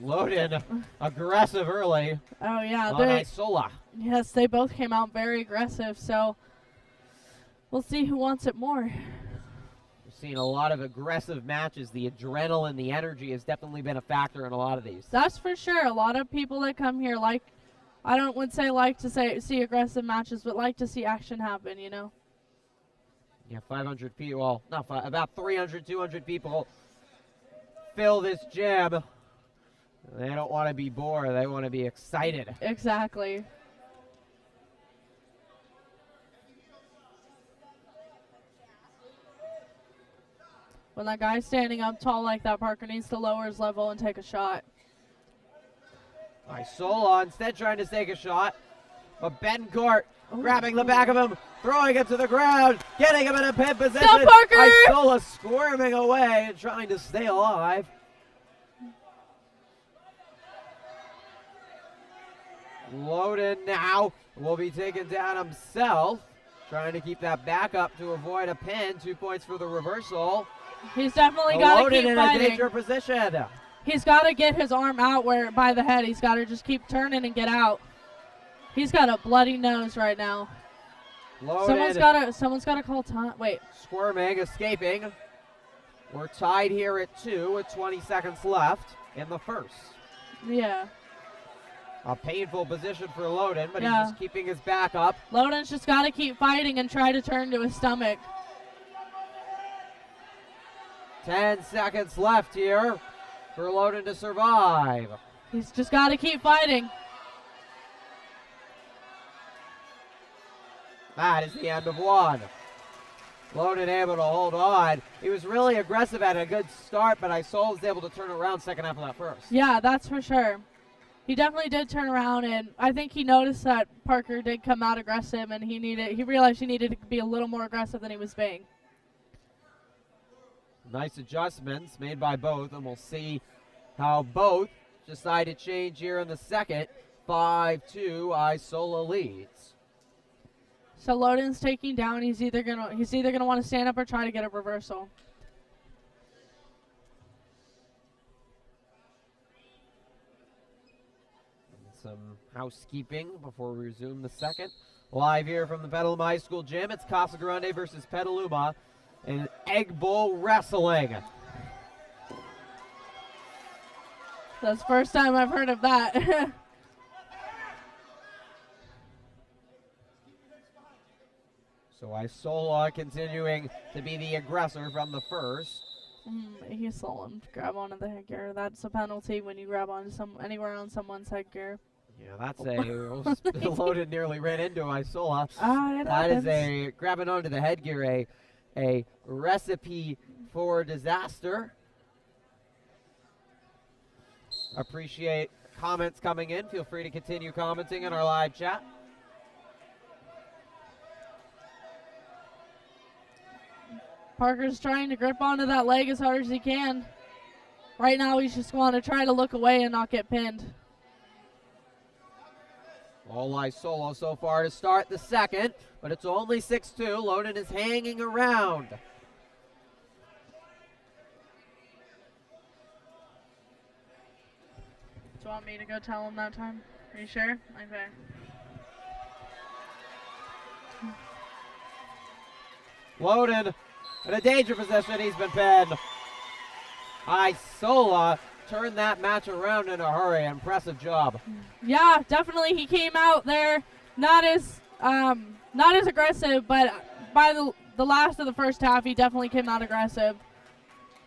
Loden aggressive early Oh, yeah. on Isola. Yes, they both came out very aggressive, so we'll see who wants it more. We've seen a lot of aggressive matches. The adrenaline, the energy has definitely been a factor in a lot of these. That's for sure. A lot of people that come here would say see aggressive matches, but like to see action happen, you know? Yeah, 500 people, well, not five, about 300, 200 people fill this gym. They don't want to be bored. They want to be excited. Exactly. When that guy's standing up tall like that, Parker needs to lower his level and take a shot. Isola instead trying to take a shot. But Betancourt Ooh. grabbing the back of him, throwing him to the ground, getting him in a pin position. Stop, Parker! Isola squirming away and trying to stay alive. Loden now will be taken down himself, trying to keep that back up to avoid a pin. 2 points for the reversal. He's definitely got to Loden keep in a fighting. danger position. He's got to get his arm out by the head. He's got to just keep turning and get out. He's got a bloody nose right now. Loden Someone's got to call time. Wait. squirming, escaping. We're tied here at 2 with 20 seconds left in the first. Yeah. A painful position for Loden, but Yeah. he's just keeping his back up. Loden's just got to keep fighting and try to turn to his stomach. 10 seconds left here for Loden to survive. He's just got to keep fighting. That is the end of 1. Loden able to hold on. He was really aggressive at a good start, but Isola was able to turn around second half of that first. Yeah, that's for sure. He definitely did turn around, and I think he noticed that Parker did come out aggressive, and he realized he needed to be a little more aggressive than he was being. Nice adjustments made by both, and we'll see how both decide to change here in the second. 5-2, Isola leads. So Loden's taking down. He's either gonna want to stand up or try to get a reversal. Some housekeeping before we resume the second. Live here from the Petaluma High School gym, it's Casa Grande versus Petaluma in Egg Bowl Wrestling. That's the first time I've heard of that. So Isola continuing to be the aggressor from the first. He saw him grab onto the headgear. That's a penalty when you grab onto anywhere on someone's headgear. Yeah, that's a Loden nearly ran into Isola. It That is happens. a grabbing onto the headgear, a recipe for disaster. Appreciate comments coming in. Feel free to continue commenting in our live chat. Parker's trying to grip onto that leg as hard as he can. Right now, he's just going to try to look away and not get pinned. All Isola so far to start the second, but it's only 6-2. Loden is hanging around. Do you want me to go tell him that time? Are you sure? Okay. Loden in a danger position. He's been pinned. Isola turned that match around in a hurry. Impressive job. Yeah, definitely. He came out there not as aggressive, but by the last of the first half, he definitely came out aggressive.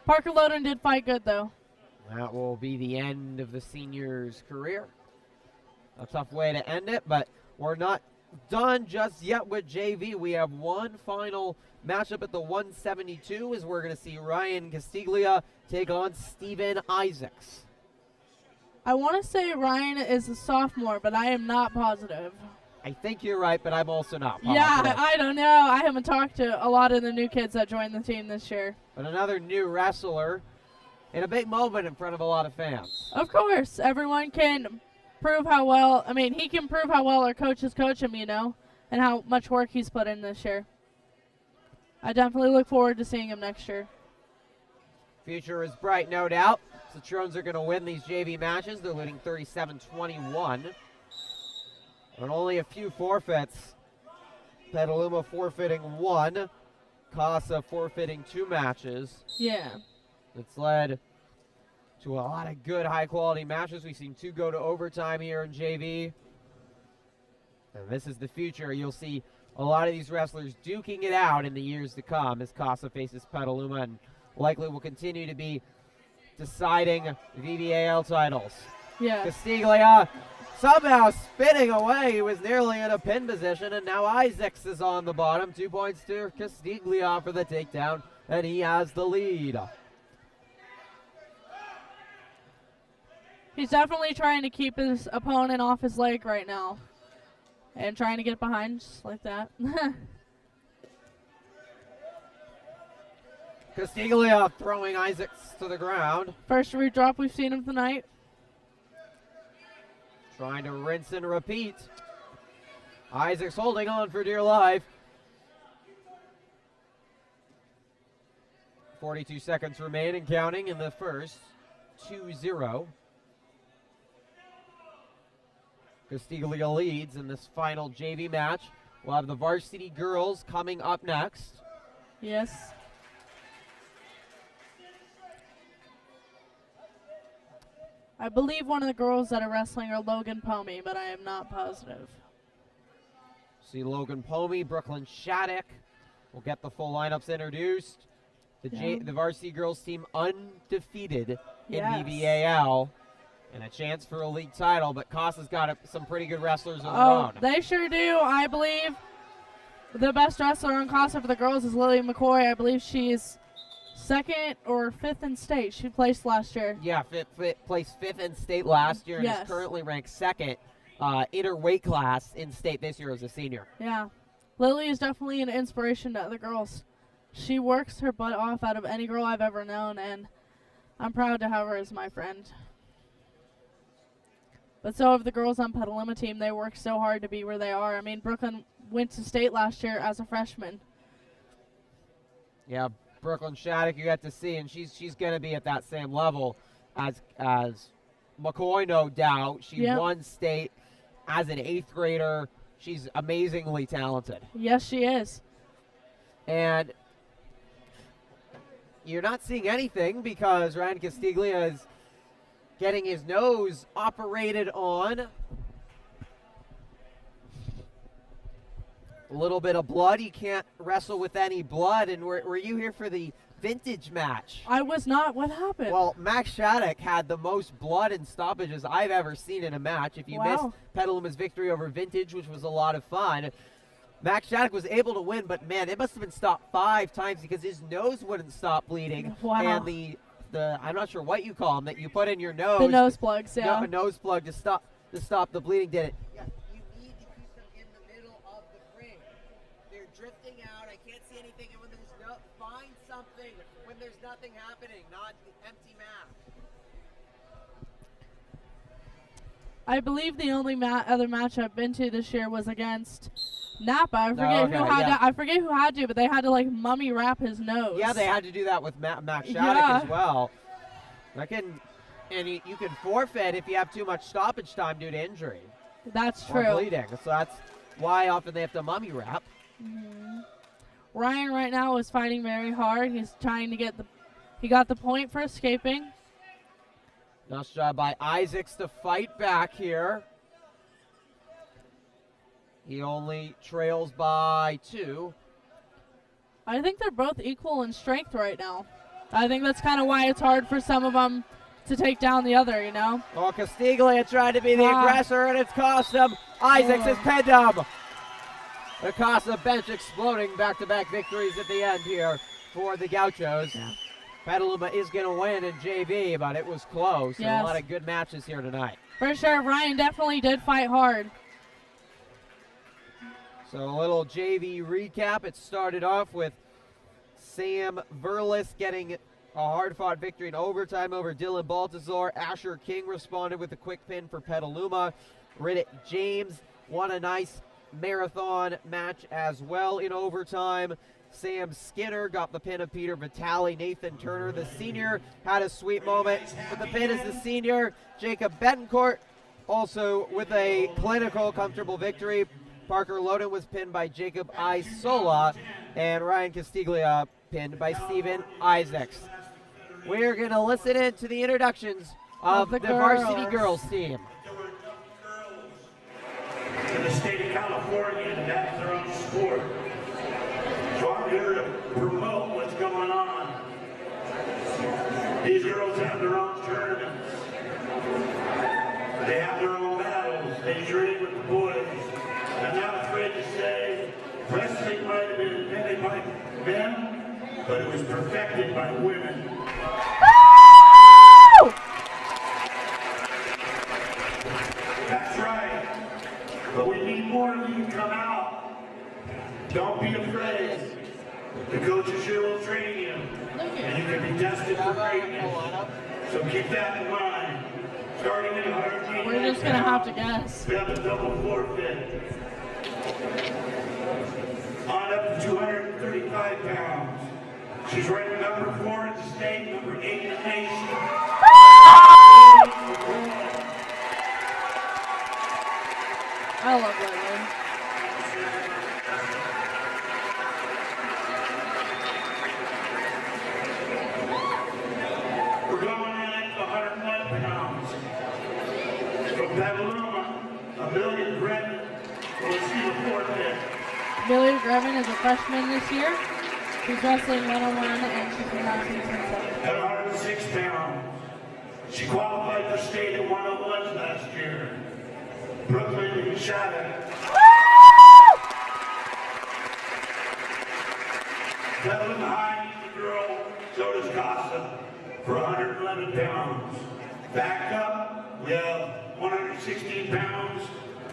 Parker Loden did fight good, though. That will be the end of the senior's career. A tough way to end it, but we're not done just yet with JV. We have one final matchup at the 172 as we're going to see Ryan Castiglia take on Steven Isaacs. I want to say Ryan is a sophomore, but I am not positive. I think you're right, but I'm also not positive. Yeah, I don't know. I haven't talked to a lot of the new kids that joined the team this year. But another new wrestler in a big moment in front of a lot of fans. Of course, everyone can prove how well, he can prove how well our coaches coach him, and how much work he's put in this year. I definitely look forward to seeing him next year. Future is bright, no doubt. The Trojans are going to win these JV matches. They're leading 37-21. And only a few forfeits. Petaluma forfeiting 1. Casa forfeiting 2 matches. Yeah. It's led to a lot of good, high-quality matches. We've seen 2 go to overtime here in JV. And this is the future. You'll see a lot of these wrestlers duking it out in the years to come as Casa faces Petaluma and likely will continue to be deciding VVAL titles. Yeah. Castiglia somehow spinning away. He was nearly in a pin position, and now Isaacs is on the bottom. 2 points to Castiglia for the takedown, and he has the lead. He's definitely trying to keep his opponent off his leg right now. And trying to get behind just like that. Castiglia throwing Isaacs to the ground. First root drop we've seen of the night. Trying to rinse and repeat. Isaacs holding on for dear life. 42 seconds remain and counting in the first. 2-0. Castiglia leads in this final JV match. We'll have the varsity girls coming up next. Yes. I believe one of the girls that are wrestling are Logan Pomey, but I am not positive. See Logan Pomey, Brooklyn Shattuck. We'll get the full lineups introduced. The varsity girls team undefeated in VVAL. And a chance for a league title, but Casa's got some pretty good wrestlers of their own. They sure do. I believe the best wrestler on Casa for the girls is Lily McCoy. I believe she's 2nd or 5th in state. She placed last year. Yeah, placed 5th in state last year and is currently ranked 2nd in her weight class in state this year as a senior. Yeah. Lily is definitely an inspiration to other girls. She works her butt off out of any girl I've ever known, and I'm proud to have her as my friend. But so have the girls on Petaluma team. They work so hard to be where they are. Brooklyn went to state last year as a freshman. Yeah, Brooklyn Shattuck you got to see, and she's going to be at that same level as McCoy, no doubt. She won state as an 8th grader. She's amazingly talented. Yes, she is. And you're not seeing anything because Ryan Castiglia is getting his nose operated on. A little bit of blood. He can't wrestle with any blood. And were you here for the vintage match? I was not. What happened? Well, Max Shattuck had the most blood and stoppages I've ever seen in a match. If you missed Petaluma's victory over vintage, which was a lot of fun, Max Shattuck was able to win, but man, it must have been stopped 5 times because his nose wouldn't stop bleeding. Wow. And the I'm not sure what you call them, that you put in your nose. The nose plugs, yeah. A nose plug to stop the bleeding. Did it? Yeah, you need to keep them in the middle of the ring. They're drifting out. I can't see anything. And when there's find something when there's nothing happening, not the empty map. I believe the only other match I've been to this year was against Napa. I forget who had to, but they had to mummy wrap his nose. Yeah, they had to do that with Max Shattuck as well. And you can forfeit if you have too much stoppage time due to injury. That's or true. Bleeding. So that's why often they have to mummy wrap. Ryan right now is fighting very hard. He's trying to get the He got the point for escaping. Nice job by Isaacs to fight back here. He only trails by 2. I think they're both equal in strength right now. I think that's kind of why it's hard for some of them to take down the other, you know? Well, Castiglia tried to be the aggressor, and it's cost him. Isaacs has pinned him. The Casa bench exploding, back-to-back victories at the end here for the Gauchos. Yeah. Petaluma is going to win in JV, but it was close. And Yes. a lot of good matches here tonight. For sure, Ryan definitely did fight hard. So a little JV recap. It started off with Sam Verlis getting a hard-fought victory in overtime over Dylan Baltazar. Asher King responded with a quick pin for Petaluma. Riddick James won a nice marathon match as well in overtime. Sam Skinner got the pin of Peter Vitale. Nathan Turner, the senior, had a sweet moment with the pin as the senior. Jacob Betancourt also with a clinical, comfortable victory. Parker Loden was pinned by Jacob Isola, and Ryan Castiglia pinned by Steven Isaacs. We're going to listen in to the introductions of the varsity girls team. In the state of California, and that's their own sport. So I'm here to promote what's going on. These girls have their own tournaments. They have their own battles. They train with the boys. I'm not afraid to say wrestling might have been invented by men, but it was perfected by women. That's right. But we need more of you to come out. Don't be afraid. The coaches here will train you, and you can be tested for greatness. So keep that in mind. Starting at 189 We're just going to have to guess. we have a double forfeit. On up to 235 pounds. She's ranked number 4 in the state, number 8 in the nation. I love that We're going in at 101 pounds. From Petaluma, Amelia Grevin will receive a forfeit. Billy Grevin is a freshman this year. She's wrestling 101 and she's been wrestling since At 106 pounds. She qualified for state at 101 last year. Brooklyn Shattuck. Petaluma High needs a girl, so does Casa, for 111 pounds. Back up, we have 116 pounds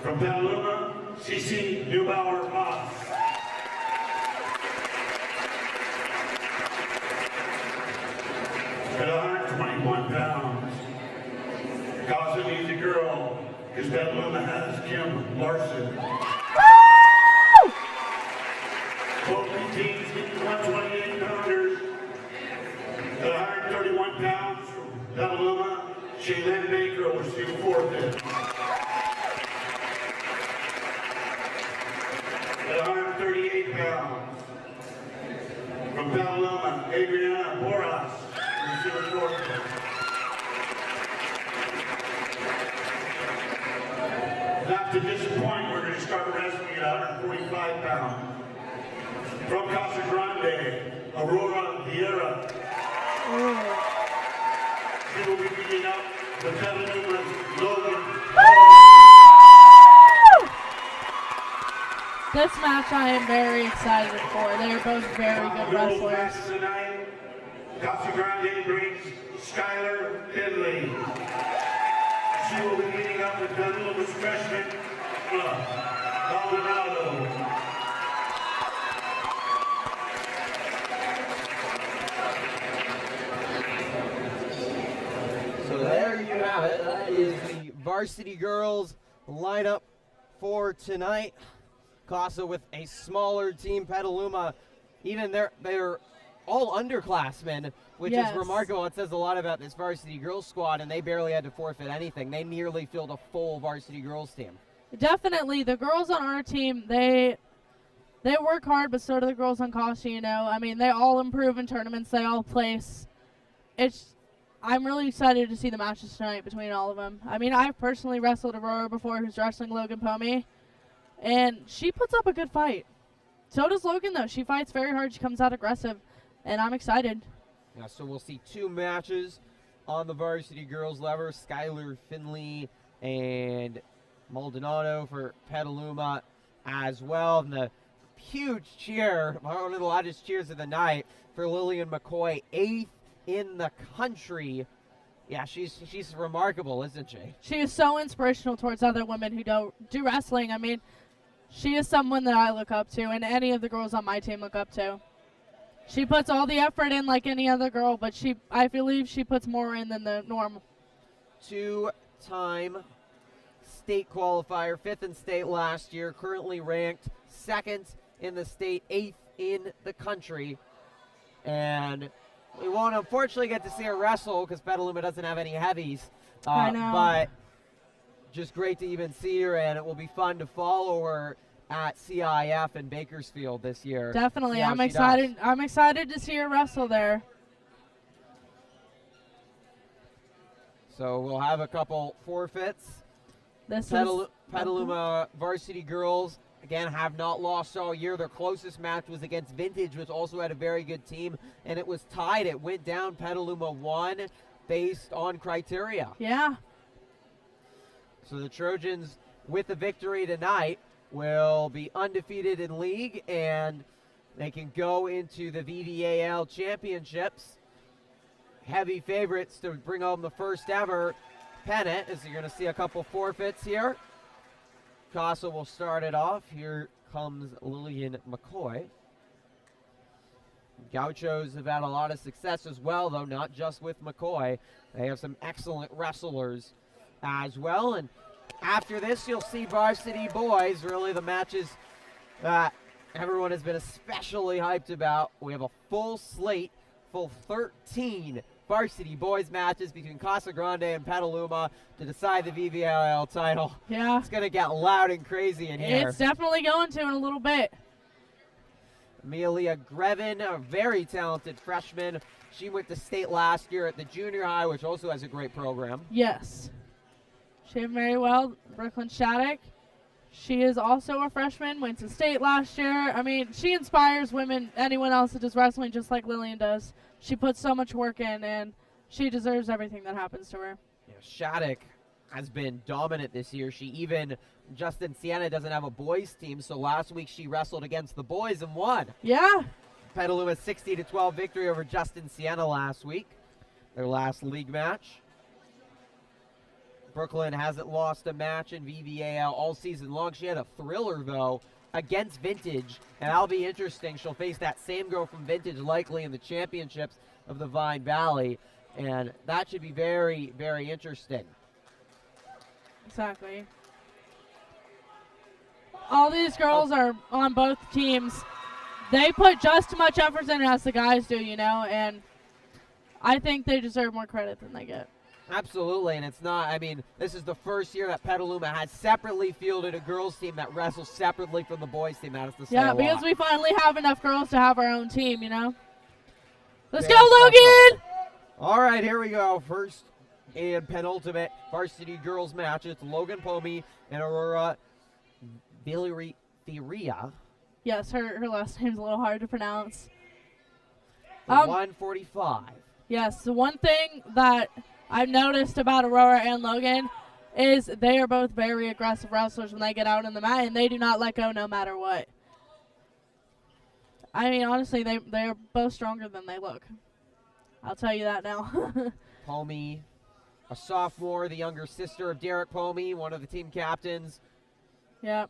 from Petaluma, CC Neubauer Moss. At 121 pounds, Casa needs a girl, because Petaluma has Kim Larson. Both teams get 128 pounders. At 131 pounds from Petaluma, Shaylin Baker will receive a forfeit. At 138 pounds from Petaluma, Adriana Boras will receive a forfeit. Not to disappoint, we're going to start wrestling at 145 pounds. From Casa Grande, Aurora Vieira. She will be beating up the Petaluma's Logan. This match I am very excited for. They are both very good wrestlers. Tonight, Casa Grande brings Skylar Finley. She will be beating up the Petaluma's freshman, Maldonado. So there you have it. That is the varsity girls lineup for tonight. Casa with a smaller team. Petaluma, even they're all underclassmen, which Yes. is remarkable. It says a lot about this varsity girls squad, and they barely had to forfeit anything. They nearly filled a full varsity girls team. Definitely, the girls on our team, they work hard, but so do the girls on Casa, you know. I mean, they all improve in tournaments. They all place I'm really excited to see the matches tonight between all of them. I mean, I've personally wrestled Aurora before, who's wrestling Logan Pomey, and she puts up a good fight. So does Logan, though. She fights very hard. She comes out aggressive, and I'm excited. Yeah, so we'll see 2 matches on the varsity girls lever. Skylar Finley and Maldonado for Petaluma as well. And the huge cheer, one of the loudest cheers of the night, for Lillian McCoy, 8th in the country. Yeah, she's remarkable, isn't she? She is so inspirational towards other women who don't do wrestling. I mean, she is someone that I look up to, and any of the girls on my team look up to. She puts all the effort in like any other girl, but I believe she puts more in than the norm. 2-time state qualifier, 5th in state last year, currently ranked 2nd in the state, 8th in the country. And we won't unfortunately get to see her wrestle because Petaluma doesn't have any heavies. I know. But just great to even see her, and it will be fun to follow her at CIF in Bakersfield this year. Definitely. I'm excited. I'm excited to see her wrestle there. So we'll have a couple forfeits. This Petaluma varsity girls, again, have not lost all year. Their closest match was against Vintage, which also had a very good team, and it was tied. It went down. Petaluma won based on criteria. Yeah. So the Trojans, with the victory tonight, will be undefeated in league, and they can go into the VVAL championships. Heavy favorites to bring home the first ever pennant, as you're going to see a couple forfeits here. Casa will start it off. Here comes Lillian McCoy. Gauchos have had a lot of success as well, though, not just with McCoy. They have some excellent wrestlers as well, and after this, you'll see varsity boys, really the matches that everyone has been especially hyped about. We have a full slate, full 13 varsity boys matches between Casa Grande and Petaluma to decide the VVAL title. Yeah. It's going to get loud and crazy in here. It's definitely going to in a little bit. Amelia Grevin, a very talented freshman. She went to state last year at the junior high, which also has a great program. Yes. She did very well. Brooklyn Shattuck. She is also a freshman, went to state last year. I mean, she inspires women, anyone else that does wrestling, just like Lillian does. She puts so much work in, and she deserves everything that happens to her. Yeah, Shattuck has been dominant this year. Justin Sienna doesn't have a boys team, so last week she wrestled against the boys and won. Yeah. Petaluma's 60-12 victory over Justin Sienna last week, their last league match. Brooklyn hasn't lost a match in VVAL all season long. She had a thriller, though, against Vintage, and that'll be interesting. She'll face that same girl from Vintage likely in the championships of the Vine Valley, and that should be very, very interesting. Exactly. All these girls are on both teams. They put just as much effort in as the guys do, you know, and I think they deserve more credit than they get. Absolutely, and it's not, I mean, this is the first year that Petaluma has separately fielded a girls team that wrestles separately from the boys team. That is to say a lot. Because we finally have enough girls to have our own team, you know. Let's Very go, Logan! All right, here we go. First and penultimate varsity girls match. It's Logan Pomey and Aurora Villarreal. Yes, her last name's a little hard to pronounce. 145. Yes, the one thing that I've noticed about Aurora and Logan is they are both very aggressive wrestlers when they get out on the mat, and they do not let go no matter what. I mean, honestly, they're both stronger than they look. I'll tell you that now. Pomey, a sophomore, the younger sister of Derek Pomey, one of the team captains. Yep.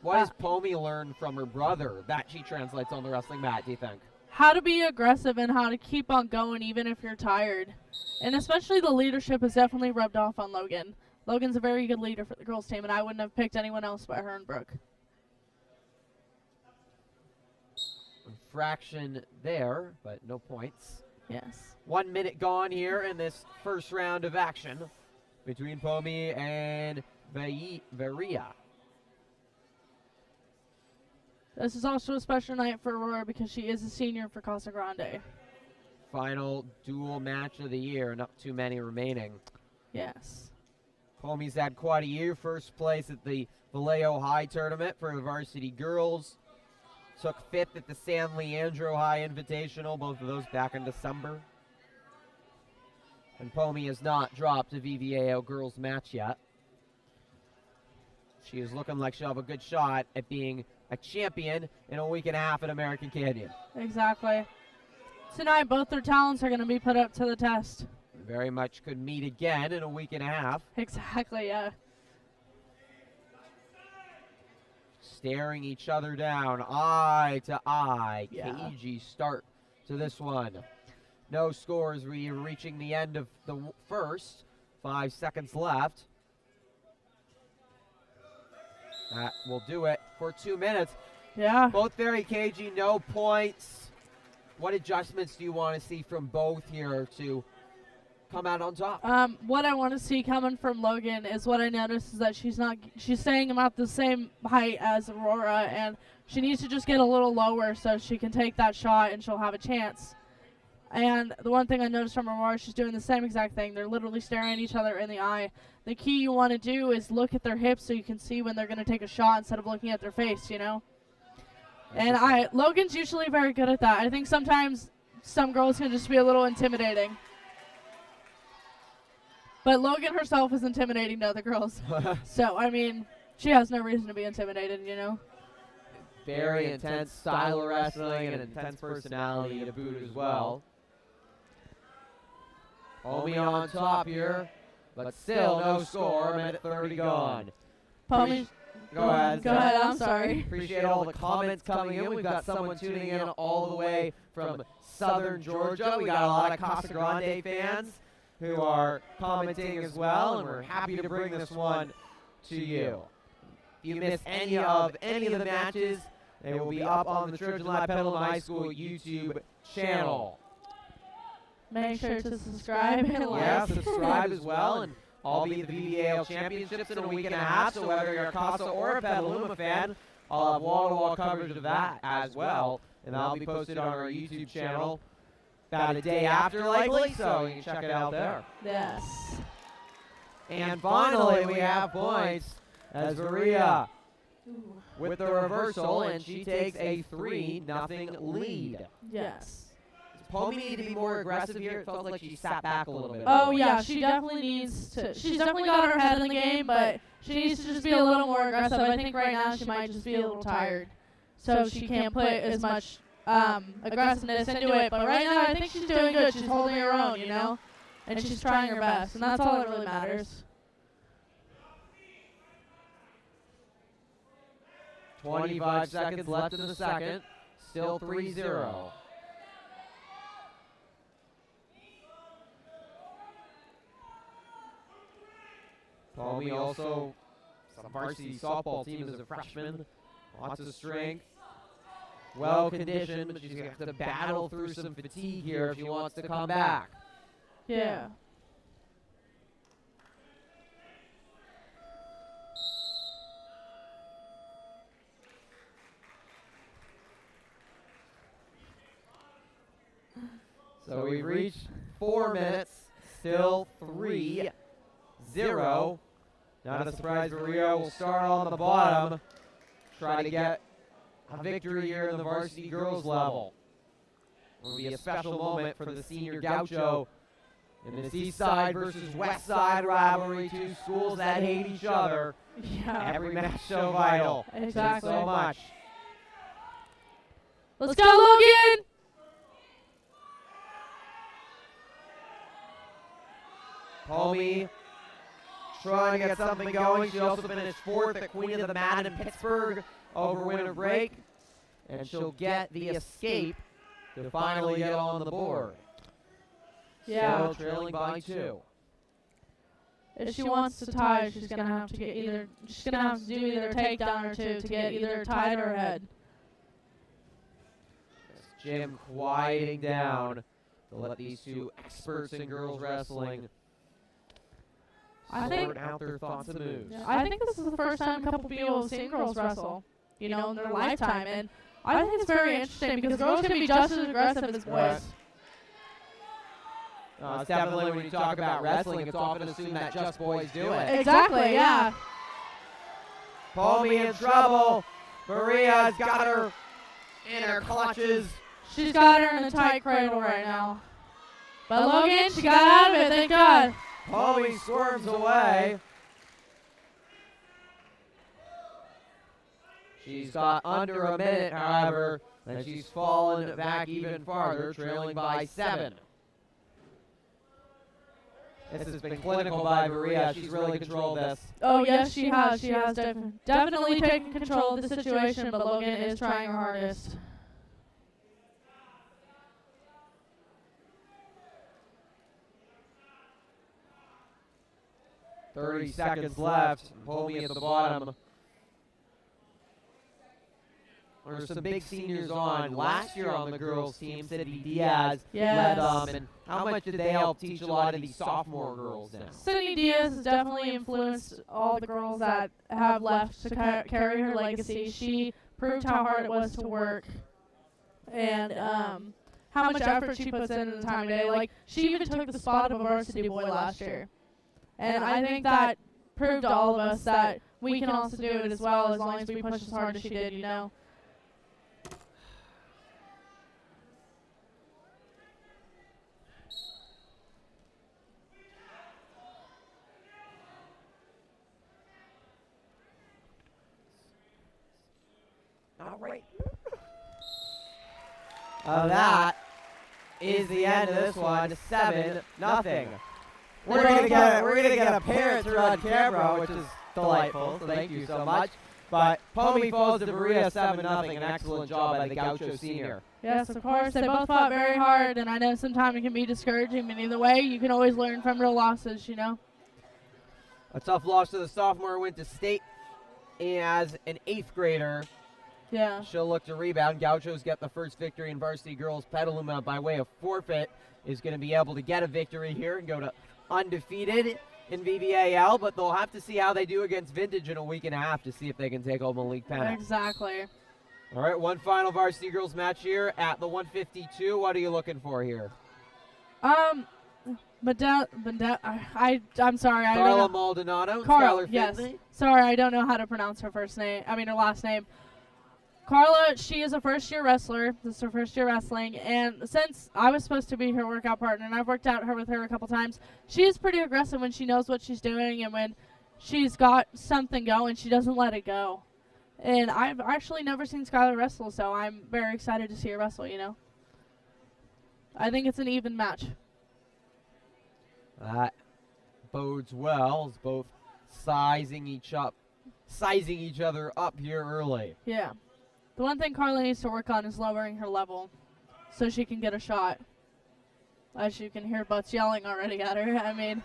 What does Pomey learn from her brother that she translates on the wrestling mat, do you think? How to be aggressive and how to keep on going even if you're tired. And especially the leadership has definitely rubbed off on Logan. Logan's a very good leader for the girls' team, and I wouldn't have picked anyone else but her and Brooke. Infraction there, but no points. Yes. 1 minute gone here in this first round of action between Pomey and Varia. This is also a special night for Aurora because she is a senior for Casa Grande. final dual match of the year. Not too many remaining. Yes. Homie's had quite a year. First place at the Vallejo High tournament for the varsity girls. Took 5th at the San Leandro High Invitational, both of those back in December. And Pomey has not dropped a VVAL girls match yet. She is looking like she'll have a good shot at being a champion in a week and a half at American Canyon. Exactly. Tonight, both their talents are going to be put up to the test. Very much could meet again in a week and a half. Exactly, yeah. Staring each other down, eye to eye. Yeah. Cagey start to this one. No scores. We are reaching the end of the first. 5 seconds left. That will do it for 2 minutes. Yeah. Both very cagey, no points. What adjustments do you want to see from both here to come out on top? What I want to see coming from Logan is what I noticed is that she's staying about the same height as Aurora, and she needs to just get a little lower so she can take that shot and she'll have a chance. And the one thing I noticed from Aurora, she's doing the same exact thing. They're literally staring at each other in the eye. The key you want to do is look at their hips so you can see when they're going to take a shot instead of looking at their face, you know? And Logan's usually very good at that. I think sometimes some girls can just be a little intimidating. But Logan herself is intimidating to other girls. So, I mean, she has no reason to be intimidated, you know? Very intense style of wrestling and intense personality to boot as well. Homie on top here, but still no score. Minute 30 gone. Pomey, Go ahead. Go ahead, I'm sorry. Appreciate all the comments coming in. We've got someone tuning in all the way from southern Georgia. We got a lot of Casa Grande fans who are commenting as well, and we're happy to bring this one to you. If you missed any of the matches, they will be up on the Trojan Live Petaluma High School YouTube channel. Make sure to subscribe and like. Yeah, subscribe as well, and I'll be at the VVAL Championships in a week and a half, so whether you're a Casa or a Petaluma fan, I'll have wall-to-wall coverage of that as well, and that'll be posted on our YouTube channel about a day after, likely, so you can check it out there. Yes. And finally, we have points as Maria with the reversal, and she takes a 3-0 lead. Yes. Pomey needed to be more aggressive here. It felt like she sat back a little bit. Oh, yeah, she definitely needs to. She's definitely got her head in the game, but she needs to just be a little more aggressive. I think right now she might just be a little tired, so she can't put as much aggressiveness into it. But right now, I think she's doing good. She's holding her own, you know, and she's trying her best, and that's all that really matters. 25 seconds left in the second. Still 3-0. Pomey also some varsity softball team as a freshman. Lots of strength. Well conditioned, but she's going to have to battle through some fatigue here if she wants to come back. Yeah. So we've reached 4 minutes, still 3-0. Not a surprise, Maria will start on the bottom, try to get a victory here in the varsity girls level. It will be a special moment for the senior Gaucho in this East Side versus West Side rivalry, two schools that hate each other. Yeah. Every match so vital. Exactly. So much. Let's go, Logan! Pomey trying to get something going. She also finished 4th at Queen of the Mat in Pittsburgh over winter break. And she'll get the escape to finally get on the board. Yeah. Still trailing by 2. If she wants to tie, she's gonna have to get she's gonna have to do either a takedown or two to get either tied or ahead. Jim quieting down to let these two experts in girls wrestling sort out their thoughts and moves. Yeah, I think this is the first time a couple people have seen girls wrestle, you know, in their lifetime, and I think it's very interesting because girls can be just as aggressive as boys. It's definitely when you talk about wrestling, it's often assumed that just boys do it. Exactly, yeah. Pomi in trouble. Maria's got her in her clutches. She's got her in a tight cradle right now. But Logan, she got out of it, thank God. Pomi swerves away. She's got under a minute, however, and she's fallen back even farther, trailing by 7. This has been clinical by Maria. She's really controlled this. Oh, yes, she has. She has definitely taken control of the situation, but Logan is trying her hardest. "30 seconds left. Pomi at the bottom. There's some big seniors on last year on the girls' team. Sydney Diaz led them. And how much did they help teach a lot of these sophomore girls now? Sydney Diaz has definitely influenced all the girls that have left to carry her legacy. She proved how hard it was to work and how much effort she puts in the time of day. Like, she even took the spot of a varsity boy last year. And I think that proved to all of us that we can also do it as well as long as we push as hard as she did, you know. All right. That is the end of this one. 7-0. We're gonna get a parent through on camera, which is delightful. So thank you so much. But Pomi falls to Maria 7-0. An excellent job by the Gaucho senior. Yes, of course. They both fought very hard, and I know sometimes it can be discouraging, but either way, you can always learn from real losses, you know. A tough loss to the sophomore, went to state as an 8th grader. Yeah. She'll look to rebound. Gauchos get the first victory in varsity girls. Petaluma, by way of forfeit, is going to be able to get a victory here and go to undefeated in VVAL, but they'll have to see how they do against Vintage in a week and a half to see if they can take home a league pennant. Exactly. All right, one final varsity girls match here at the 152. What are you looking for here? I'm sorry, I Carla don't know. Maldonado, Carla, Skylar yes. Finley. Sorry, I don't know how to pronounce her last name. Carla, she is a first-year wrestler. This is her first year wrestling. And since I was supposed to be her workout partner, and I've worked out with her a couple times, she is pretty aggressive when she knows what she's doing, and when she's got something going, she doesn't let it go. And I've actually never seen Skylar wrestle, so I'm very excited to see her wrestle, you know. I think it's an even match. That bodes well, as both sizing each other up here early. Yeah. The one thing Carla needs to work on is lowering her level so she can get a shot. As you can hear Butts yelling already at her. I mean,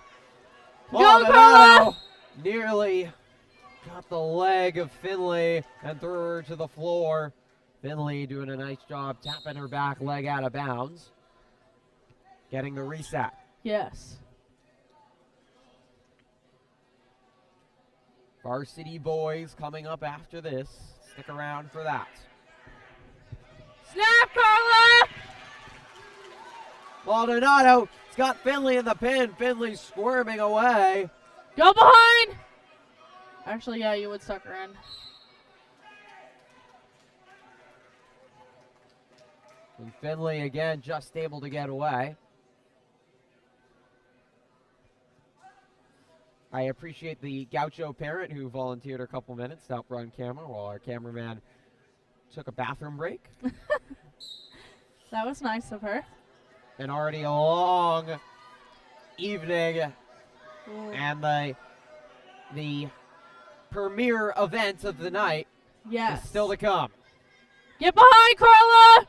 go Carla! Nearly got the leg of Finley and threw her to the floor. Finley doing a nice job tapping her back leg out of bounds. Getting the reset. Yes. Varsity boys coming up after this. Stick around for that. Snap, Carla! Maldonado has got Finley in the pin. Finley squirming away. Go behind! Actually, yeah, you would suck her in. And Finley again just able to get away. I appreciate the Gaucho parent who volunteered a couple minutes to help run camera while our cameraman took a bathroom break. That was nice of her. And already a long evening and the premier event of the night Yes. is still to come. Get behind, Carla!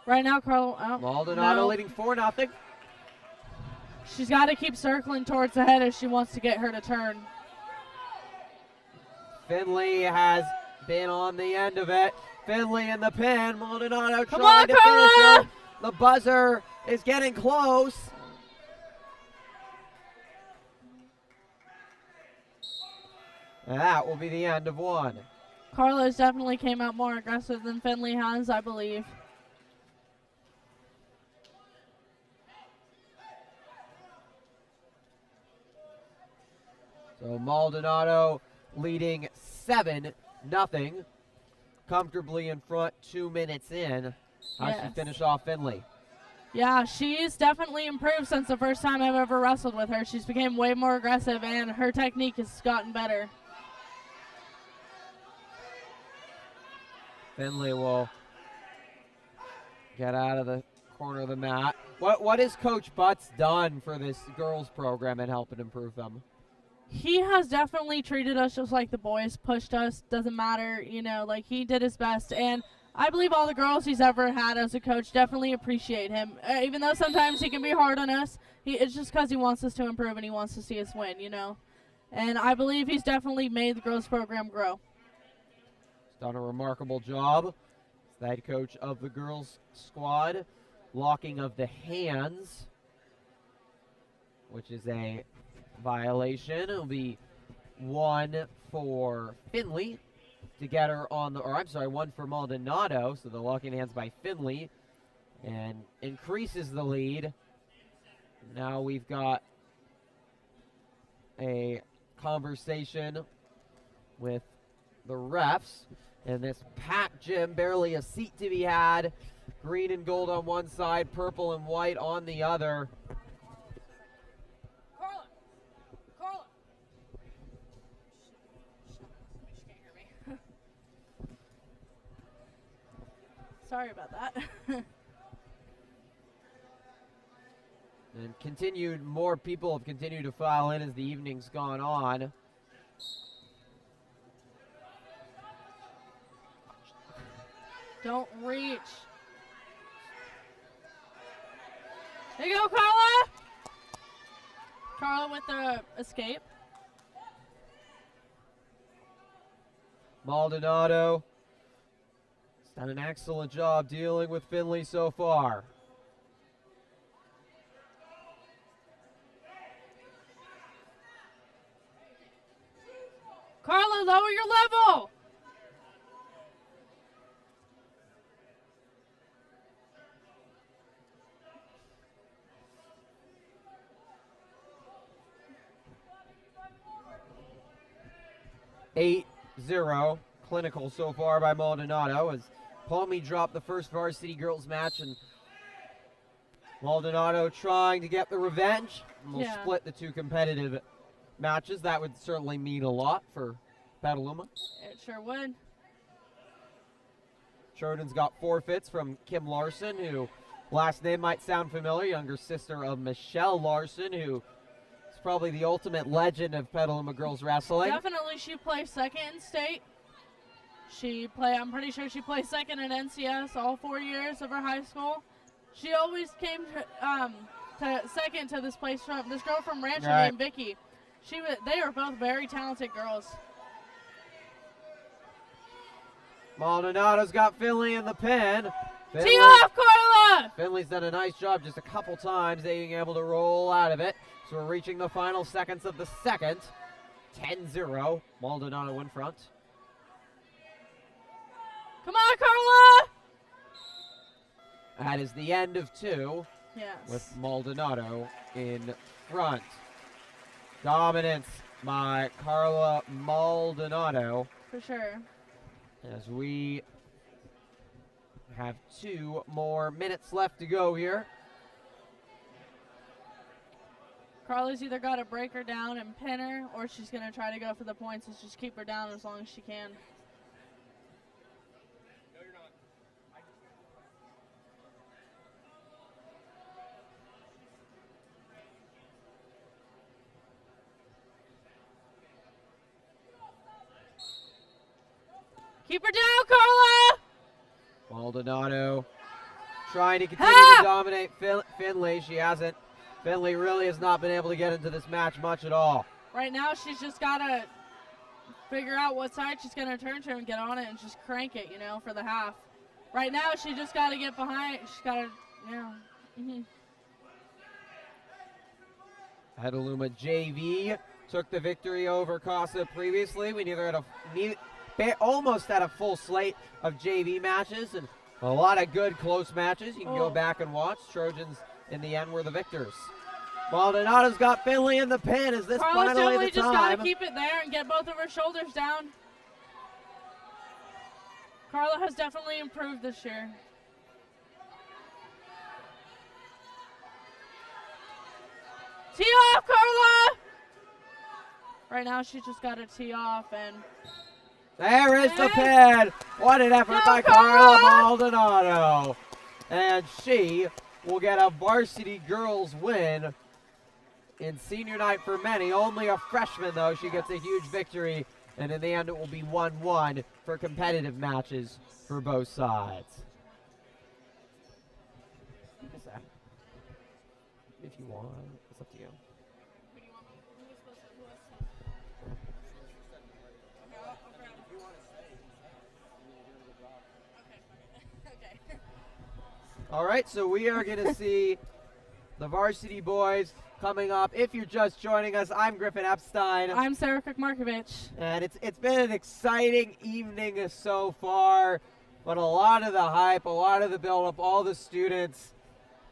Right now, Carla. Oh, Maldonado no. leading 4-0. She's got to keep circling towards the head if she wants to get her to turn. Finley has been on the end of it. Finley in the pin. Maldonado Come trying on, to Carla! finish her. The buzzer is getting close. And that will be the end of one. Carla's definitely came out more aggressive than Finley has, I believe. So Maldonado leading 7-0, comfortably in front 2 minutes in. How she Yes. finish off Finley? Yeah, she's definitely improved since the first time I've ever wrestled with her. She's become way more aggressive, and her technique has gotten better. Finley will get out of the corner of the mat. What has Coach Butts done for this girls program and helping improve them? He has definitely treated us just like the boys, pushed us, doesn't matter, like he did his best. And I believe all the girls he's ever had as a coach definitely appreciate him. Even though sometimes he can be hard on us, it's just because he wants us to improve and he wants to see us win, And I believe he's definitely made the girls program grow. He's done a remarkable job. He's the head coach of the girls squad. Locking of the hands, which is a violation. It'll be 1 for Finley to get her on the, 1 for Maldonado. So the locking hands by Finley and increases the lead. Now we've got a conversation with the refs in this packed gym, barely a seat to be had. Green and gold on one side, purple and white on the other. Carla! Sorry about that. And more people have continued to file in as the evening's gone on. Don't reach. There you go, Carla! Carla with the escape. Maldonado has done an excellent job dealing with Finley so far. Carla, lower your level! Eight 0 clinical so far by Maldonado as Palmy dropped the first varsity girls match, and Maldonado trying to get the revenge. And we'll split the two competitive matches. That would certainly mean a lot for Petaluma. It sure would. Trojans got forfeits from Kim Larson, who last name might sound familiar, younger sister of Michelle Larson, who is probably the ultimate legend of Petaluma girls wrestling. Definitely she placed second in state. I'm pretty sure she placed second in NCS all 4 years of her high school. She always came to second to this girl from Rancho named Vicky. They are both very talented girls. Maldonado's got Finley in the pin. Tee off, Carla! Finley's done a nice job just a couple times being able to roll out of it. So we're reaching the final seconds of the second. 10-0, Maldonado in front. Come on, Carla! That is the end of 2. Yes. With Maldonado in front. Dominance by Carla Maldonado. For sure. As we have 2 more minutes left to go here. Carla's either got to break her down and pin her, or she's going to try to go for the points and just keep her down as long as she can. Keep her down, Carla! Maldonado trying to continue to dominate Finley. She hasn't. Finley really has not been able to get into this match much at all. Right now, she's just got to figure out what side she's going to turn to and get on it and just crank it, for the half. Right now, she just got to get behind. She's got to, Petaluma JV took the victory over Casa previously. We almost had a full slate of JV matches and a lot of good close matches. You can go back and watch. Trojans in the end were the victors. Maldonado's got Finley in the pin. Is this Carla's finally definitely the just got to time? keep it there and get both of her shoulders down. Carla has definitely improved this year. Tee off, Carla! Right now, she just got a tee off, and There is the pin. What an effort Go, by Carla Carla! Maldonado. And she will get a varsity girls win in senior night for many. Only a freshman, though. She gets a huge victory. And in the end, it will be 1-1 for competitive matches for both sides. If you want, it's up to you. All right, so we are going to see the varsity boys coming up. If you're just joining us, I'm Griffin Epstein. I'm Sarah Kukmarkovich. And it's been an exciting evening so far, but a lot of the hype, a lot of the build-up, all the students,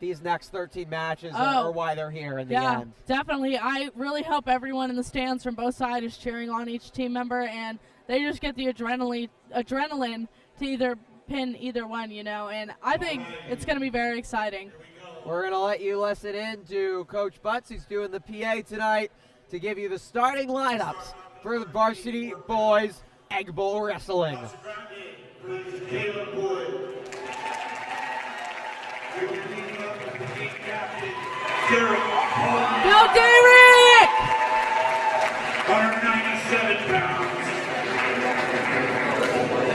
these next 13 matches are why they're here in the end. Definitely. I really hope everyone in the stands from both sides is cheering on each team member, and they just get the adrenaline to either pin either one, you know, and I think it's going to be very exciting. We're going to let you listen in to Coach Butts, who's doing the PA tonight, to give you the starting lineups for the varsity boys Egg Bowl Wrestling. Caleb Wood. Go, Derek! 197 pounds.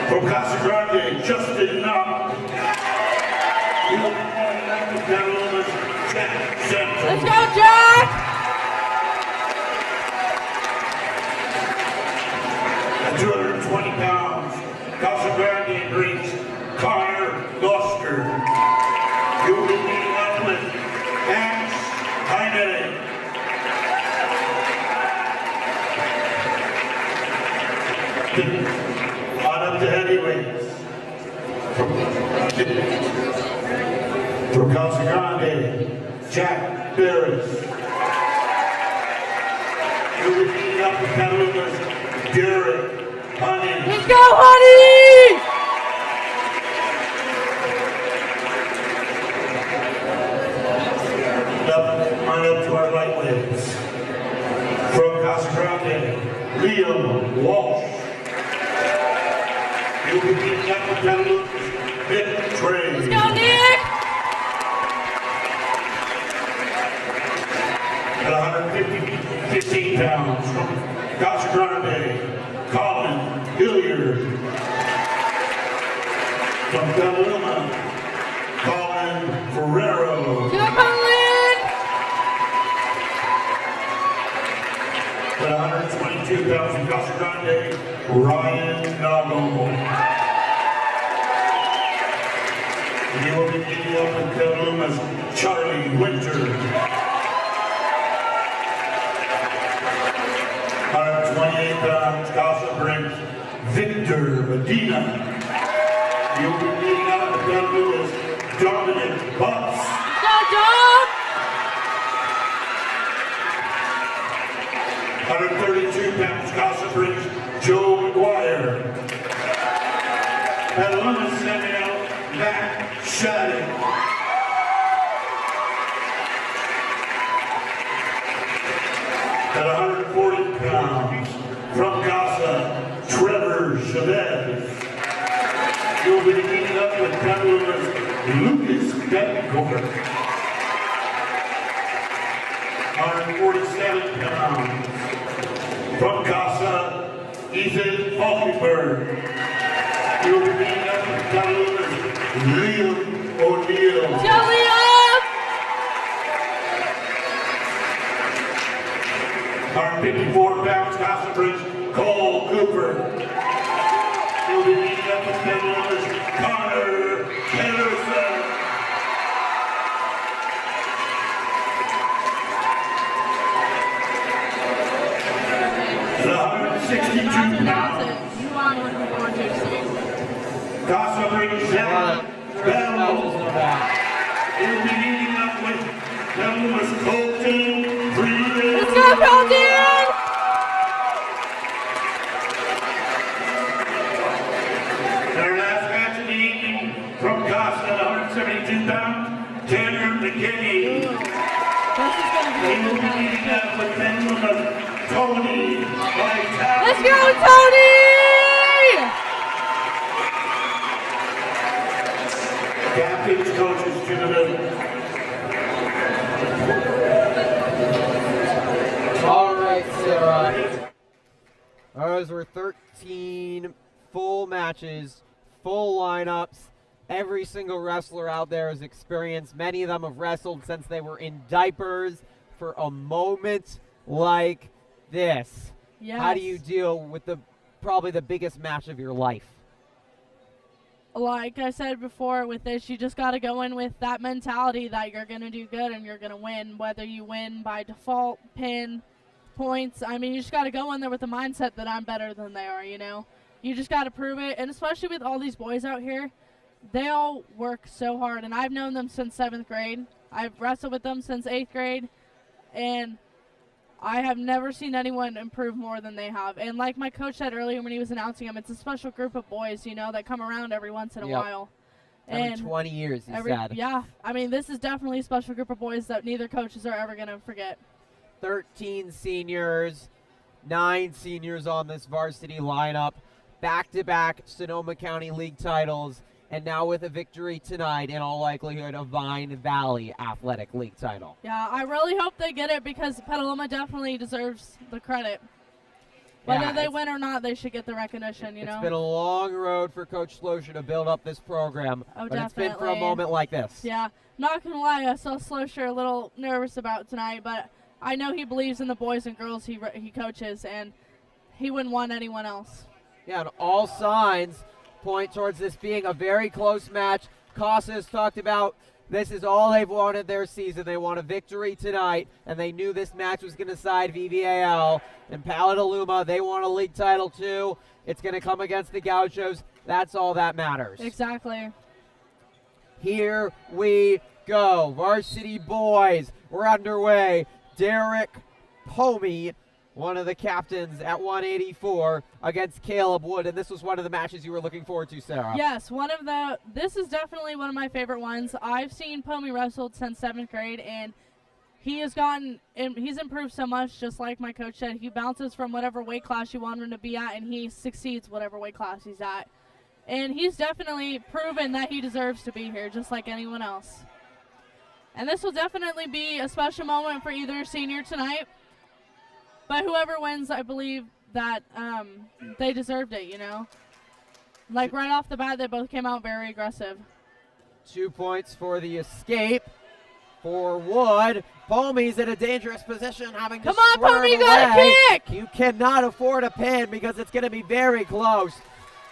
From Casa Grande, Justin Knopp. Petaloma's Jack Santos. Let's go, Jack! At 220 pounds, Casa Grande brings Connor Gloucester. He will be meeting up with Max Heine. On up to heavyweights. From Casa Grande, Jack Barris. He will be meeting up with Petaluma's Derek Honey. Let's go, Honey! On up to our lightweights. From Casa Grande, Liam Walsh. He'll be beating up with Petaluma's Nick Trey. Let's go, Nick! At 15 pounds from Casa Grande, Colin Hilliard. From Petaluma, Colin Ferrero. Go, Colin! At 122 pounds from Casa Grande, Ryan Nago. He will be meeting up with Petaluma's Charlie Winter. 128 pounds, Casa brings Victor Medina. He'll be meeting up with Petaluma's Dominic Butts. Go, Dom! 132 pounds, Casa brings Joe McGuire. Petaluma sending out Matt Shattuck. At 140 pounds, from Casa, Trevor Chavez. He'll be meeting up with Petaluma's Lucas Betancourt. 147 pounds, from Casa, Ethan Falkenberg. He'll be meeting up with Petaluma's Liam O'Neill. Jelly up! 154 pounds, Casa brings Cole Cooper. He'll be meeting up with Petaluma's Connor Henderson. At 162 pounds, You are looking forward to seeing. Casa brings Zach Bell. Matches in the back. He'll be meeting up with Petaluma's Colton Freeman. Let's go, Colton! Our last match of the evening from Casa at 172 pounds, Tanner McKinney. This is going to be He a will good be match. meeting up with Petaluma's Tony Vitale. Let's go, Tony! Captains, coaches to the middle. All right, Sarah. Those were 13 full matches, full lineups. Every single wrestler out there has experienced. Many of them have wrestled since they were in diapers for a moment like this. Yes. How do you deal with probably the biggest match of your life? Like I said before, with this, you just got to go in with that mentality that you're going to do good and you're going to win, whether you win by default, pin, points. I mean, you just got to go in there with the mindset that I'm better than they are, you know? You just got to prove it, and especially with all these boys out here, they all work so hard, and I've known them since 7th grade. I've wrestled with them since 8th grade, and I have never seen anyone improve more than they have. And like my coach said earlier when he was announcing them, it's a special group of boys, you know, that come around every once in a Yep. while. Every And 20 years, he said. yeah, I mean, this is definitely a special group of boys that neither coaches are ever going to forget. 13 seniors, 9 seniors on this varsity lineup, back-to-back Sonoma County League titles, and now with a victory tonight, in all likelihood, a Vine Valley Athletic League title. Yeah, I really hope they get it because Petaluma definitely deserves the credit. Whether Yeah, they win or not, they should get the recognition, you know? It's been a long road for Coach Slosher to build up this program, Oh, but it's been for a definitely. moment like this. Yeah, not gonna lie, I saw Slosher a little nervous about tonight, but I know he believes in the boys and girls he coaches, and he wouldn't want anyone else. Yeah, and all signs point towards this being a very close match. Casa has talked about this is all they've wanted their season. They want a victory tonight, and they knew this match was going to side VVAL. And Petaluma, they want a league title too. It's going to come against the Gauchos. That's all that matters. Exactly. Here we go. Varsity boys, we're underway. Derek Pomey, one of the captains at 184 against Caleb Wood, and this was one of the matches you were looking forward to, Sarah. Yes, this is definitely one of my favorite ones. I've seen Pomey wrestled since 7th grade, and he's improved so much, just like my coach said. He bounces from whatever weight class you want him to be at, and he succeeds whatever weight class he's at. And he's definitely proven that he deserves to be here, just like anyone else. And this will definitely be a special moment for either senior tonight. But whoever wins, I believe that they deserved it, you know. Like right off the bat, they both came out very aggressive. 2 points for the escape for Wood. Pomey's in a dangerous position, having to Come on, swerve Pomey, you got a away. kick! You cannot afford a pin because it's going to be very close.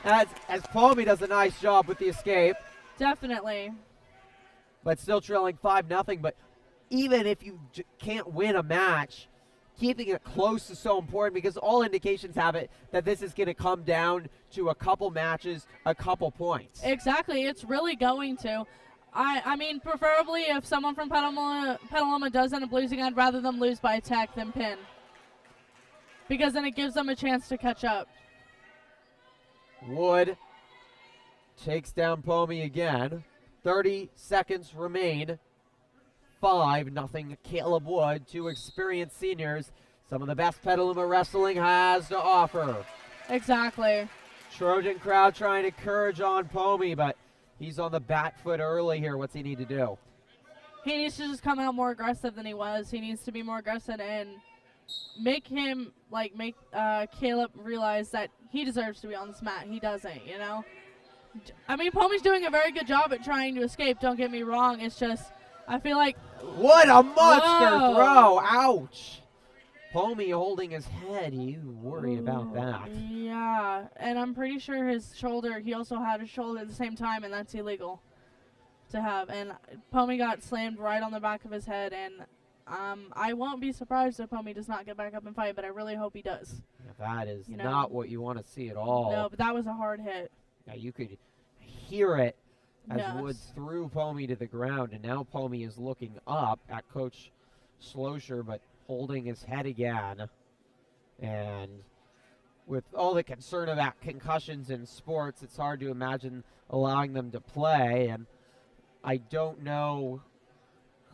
As Pomey does a nice job with the escape, Definitely. but still trailing 5-0. But even if you can't win a match, keeping it close is so important because all indications have it that this is going to come down to a couple matches, a couple points. Exactly. It's really going to. I mean, preferably if someone from Petaluma does end up losing, I'd rather them lose by attack than pin. Because then it gives them a chance to catch up. Wood takes down Pomey again. 30 seconds remain. 5-0 Caleb Wood, 2 experienced seniors. Some of the best Petaluma wrestling has to offer. Exactly. Trojan crowd trying to encourage on Pomey, but he's on the back foot early here. What's he need to do? He needs to just come out more aggressive than he was. He needs to be more aggressive and make Caleb realize that he deserves to be on this mat. He doesn't, you know? I mean, Pomey's doing a very good job at trying to escape. Don't get me wrong. It's just, I feel like... What a monster Whoa. throw! Ouch! Pomey holding his head. You worry about that. Yeah, and I'm pretty sure his shoulder, he also had his shoulder at the same time, and that's illegal to have. And Pomey got slammed right on the back of his head, and I won't be surprised if Pomey does not get back up and fight, but I really hope he does. That is You know? not what you want to see at all. No, but that was a hard hit. Yeah, you could hear it as Yes. Woods threw Pomey to the ground, and now Pomey is looking up at Coach Schlosser, but holding his head again. And with all the concern about concussions in sports, it's hard to imagine allowing them to play. And I don't know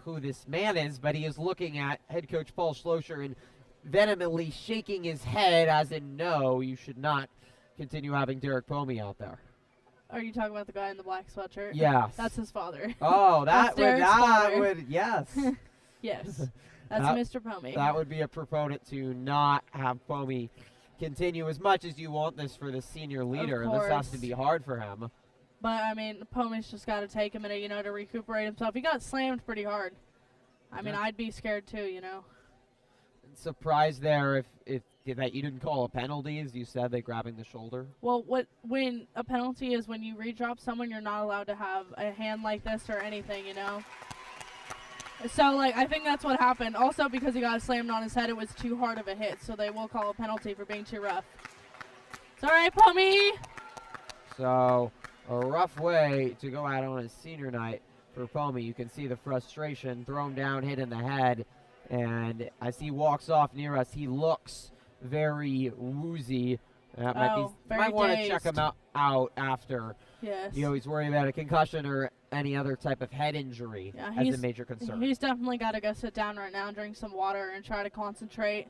who this man is, but he is looking at head coach Paul Schlosser and vehemently shaking his head as in, no, you should not continue having Derek Pomey out there. Are you talking about the guy in the black sweatshirt? Yes. That's his father. Oh, That's Derek's father. yes. Yes. That's That- Mr. Pomey. That would be a proponent to not have Pomey continue as much as you want this for the senior leader. And this has to course. be hard for him. But, I mean, Pomey's just got to take a minute, to recuperate himself. He got slammed pretty hard. I mean, Yeah. I'd be scared too, Surprised there if that you didn't call a penalty, as you said, they grabbing the shoulder. Well, when a penalty is when you redrop someone, you're not allowed to have a hand like this or anything, So, I think that's what happened. Also, because he got slammed on his head, it was too hard of a hit, so they will call a penalty for being too rough. It's all right, Pomey. So a rough way to go out on a senior night for Pomey. You can see the frustration, thrown down, hit in the head. And as he walks off near us, he looks very woozy. Very might want to check dazed. him out after. Yes. He's worried about a concussion or any other type of head injury Yeah, as a he's- major concern. He's definitely got to go sit down right now and drink some water and try to concentrate.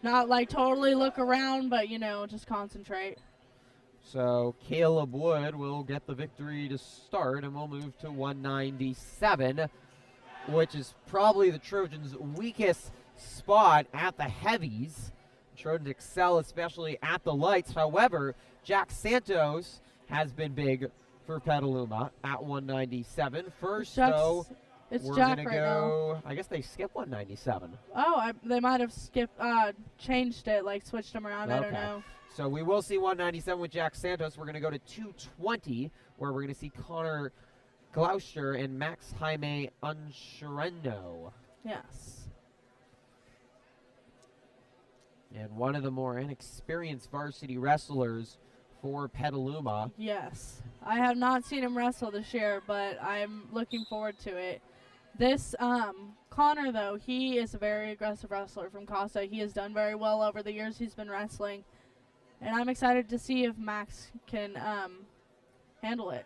Not totally look around, but, just concentrate. So Caleb Wood will get the victory to start, and we'll move to 197, which is probably the Trojans' weakest spot at the heavies. Trojans excel especially at the lights. However, Jack Santos has been big for Petaluma at 197. First, though, It's we're Jack going to right now. go, I guess they skip 197. Oh, they might have changed it, switched them around. I don't Okay. know. So we will see 197 with Jack Santos. We're going to go to 220, where we're going to see Connor Gloucester and Max Jaime Uncherendo. Yes. And one of the more inexperienced varsity wrestlers for Petaluma. Yes. I have not seen him wrestle this year, but I'm looking forward to it. This Connor, though, he is a very aggressive wrestler from Casa. He has done very well over the years he's been wrestling. And I'm excited to see if Max can handle it.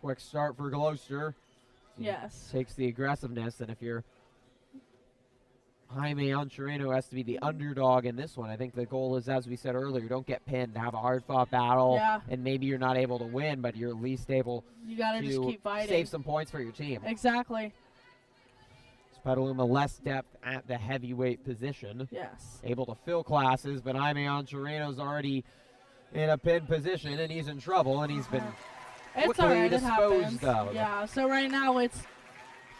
Quick start for Gloucester. Yes. Takes the aggressiveness, and if you're Jaime Ancherino has to be the underdog in this one. I think the goal is, as we said earlier, don't get pinned, have a hard-fought battle, Yeah. and maybe you're not able to win, but you're at least able You got to just to keep fighting. save some points for your team. Exactly. It's Petaluma less depth at the heavyweight position. Yes. Able to fill classes, but Jaime Ancherino's already in a pinned position, and he's in trouble, and he's been It's quickly all right. It disposed happens. of. Yeah. So right now it's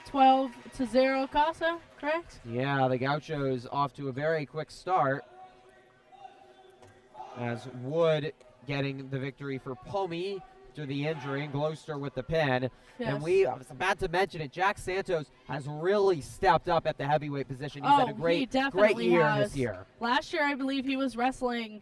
12-0 Casa, correct? Yeah, the Gauchos off to a very quick start. As Wood getting the victory for Pomey to the injury, and Gloucester with the pin. Yes. And I was about to mention it, Jack Santos has really stepped up at the heavyweight position. He's had a he great definitely year has. this year. Last year, I believe he was wrestling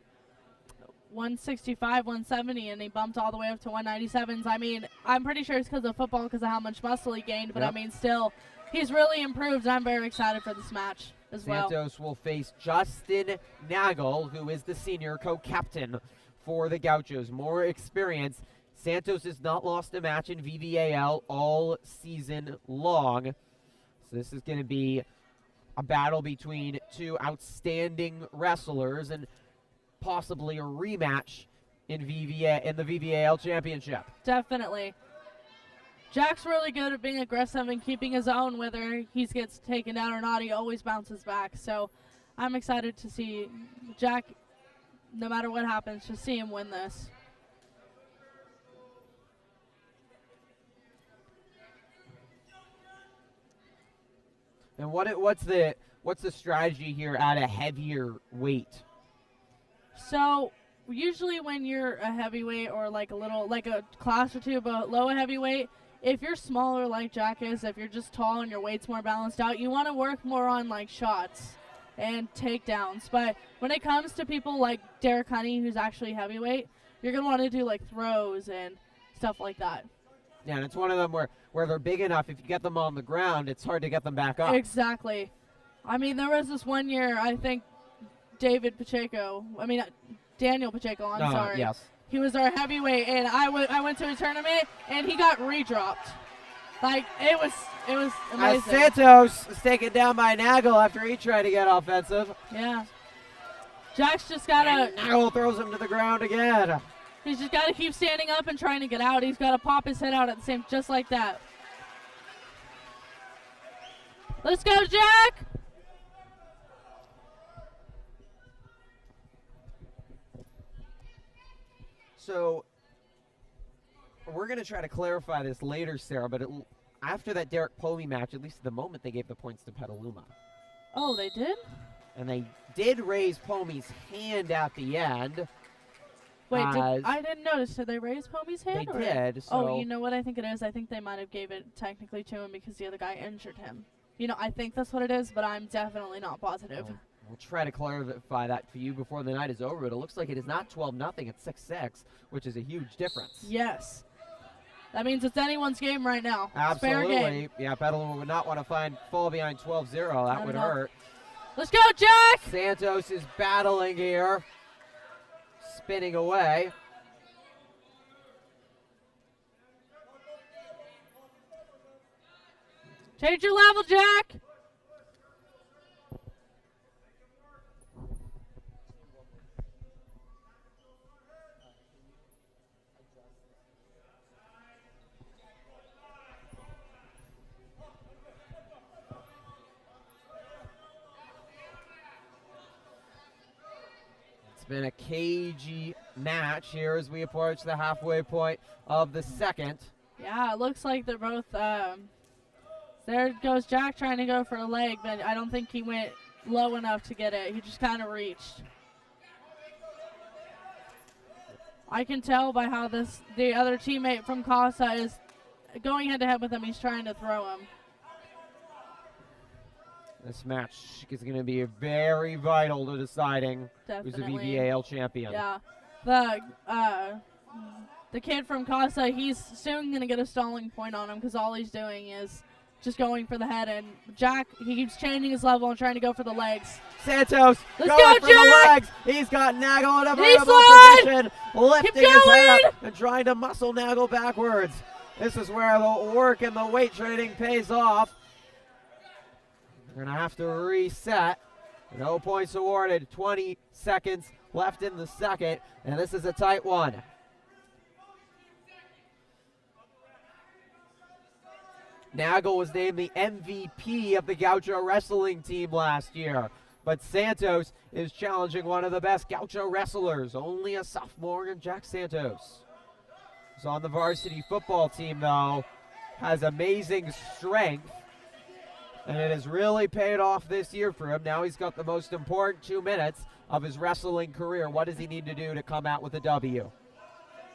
165, 170, and he bumped all the way up to 197s. I mean, I'm pretty sure it's because of football, because of how much muscle he gained, but Yep. I mean, still, he's really improved, and I'm very excited for this match as well. Santos will face Justin Nagel, who is the senior co-captain for the Gauchos. More experience. Santos has not lost a match in VVAL all season long. So this is going to be a battle between two outstanding wrestlers and possibly a rematch in the VVAL championship. Definitely. Jack's really good at being aggressive and keeping his own, whether he gets taken down or not. He always bounces back. So I'm excited to see Jack, no matter what happens, to see him win this. And what's the strategy here at a heavier weight? So usually when you're a heavyweight or a class or two below a heavyweight, if you're smaller like Jack is, if you're just tall and your weight's more balanced out, you want to work more on shots. and takedowns. But when it comes to people like Derek Honey, who's actually heavyweight, you're going to want to do like throws and stuff like that. Yeah, and it's one of them where they're big enough, if you get them on the ground, it's hard to get them back up. Exactly. I mean, there was this one year, I think Daniel Pacheco, I'm sorry. Yes. He was our heavyweight, and I went to a tournament, and he got redropped. Like, it was amazing. Santos is taken down by Nagel after he tried to get offensive. Yeah. Jack's just got to... Nagel throws him to the ground again. He's just got to keep standing up and trying to get out. He's got to pop his head out at the same, just like that. Let's go, Jack! So, we're going to try to clarify this later, Sarah, but after that Derek Povey match, at least at the moment, they gave the points to Petaluma. Oh, they did? And they did raise Pomey's hand at the end. Wait, I didn't notice. Did they raise Pomey's hand? They did. So oh, you know what I think it is? I think they might have gave it technically to him because the other guy injured him. You know, I think that's what it is, but I'm definitely not positive. We'll try to clarify that for you before the night is over, but it looks like it is not 12-0. It's 6-6, which is a huge difference. Yes. That means it's anyone's game right now. Absolutely. Fair game. Yeah, Petaluma would not want to fall behind 12-0. That would hurt. Let's go, Jack! Santos is battling here. Spinning away. Change your level, Jack! It's been a cagey match here as we approach the halfway point of the second. Yeah, it looks like they're both, there goes Jack trying to go for a leg, but I don't think he went low enough to get it. He just kind of reached. I can tell by how the other teammate from Casa is going head-to-head with him. He's trying to throw him. This match is going to be very vital to deciding who's the Definitely. VVAL champion. Yeah. The kid from Casa, he's soon going to get a stalling point on him because all he's doing is just going for the head. And Jack, he keeps changing his level and trying to go for the legs. Santos Let's going go, for Jack! the legs. He's got Nagel in a Knee vertical slide! position, lifting his head up and trying to muscle Nagel backwards. This is where the work and the weight training pays off. We're going to have to reset. No points awarded. 20 seconds left in the second, and this is a tight one. Nagel was named the MVP of the Gaucho wrestling team last year, but Santos is challenging one of the best Gaucho wrestlers, only a sophomore in Jack Santos. He's on the varsity football team, though, has amazing strength, and it has really paid off this year for him. Now he's got the most important 2 minutes of his wrestling career. What does he need to do to come out with a W?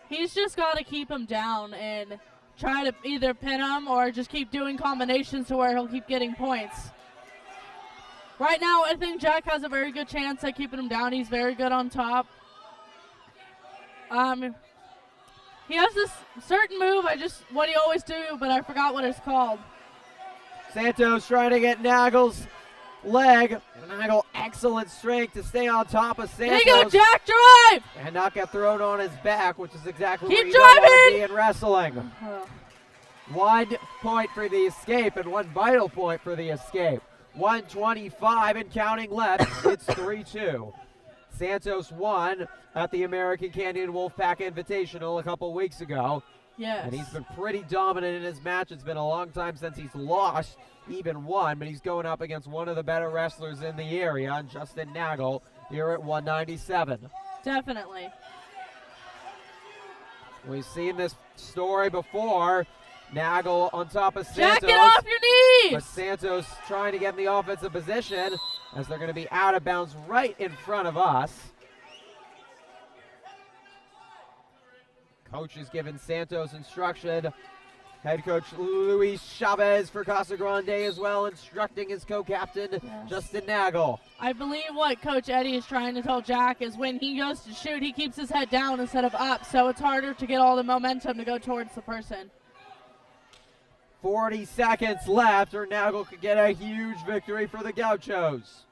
He's just got to keep him down and try to either pin him or just keep doing combinations to where he'll keep getting points. Right now, I think Jack has a very good chance at keeping him down. He's very good on top. He has this certain move, what he always do, but I forgot what it's called. Santos trying to get Nagel's leg. Nagel, excellent strength to stay on top of Santos. There you go, Jack, drive! And not get thrown on his back, which is exactly Keep where you don't want to driving! be in wrestling. 1 point for the escape and one vital point for the escape. 1:25 and counting left. It's 3-2. Santos won at the American Canyon Wolfpack Invitational a couple weeks ago. Yes. And he's been pretty dominant in his match. It's been a long time since he's lost even one, but he's going up against one of the better wrestlers in the area, and Justin Nagel, here at 197. Definitely. We've seen this story before. Nagel on top of Santos. Jack, get off your knees! But Santos trying to get in the offensive position as they're going to be out of bounds right in front of us. Coach is giving Santos instruction. Head coach Luis Chavez for Casa Grande as well, instructing his co-captain Justin Nagel. I believe what Coach Eddie is trying to tell Jack is when he goes to shoot, he keeps his head down instead of up, so it's harder to get all the momentum to go towards the person. 40 seconds left, or Nagel could get a huge victory for the Gauchos.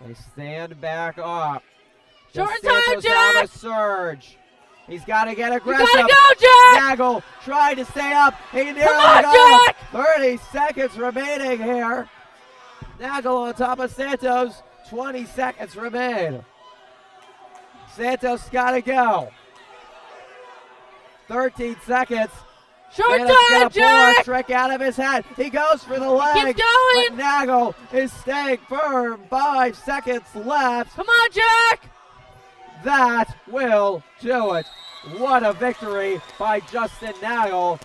They stand back up. Short Dos time, Santos Jack! on a surge. He's got to get You aggressive. gotta go, Jack! Nagel trying to stay up. He nearly on, got him. Jack! 30 seconds remaining here. Nagel on top of Santos. 20 seconds remain. Santos got to go. 13 seconds. Short Santos time, got to pull a Jack! trick out of his head. He goes for the leg. Keep going! But Nagel is staying firm. 5 seconds left. Come on, Jack! That will do it. What a victory by Justin Nagel.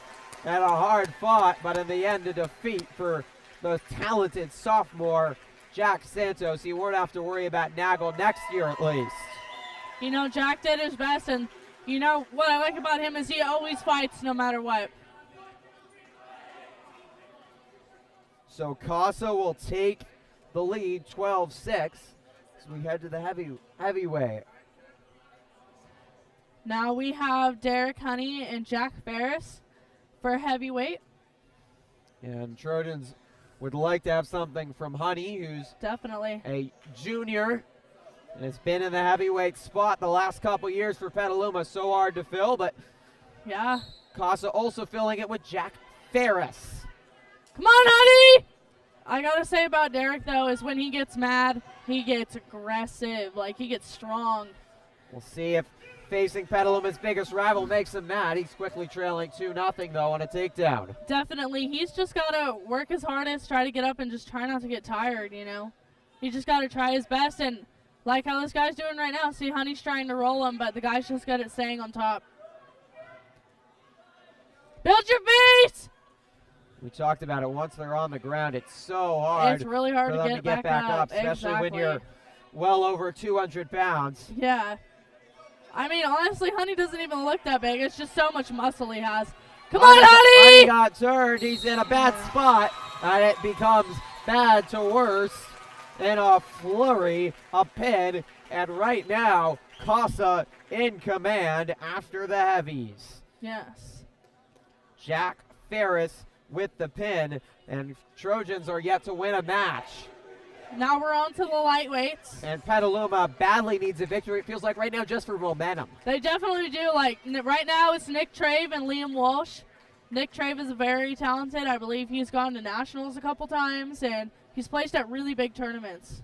And a hard fought, but in the end a defeat for the talented sophomore Jack Santos. He won't have to worry about Nagel next year at least. You know, Jack did his best, and you know what I like about him is he always fights no matter what. So Casa will take the lead 12-6 as we head to the heavyweight. Now we have Derek Honey and Jack Ferris for heavyweight. And Trojans would like to have something from Honey, who's Definitely. a junior and has been in the heavyweight spot the last couple years for Petaluma. So hard to fill, but Yeah. Casa also filling it with Jack Ferris. Come on, Honey! I gotta say about Derek, though, is when he gets mad, he gets aggressive. Like, he gets strong. We'll see if facing Petaluma's biggest rival makes him mad. He's quickly trailing 2-0 though on a takedown. Definitely. He's just gotta work his hardest, try to get up, and just try not to get tired, you know? He just gotta try his best, and like how this guy's doing right now. See, Honey's trying to roll him, but the guy's just good at staying on top. Build your feet! We talked about it once they're on the ground. It's so hard It's really hard for to them get, to get back up, especially exactly. when you're well over 200 pounds. Yeah. I mean, honestly, Honey doesn't even look that big. It's just so much muscle he has. Come on, Honey Honey! got turned. He's in a bad spot, and it becomes bad to worse in a flurry, a pin, and right now, Casa in command after the heavies. Yes. Jack Ferris with the pin, and Trojans are yet to win a match. Now we're on to the lightweights. And Petaluma badly needs a victory, it feels like right now, just for momentum. They definitely do. Like, right now it's Nick Trave and Liam Walsh. Nick Trave is very talented. I believe he's gone to nationals a couple times, and he's placed at really big tournaments.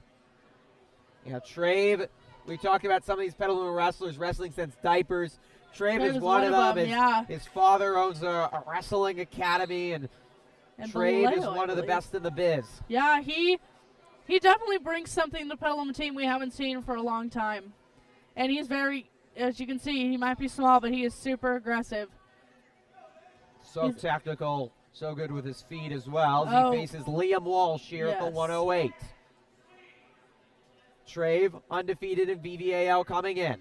Yeah, Trave, we talked about some of these Petaluma wrestlers wrestling since diapers. Trave is one of them. yeah. His father owns a wrestling academy, and Trave is Vallejo, one I of the believe. best in the biz. Yeah, he definitely brings something to the Petaluma team we haven't seen for a long time. And he's very, as you can see, he might be small, but he is super aggressive. So technical, so good with his feet as well. As Oh. he faces Liam Walsh here at the Yes. 108. Trave, undefeated in VVAL, coming in.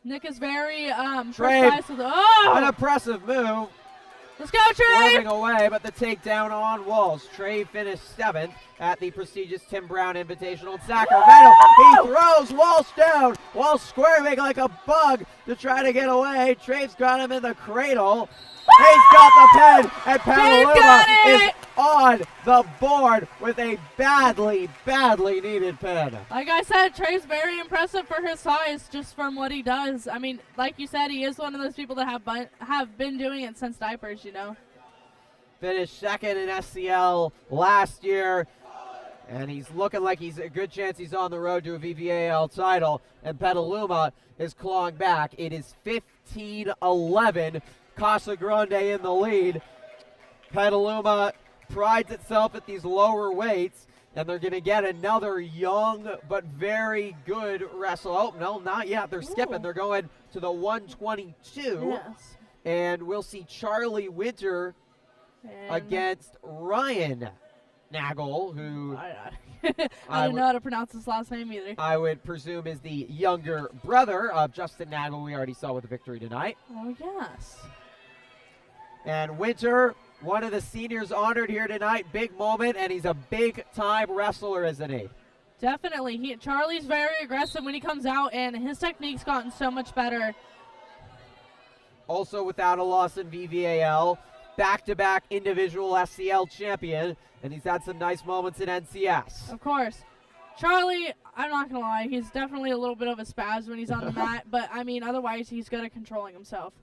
Nick is very Trave. precise with An impressive move. Let's go, Trave! Swerving away, but the takedown on Walsh. Trey finished 7th at the prestigious Tim Brown Invitational in Sacramento. He throws Walsh down. Walsh squirming like a bug to try to get away. Trey's got him in the cradle. He's got the pin, and Petaluma got is it! on the board with a badly, badly needed pin. Like I said, Trey's very impressive for his size, just from what he does. I mean, like you said, he is one of those people that have been doing it since diapers, you know. Finished 2nd in SCL last year, and he's looking like he's a good chance he's on the road to a VVAL title, and Petaluma is clawing back. It is 15-11, Casa Grande in the lead. Petaluma prides itself at these lower weights, and they're going to get another young but very good wrestler. Oh, no, not yet. They're skipping. They're going to the 122, Yes. and we'll see Charlie Winter And against Ryan Nagel, who I don't know how to pronounce his last name either. I would presume is the younger brother of Justin Nagel we already saw with the victory tonight. Oh, yes. And Winter, one of the seniors honored here tonight, big moment, and he's a big-time wrestler, isn't he? Definitely. Charlie's very aggressive when he comes out, and his technique's gotten so much better. Also without a loss in VVAL, back-to-back individual SCL champion, and he's had some nice moments in NCS. Of course. Charlie, I'm not going to lie, he's definitely a little bit of a spaz when he's on the mat, but, I mean, otherwise he's good at controlling himself.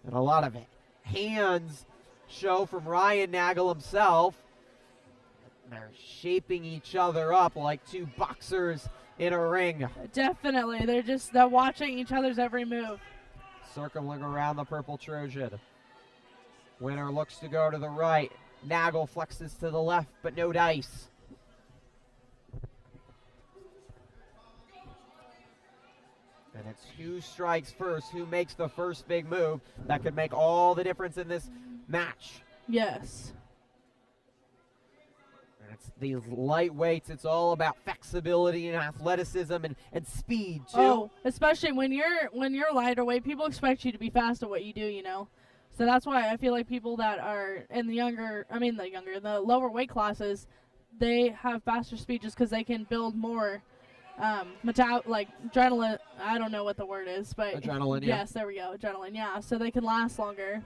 And a lot of hands show from Ryan Nagel himself. They're shaping each other up like two boxers in a ring. Definitely. They're watching each other's every move. Circling around the purple Trojan. Winner looks to go to the right. Nagel flexes to the left, but no dice. And it's who strikes first, who makes the first big move. That could make all the difference in this match. Yes. And it's these lightweights. It's all about flexibility and athleticism and speed, too. Oh, especially when you're lighter weight, people expect you to be fast at what you do, you know. So that's why I feel like people that are in the lower weight classes, they have faster speed just because they can build more adrenaline. I don't know what the word is, but adrenaline. Yeah. Yes, there we go, adrenaline. Yeah, so they can last longer.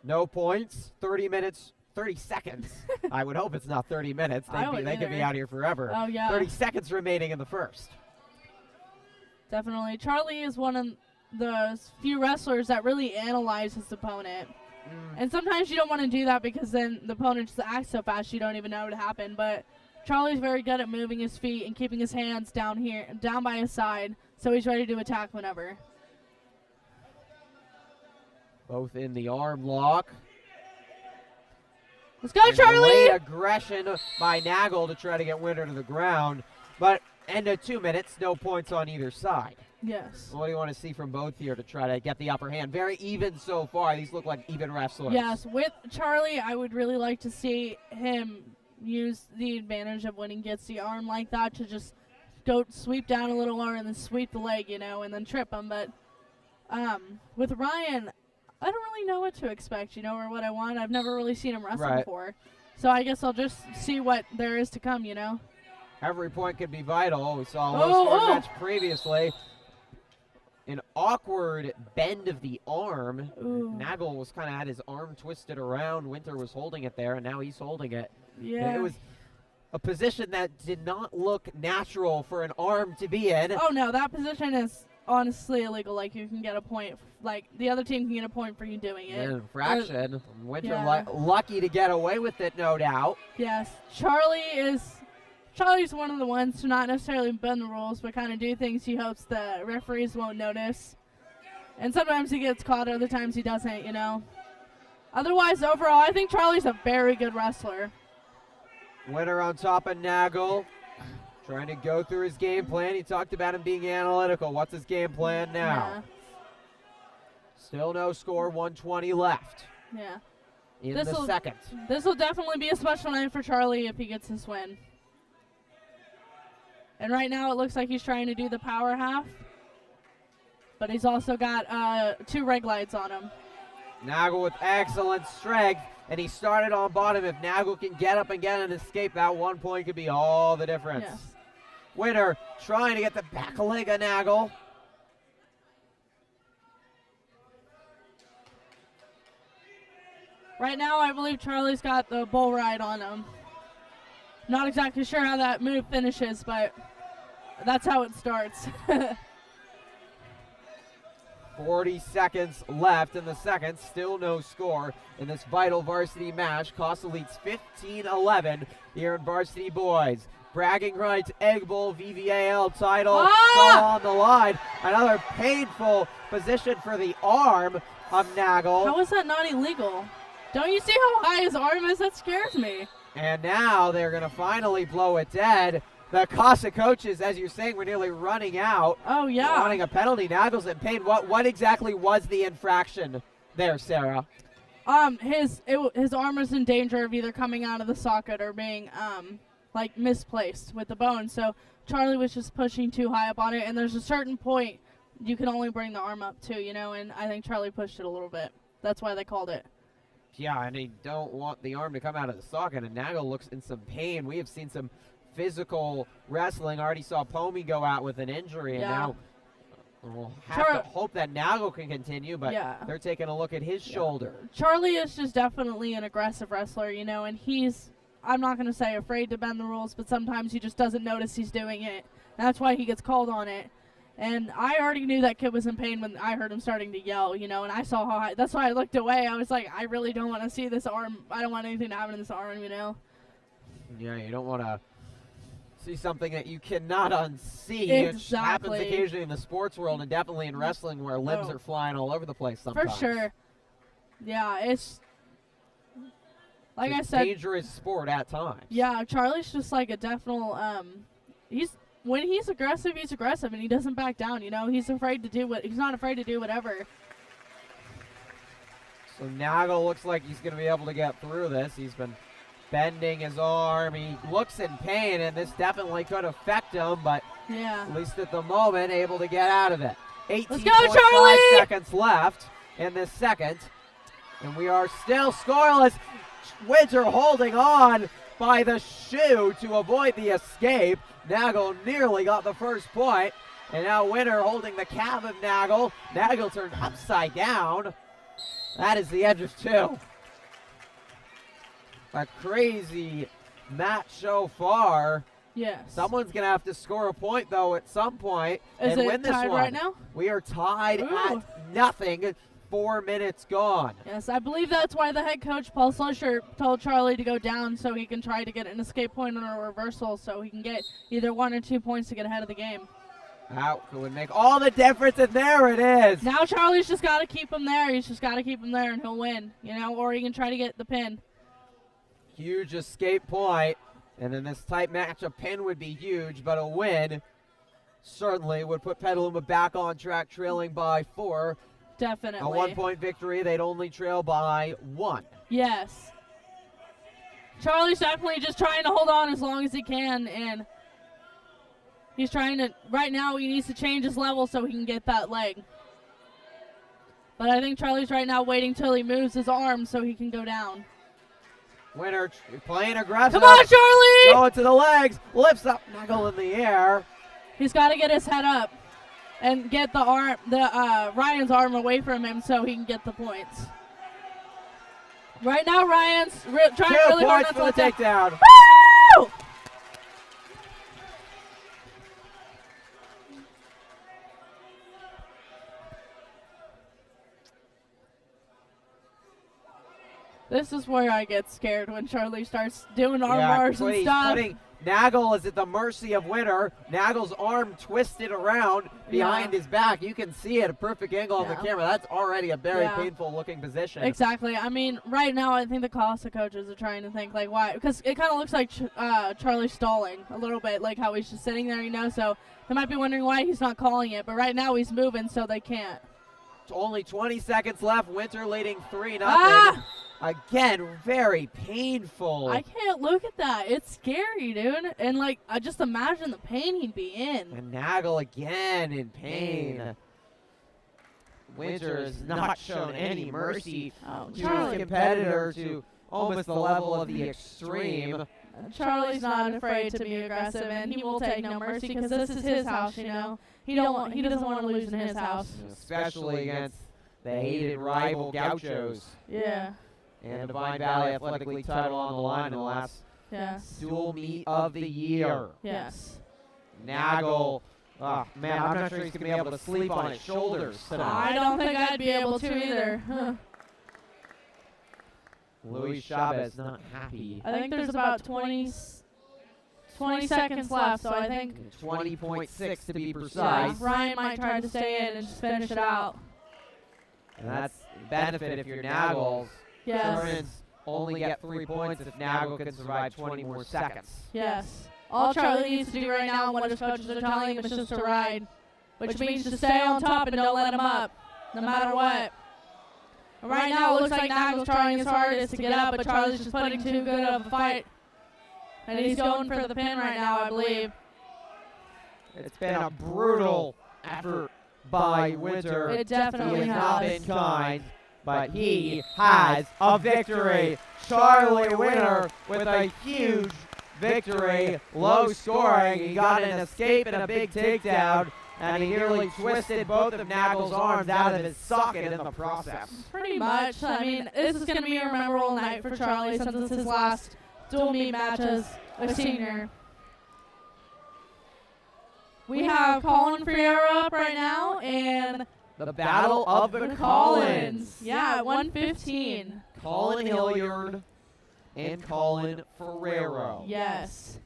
No points. 30 minutes. 30 seconds. I would hope it's not 30 minutes. They could be out here forever. Oh yeah. 30 seconds remaining in the first. Definitely, Charlie is one of those few wrestlers that really analyze his opponent. And sometimes you don't want to do that because then the opponent just acts so fast you don't even know what happened. But Charlie's very good at moving his feet and keeping his hands down by his side, so he's ready to attack whenever. Both in the arm lock. Let's go, Charlie! Late aggression by Nagel to try to get Winter to the ground. But end of 2 minutes, no points on either side. Yes. What do you want to see from both here to try to get the upper hand? Very even so far. These look like even wrestlers. Yes, with Charlie, I would really like to see him use the advantage of when he gets the arm like that to just go sweep down a little more and then sweep the leg, you know, and then trip him. But with Ryan, I don't really know what to expect, you know, or what I want. I've never really seen him wrestle before. So I guess I'll just see what there is to come, you know. Every point could be vital. We saw a low-scoring match previously. An awkward bend of the arm. Nagel was kind of had his arm twisted around. Winter was holding it there, and now he's holding it. Yeah. And it was a position that did not look natural for an arm to be in. Oh, no, that position is honestly illegal. Like, you can get a point. Like, the other team can get a point for you doing it. Infraction. Winter lucky to get away with it, no doubt. Yes. Charlie's one of the ones to not necessarily bend the rules, but kind of do things he hopes the referees won't notice. And sometimes he gets caught, other times he doesn't, you know. Otherwise, overall, I think Charlie's a very good wrestler. Winter on top of Nagel, trying to go through his game plan. He talked about him being analytical. What's his game plan now? Yeah. Still no score, 120 left. Yeah. In the second. This will definitely be a special night for Charlie if he gets this win. And right now it looks like he's trying to do the power half. But he's also got 2 reg lights on him. Nagel with excellent strength. And he started on bottom. If Nagel can get up and get an escape, that 1 point could be all the difference. Yes. Winter trying to get the back leg of Nagel. Right now I believe Charlie's got the bull ride on him. Not exactly sure how that move finishes, but that's how it starts. 40 seconds left in the second. Still no score in this vital varsity match. Casa leads 15-11 here in varsity boys. Bragging rights, Egg Bowl, VVAL title all on the line. Another painful position for the arm of Nagel. How is that not illegal? Don't you see how high his arm is? That scares me. And now they're going to finally blow it dead. The Casa coaches, as you're saying, were nearly running out. Oh, yeah. Wanting a penalty. Nagel's in pain. What exactly was the infraction there, Sarah? His arm was in danger of either coming out of the socket or being like misplaced with the bone. So Charlie was just pushing too high up on it, and there's a certain point you can only bring the arm up to, you know, and I think Charlie pushed it a little bit. That's why they called it. Yeah, and they don't want the arm to come out of the socket, and Nagel looks in some pain. We have seen some physical wrestling. Already saw Pomey go out with an injury, and now we'll have to hope that Nagel can continue, but they're taking a look at his shoulder. Charlie is just definitely an aggressive wrestler, you know, and he's, I'm not going to say afraid to bend the rules, but sometimes he just doesn't notice he's doing it. And that's why he gets called on it. And I already knew that kid was in pain when I heard him starting to yell, you know, and I saw how that's why I looked away. I was like, I really don't want to see this arm. I don't want anything to happen to this arm, you know. Yeah, you don't want to see something that you cannot unsee. Exactly. Which happens occasionally in the sports world and definitely in wrestling where limbs are flying all over the place sometimes. For sure. Yeah, it's like I said, dangerous sport at times. Yeah, Charlie's just like a definite, when he's aggressive, and he doesn't back down, you know. He's not afraid to do whatever. So Nagel looks like he's going to be able to get through this. He's been bending his arm. He looks in pain, and this definitely could affect him, but at least at the moment, able to get out of it. 18.5 seconds left in this second, and we are still scoreless. Winter holding on by the shoe to avoid the escape. Nagel nearly got the first point, and now Winter holding the calf of Nagel. Nagel turned upside down. That is the end of two. A crazy match so far. Yes. Someone's going to have to score a point, though, at some point and win this tied one. Right now? We are tied at nothing. 4 minutes gone. Yes, I believe that's why the head coach, Paul Slusher, told Charlie to go down so he can try to get an escape point on a reversal so he can get either 1 or 2 points to get ahead of the game. That would make all the difference, and there it is. Now Charlie's just got to keep him there. He's just got to keep him there, and he'll win, you know, or he can try to get the pin. Huge escape point, and in this tight match, a pin would be huge, but a win certainly would put Petaluma back on track, trailing by 4. Definitely. A 1-point victory, they'd only trail by 1. Yes. Charlie's definitely just trying to hold on as long as he can, and he's trying to, right now he needs to change his level so he can get that leg. But I think Charlie's right now waiting till he moves his arm so he can go down. Winter playing aggressive. Come on, Charlie! Going to the legs, lifts up Nagel in the air. He's got to get his head up and get the Ryan's arm away from him so he can get the points. Right now, Ryan's trying really hard not to for the takedown. Woo! This is where I get scared when Charlie starts doing arm bars and stuff. Nagel is at the mercy of Winter. Nagel's arm twisted around behind his back. You can see it at a perfect angle on the camera. That's already a very painful looking position. Exactly. I mean, right now I think the Casa coaches are trying to think, like, why? Because it kind of looks like Charlie's stalling a little bit, like how he's just sitting there, you know. So they might be wondering why he's not calling it. But right now he's moving, so they can't. It's only 20 seconds left. Winter leading 3-0. Again, very painful. I can't look at that. It's scary, dude. And, like, I just imagine the pain he'd be in. And Nagel again in pain. Winter has not shown any mercy to his competitor to almost the level of the extreme. Charlie's not afraid to be aggressive, and he will take no mercy because this is his house, you know. He doesn't want to lose in his house. Especially against the hated rival Gauchos. Yeah. And the Divine Valley Athletic League title on the line in the last dual meet of the year. Yes. Nagel, man, I'm not sure he's going to be able to sleep on his shoulders tonight. I don't think I'd be able to either. Luis Chavez not happy. I think there's about 20 seconds left, so I think 20.6 to be precise. Yeah, Ryan might try to stay in and just finish it out. And that's the benefit if you're Nagel's. Yes. Turns only get 3 points if Nagel can survive 20 more seconds. Yes. All Charlie needs to do right now, and what his coaches are telling him, is just to ride, which means to stay on top and don't let him up, no matter what. Right now, it looks like Nagel's trying his hardest to get up, but Charlie's just putting too good of a fight. And he's going for the pin right now, I believe. It's been a brutal effort by Winter. It definitely He has not has. been kind, but he has a victory. Charlie Winter with a huge victory, low scoring. He got an escape and a big takedown, and he nearly twisted both of Nagel's arms out of his socket in the process. Pretty much. I mean, this is going to be a memorable night for Charlie since it's his last dual meet match as a senior. We have Colin Ferreira up right now, and The Battle of the Collins. Yeah, 115. Colin Hilliard and Colin Ferrero. Yes.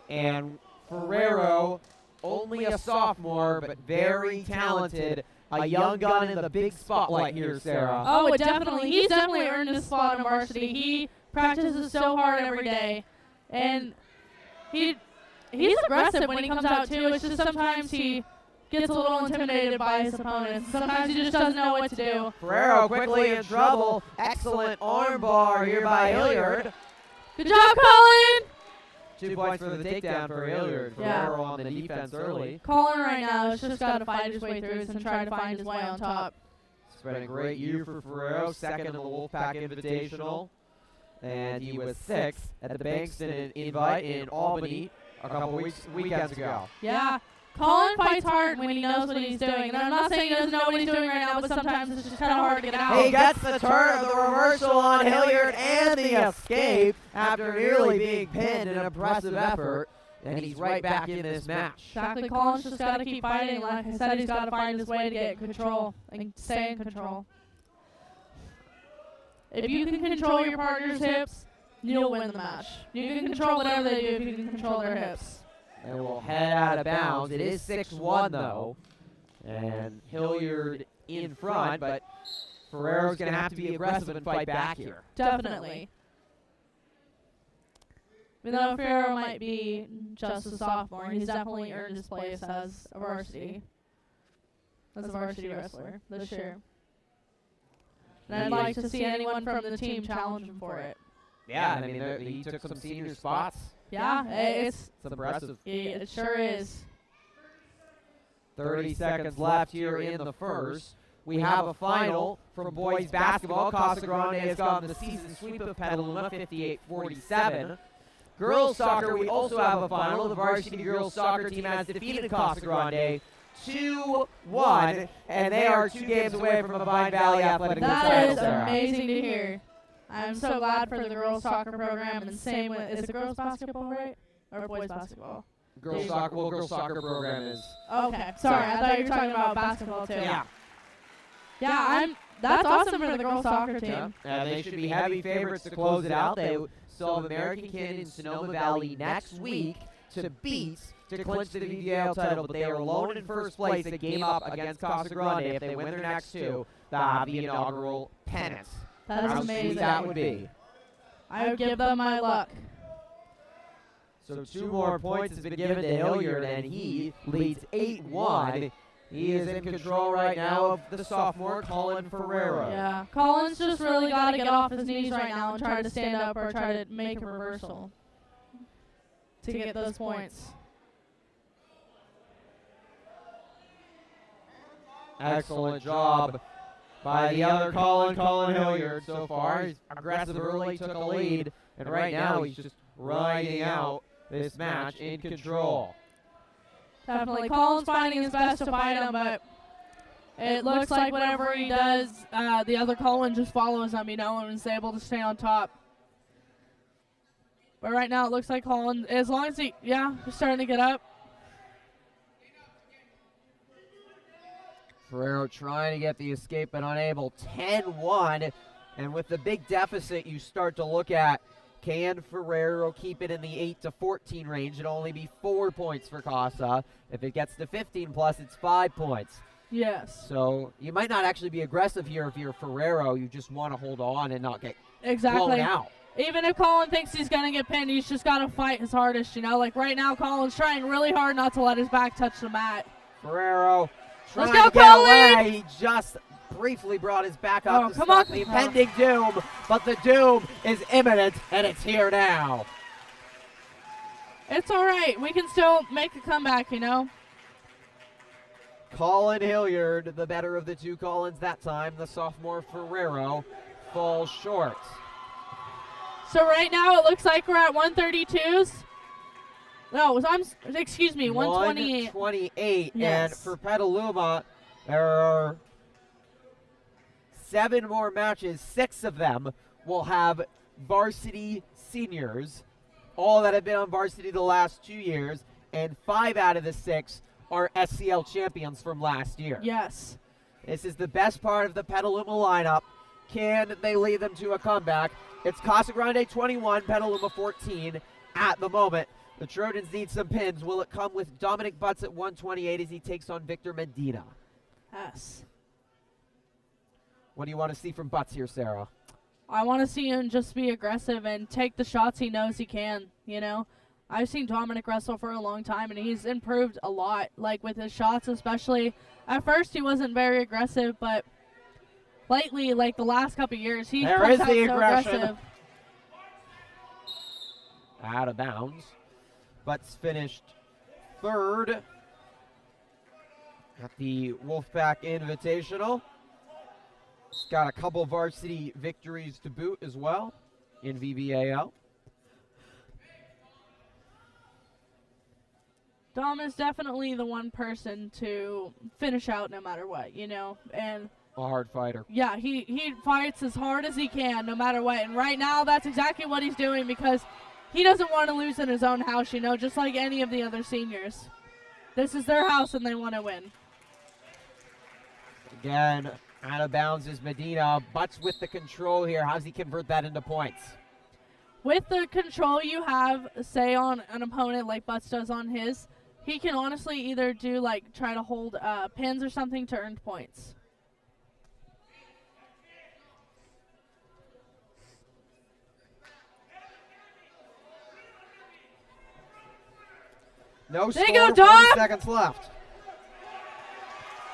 And Ferrero, only a sophomore, but very talented. A young gun in the big spotlight here, Sarah. Oh, he's definitely earned his spot in varsity. He practices so hard every day, and he's aggressive when he comes out too. It's just sometimes he gets a little intimidated by his opponents. Sometimes he just doesn't know what to do. Ferrero quickly in trouble. Excellent arm bar here by Hilliard. Good job, Colin! 2 points for the takedown for Hilliard. Yeah. Ferrero on the defense early. Colin right now has just got to fight his way through this and try to find his way on top. It's been a great year for Ferrero, second in the Wolfpack Invitational. And he was sixth at the Bankston Invite in Albany a couple weekends ago. Yeah. Colin fights hard when he knows what he's doing. And I'm not saying he doesn't know what he's doing right now, but sometimes it's just kind of hard to get out. He gets the turn of the reversal on Hilliard and the escape after nearly being pinned in an impressive effort. And he's right back in this match. Exactly. Colin's just got to keep fighting. Like I said, he's got to find his way to get control and stay in control. If you can control your partner's hips, you'll win the match. You can control whatever they do if you can control their hips. And will head out of bounds. It is 6-1 though. And Hilliard in front, but Ferrero's going to have to be aggressive and fight back here. Definitely. Even though Ferrero might be just a sophomore, he's definitely earned his place as a varsity wrestler this year. And I'd like to see anyone from the team challenge him for it. Yeah, I mean, he took some senior spots. Yeah, It's impressive. it sure is. 30 seconds left here in the first. We have a final from boys basketball. Casa Grande has gotten the season sweep of Petaluma, 58-47. Girls soccer, we also have a final. The varsity girls soccer team has defeated Casa Grande 2-1, and they are 2 games away from a Vine Valley Athletic That title, is Sarah. amazing to hear. I'm so glad for the girls soccer program, and same with, is it girls basketball, right? Or boys basketball? Girls soccer program is. Okay, sorry, I thought you were talking about basketball too. Yeah. Yeah, that's awesome for the girls soccer team. And they should be heavy favorites to close it out. They still have American Canyon and Sonoma Valley next week to beat to clinch the VVAL title, but they are alone in first place, a game up against Casa Grande. If they win their next 2, they'll have the inaugural pennant. That is How amazing. sweet that would be. I would give them my luck. So 2 more points has been given to Hilliard, and he leads 8-1. He is in control right now of the sophomore, Colin Ferrero. Yeah, Colin's just really got to get off his knees right now and try to stand up or try to make a reversal to get those points. Excellent job by the other Colin Hilliard so far. He's aggressive early, took a lead, and right now he's just riding out this match in control. Definitely. Colin's finding his best to fight him, but it looks like whatever he does, the other Colin just follows him, and is able to stay on top. But right now it looks like Colin, as long as he's starting to get up. Ferrero trying to get the escape but unable. 10-1, and with the big deficit you start to look at, can Ferrero keep it in the 8 to 14 range? It'll only be 4 points for Casa. If it gets to 15 plus, it's 5 points. Yes. So you might not actually be aggressive here if you're Ferrero. You just want to hold on and not get Exactly. blown out. Even if Colin thinks he's going to get pinned, he's just got to fight his hardest, Like right now, Colin's trying really hard not to let his back touch the mat. Ferrero trying Let's go, to get Colin! away. He just briefly brought his back up Oh, to come stop on. the impending doom, but the doom is imminent, and it's here now. It's all right. We can still make a comeback, you know. Colin Hilliard, the better of the two Collins that time. The sophomore Ferrero falls short. So right now it looks like we're at 132s. No, excuse me, 128. 128. Yes. And for Petaluma, there are 7 more matches. 6 of them will have varsity seniors, all that have been on varsity the last 2 years, and 5 out of the 6 are SCL champions from last year. Yes. This is the best part of the Petaluma lineup. Can they lead them to a comeback? It's Casa Grande 21, Petaluma 14 at the moment. The Trojans need some pins. Will it come with Dominic Butts at 128 as he takes on Victor Medina? Yes. What do you want to see from Butts here, Sarah? I want to see him just be aggressive and take the shots he knows he can, you know. I've seen Dominic wrestle for a long time, and he's improved a lot, like with his shots especially. At first, he wasn't very aggressive, but lately, like the last couple years, he There comes is out the so aggression. aggressive. Out of bounds. Butts finished 3rd at the Wolfpack Invitational. He's got a couple varsity victories to boot as well in VVAL. Dom is definitely the one person to finish out no matter what, you know, and A hard fighter. yeah, he fights as hard as he can no matter what, and right now that's exactly what he's doing because he doesn't want to lose in his own house, you know, just like any of the other seniors. This is their house and they want to win. Again, out of bounds is Medina. Butts with the control here. How does he convert that into points? With the control you have, say on an opponent like Butts does on his, he can honestly either do like try to hold pins or something to earn points. No There you score, go, 40 Dom! seconds left.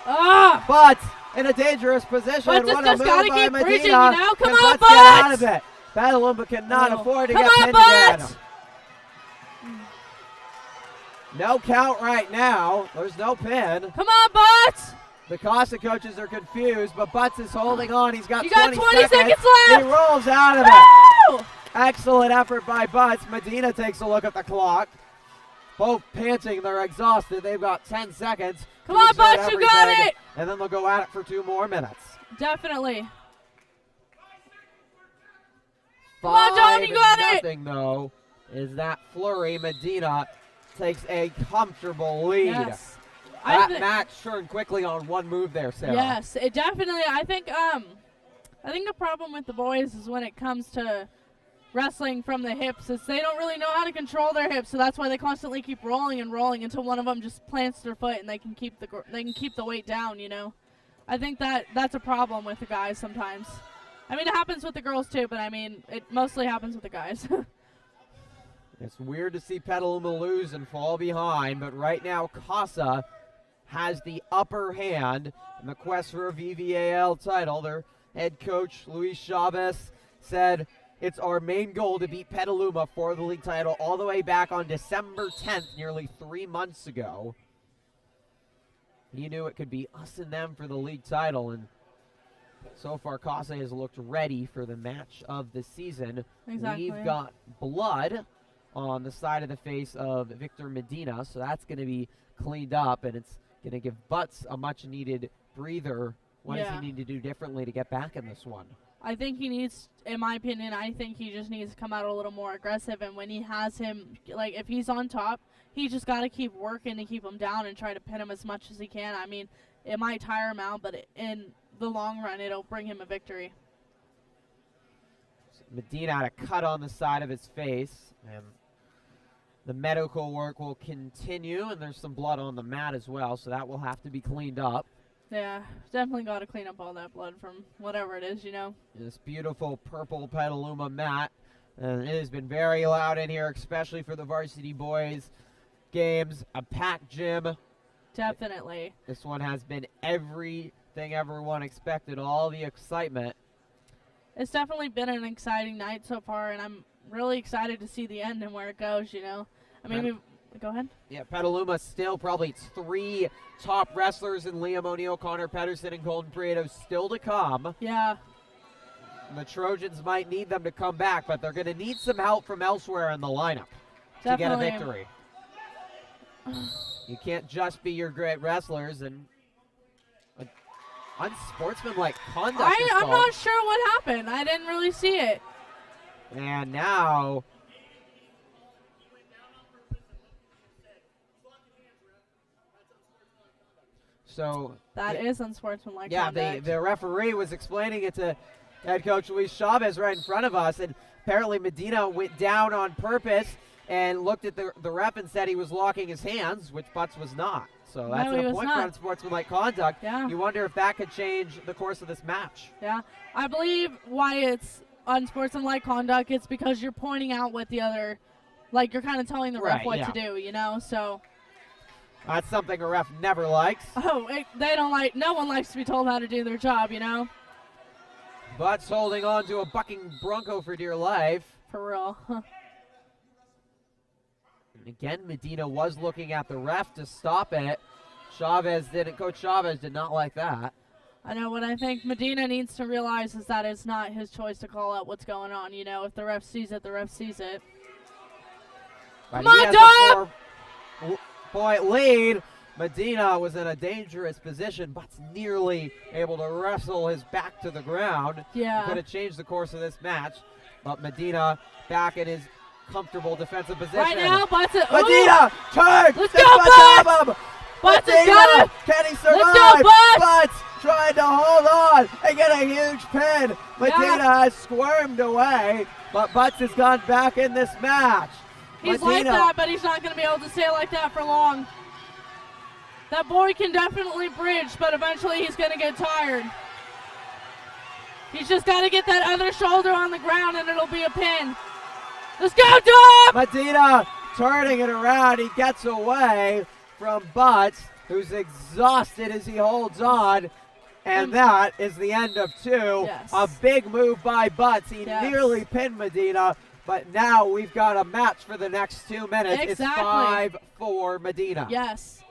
Ah! Butts in a dangerous position. Butts What just a gotta move by keep Medina. breaching, you know? Come Can on, Butts get out Butts! of it? Petaluma cannot No. afford to Come get on, pinned again. Butts! No count right now. There's no pin. Come on, Butts! The Casa coaches are confused, but Butts is holding on. He's got You got 20 seconds He left! rolls out of it. Woo! Excellent effort by Butts. Medina takes a look at the clock. Both panting, they're exhausted. They've got 10 seconds. Come to on, exert Butts, you got everything, it! And then they'll go at it for 2 more minutes. Definitely. Come on, John, you got it! 5-0 though, is that flurry. Medina takes a comfortable lead. Yes. That match turned quickly on one move there, Sarah. Yes, it definitely. I think the problem with the boys is when it comes to wrestling from the hips is they don't really know how to control their hips, so that's why they constantly keep rolling and rolling until one of them just plants their foot and they can keep the weight down. You know, I think that's a problem with the guys sometimes. I mean, it happens with the girls too, but I mean, it mostly happens with the guys. It's weird to see Petaluma lose and fall behind, but right now Casa has the upper hand in the quest for a VVAL title. Their head coach, Luis Chavez, said, "It's our main goal to beat Petaluma for the league title," all the way back on December 10th, nearly 3 months ago. He knew it could be us and them for the league title, and so far Casa has looked ready for the match of the season. Exactly. We've got blood on the side of the face of Victor Medina, so that's going to be cleaned up, and it's going to give Butts a much-needed breather. What does he need to do differently to get back in this one? I think he needs, in my opinion, I think he just needs to come out a little more aggressive. And when he has him, like if he's on top, he just got to keep working to keep him down and try to pin him as much as he can. I mean, it might tire him out, but in the long run, it'll bring him a victory. Medina had a cut on the side of his face, and the medical work will continue, and there's some blood on the mat as well, so that will have to be cleaned up. Yeah, definitely got to clean up all that blood from whatever it is, you know. This beautiful purple Petaluma mat. And it has been very loud in here, especially for the varsity boys games. A packed gym. Definitely. This one has been every thing everyone expected, all the excitement. It's definitely been an exciting night so far, and I'm really excited to see the end and where it goes, you know. I mean, go ahead. Yeah, Petaluma still probably 3 top wrestlers in Liam O'Neill, Connor Pedersen, and Golden Prieto still to come. Yeah. And the Trojans might need them to come back, but they're going to need some help from elsewhere in the lineup to get a victory. You can't just be your great wrestlers, and unsportsmanlike conduct. I'm not sure what happened. I didn't really see it. And now so that is unsportsmanlike yeah, conduct. the referee was explaining it to head coach Luis Chavez right in front of us, and apparently Medina went down on purpose and looked at the ref and said he was locking his hands, which Butts was not. So that's No, he a was point not. for unsportsmanlike conduct. Yeah. You wonder if that could change the course of this match. Yeah, I believe why it's unsportsmanlike conduct, it's because you're pointing out what the other, like you're kind of telling the ref Right, what yeah. to do, you know, so. That's something a ref never likes. Oh, they don't like, no one likes to be told how to do their job, you know. Butts holding on to a bucking bronco for dear life. For real. Again, Medina was looking at the ref to stop it. Coach Chavez did not like that. I know what I think Medina needs to realize is that it's not his choice to call out what's going on, you know. If the ref sees it, the ref sees it. But Come he on, has Dom! a 4-point lead. Medina was in a dangerous position, but nearly able to wrestle his back to the ground. Yeah. Could have changed the course of this match. But Medina back in his comfortable defensive position. Right now, Butts. Medina, turn! Let's Six go, Butts Butts! have him! Butts has Medina, got it! can he survive? Let's go, Butts! Butts trying to hold on and get a huge pin. Medina has squirmed away, but Butts has gone back in this match. He's like that, but he's not going to be able to stay like that for long. That boy can definitely bridge, but eventually he's going to get tired. He's just got to get that other shoulder on the ground, and it'll be a pin. Let's go, Dom! Medina turning it around. He gets away from Butts, who's exhausted as he holds on. And that is the end of 2. Yes. A big move by Butts. He Yes. nearly pinned Medina, but now we've got a match for the next 2 minutes. Exactly. It's 5-4 Medina. Yes.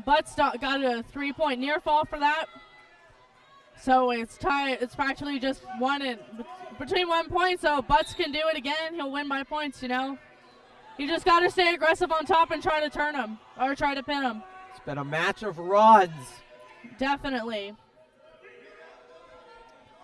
Butts got a 3-point near fall for that. So it's tied. It's practically just between 1 point. So Butts can do it again. He'll win by points, you know. You just got to stay aggressive on top and try to turn him or try to pin him. It's been a match of runs. Definitely.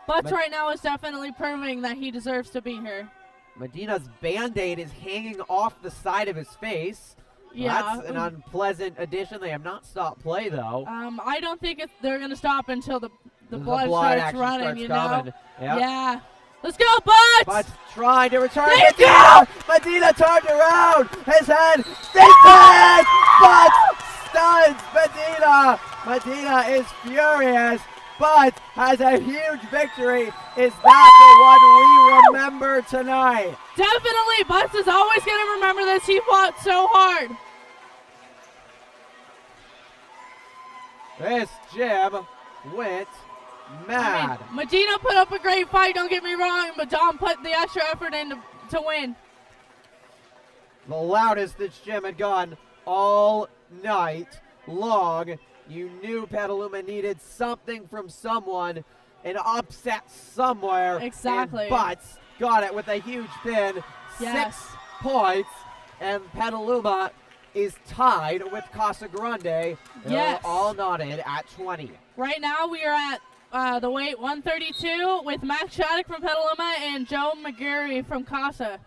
Butts right now is definitely proving that he deserves to be here. Medina's Band-Aid is hanging off the side of his face. Yeah. That's an unpleasant addition. They have not stopped play, though. I don't think they're going to stop until the The blood starts actually running, starts you coming. know? Yep. Yeah. Let's go, Butts! Butts trying to return. Let's Medina! Medina turned around. His head. Butts stuns Medina. Medina is furious. Butts has a huge victory. Is that the one we remember tonight? Definitely. Butts is always going to remember this. He fought so hard. This gym went mad. I mean, Medina put up a great fight, don't get me wrong, but Dom put the extra effort in to win. The loudest this gym had gone all night long. You knew Petaluma needed something from someone, an upset somewhere. Exactly. And Butts got it with a huge pin. Yes. 6 points, and Petaluma is tied with Casa Grande. They're Yes. all knotted at 20. Right now we are at the weight 132 with Max Shattuck from Petaluma and Joe McGarry from Casa.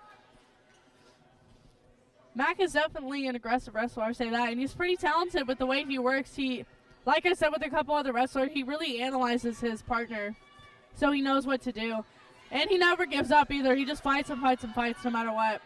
Mac is definitely an aggressive wrestler, I say that, and he's pretty talented with the way he works. He, like I said with a couple other wrestlers, he really analyzes his partner, so he knows what to do. And he never gives up either. He just fights and fights and fights no matter what.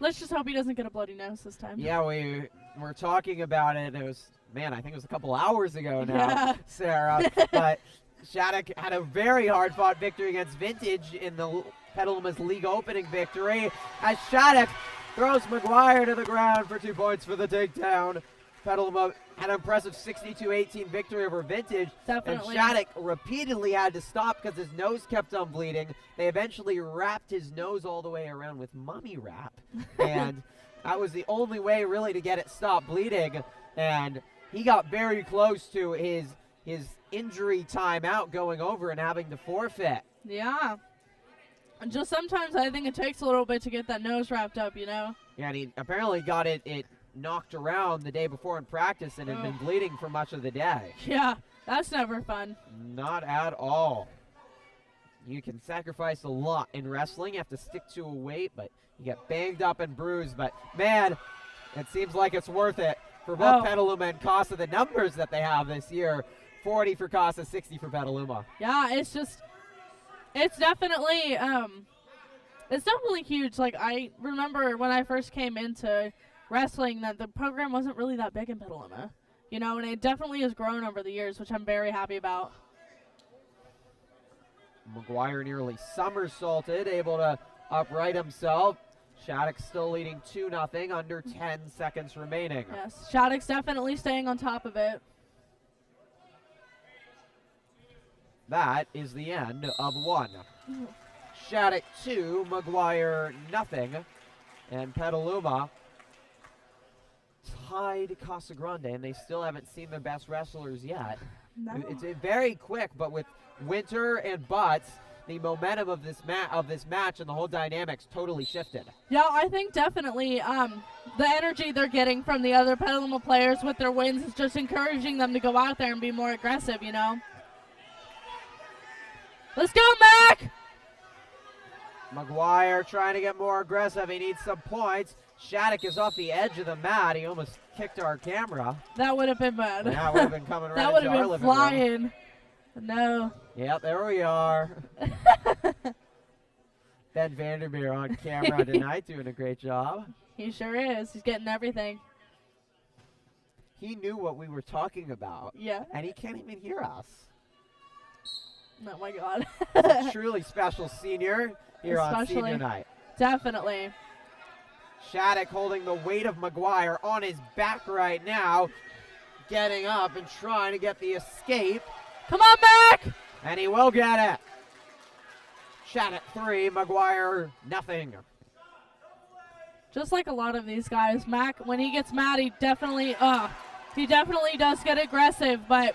Let's just hope he doesn't get a bloody nose this time. Yeah, we were talking about it. It was, man, I think it was a couple hours ago now, Yeah. Sarah. But Shattuck had a very hard-fought victory against Vintage in the Petaluma's league opening victory. As Shattuck throws McGuire to the ground for 2 points for the takedown. Petaluma an impressive 62-18 victory over Vintage. Definitely. And Shattuck repeatedly had to stop because his nose kept on bleeding. They eventually wrapped his nose all the way around with mummy wrap. And that was the only way really to get it stopped bleeding. And he got very close to his injury timeout going over and having to forfeit. Yeah. And just sometimes I think it takes a little bit to get that nose wrapped up, you know? Yeah, and he apparently got it knocked around the day before in practice and had been bleeding for much of the day. Yeah, that's never fun. Not at all. You can sacrifice a lot in wrestling. You have to stick to a weight, but you get banged up and bruised. But, man, it seems like it's worth it for both Petaluma and Casa, the numbers that they have this year. 40 for Casa, 60 for Petaluma. Yeah, it's definitely huge. Like, I remember when I first came into wrestling that the program wasn't really that big in Petaluma, you know, and it definitely has grown over the years, which I'm very happy about. McGuire nearly somersaulted, able to upright himself. Shattuck still leading 2-0, under 10 seconds remaining. Yes, Shattuck's definitely staying on top of it. That is the end of one. Shattuck 2, McGuire nothing, and Petaluma tied Casa Grande, and they still haven't seen their best wrestlers yet. No. It's very quick, but with Winter and Butts, the momentum of this match and the whole dynamics totally shifted. Yeah, I think definitely the energy they're getting from the other Petaluma players with their wins is just encouraging them to go out there and be more aggressive, you know? Let's go, Mac! McGuire trying to get more aggressive. He needs some points. Shattuck is off the edge of the mat. He almost kicked our camera. That would have been bad. That would have been coming right That would into have our been living room. flying. No. Yep, there we are. Ben Vandermeer on camera tonight doing a great job. He sure is. He's getting everything. He knew what we were talking about. Yeah. And he can't even hear us. Oh, my God. A truly special senior here on senior night. Definitely. Shattuck holding the weight of McGuire on his back right now. Getting up and trying to get the escape. Come on, Mac! And he will get it. Shattuck 3, McGuire nothing. Just like a lot of these guys, Mac, when he gets mad, he definitely does get aggressive, but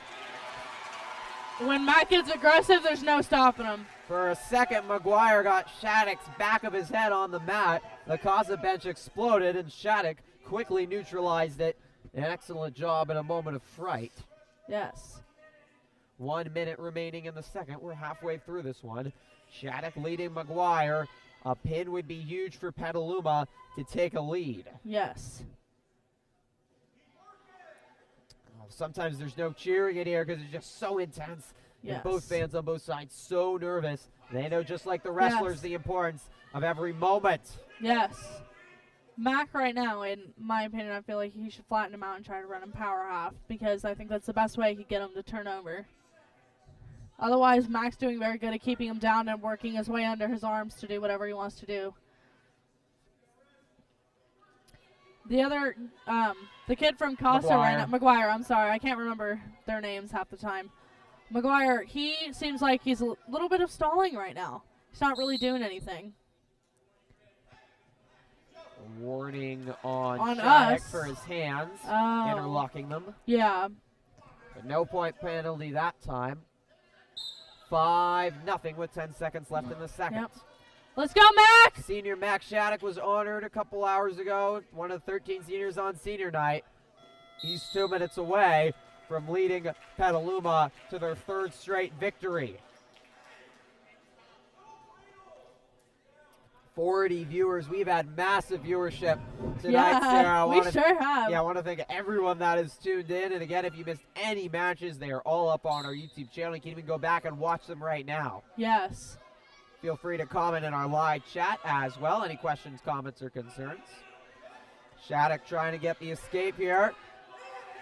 when Mac gets aggressive, there's no stopping him. For a second, McGuire got Shattuck's back of his head on the mat. The Casa bench exploded, and Shattuck quickly neutralized it. An excellent job in a moment of fright. Yes. 1 minute remaining in the second. We're halfway through this one. Shattuck leading McGuire. A pin would be huge for Petaluma to take a lead. Yes. Sometimes there's no cheering in here because it's just so intense. Yes. And both fans on both sides so nervous. They know, just like the wrestlers, the importance of every moment. Yes. Mac right now, in my opinion, I feel like he should flatten him out and try to run him power half, because I think that's the best way he could get him to turn over. Otherwise, Mac's doing very good at keeping him down and working his way under his arms to do whatever he wants to do. The other, the kid from Casa right now, McGuire, I'm sorry, I can't remember their names half the time. McGuire, he seems like he's a little bit of stalling right now. He's not really doing anything. Warning on us Shattuck for his hands, Oh. interlocking them. Yeah. But no point penalty that time. 5-0 with 10 seconds left in the second. Yep. Let's go, Mac! Senior Mac Shattuck was honored a couple hours ago, one of the 13 seniors on senior night. He's 2 minutes away from leading Petaluma to their third straight victory. 40 viewers. We've had massive viewership tonight, Sarah. We sure have. Yeah, I want to thank everyone that is tuned in. And again, if you missed any matches, they are all up on our YouTube channel. You can even go back and watch them right now. Yes. Feel free to comment in our live chat as well. Any questions, comments, or concerns? Shattuck trying to get the escape here.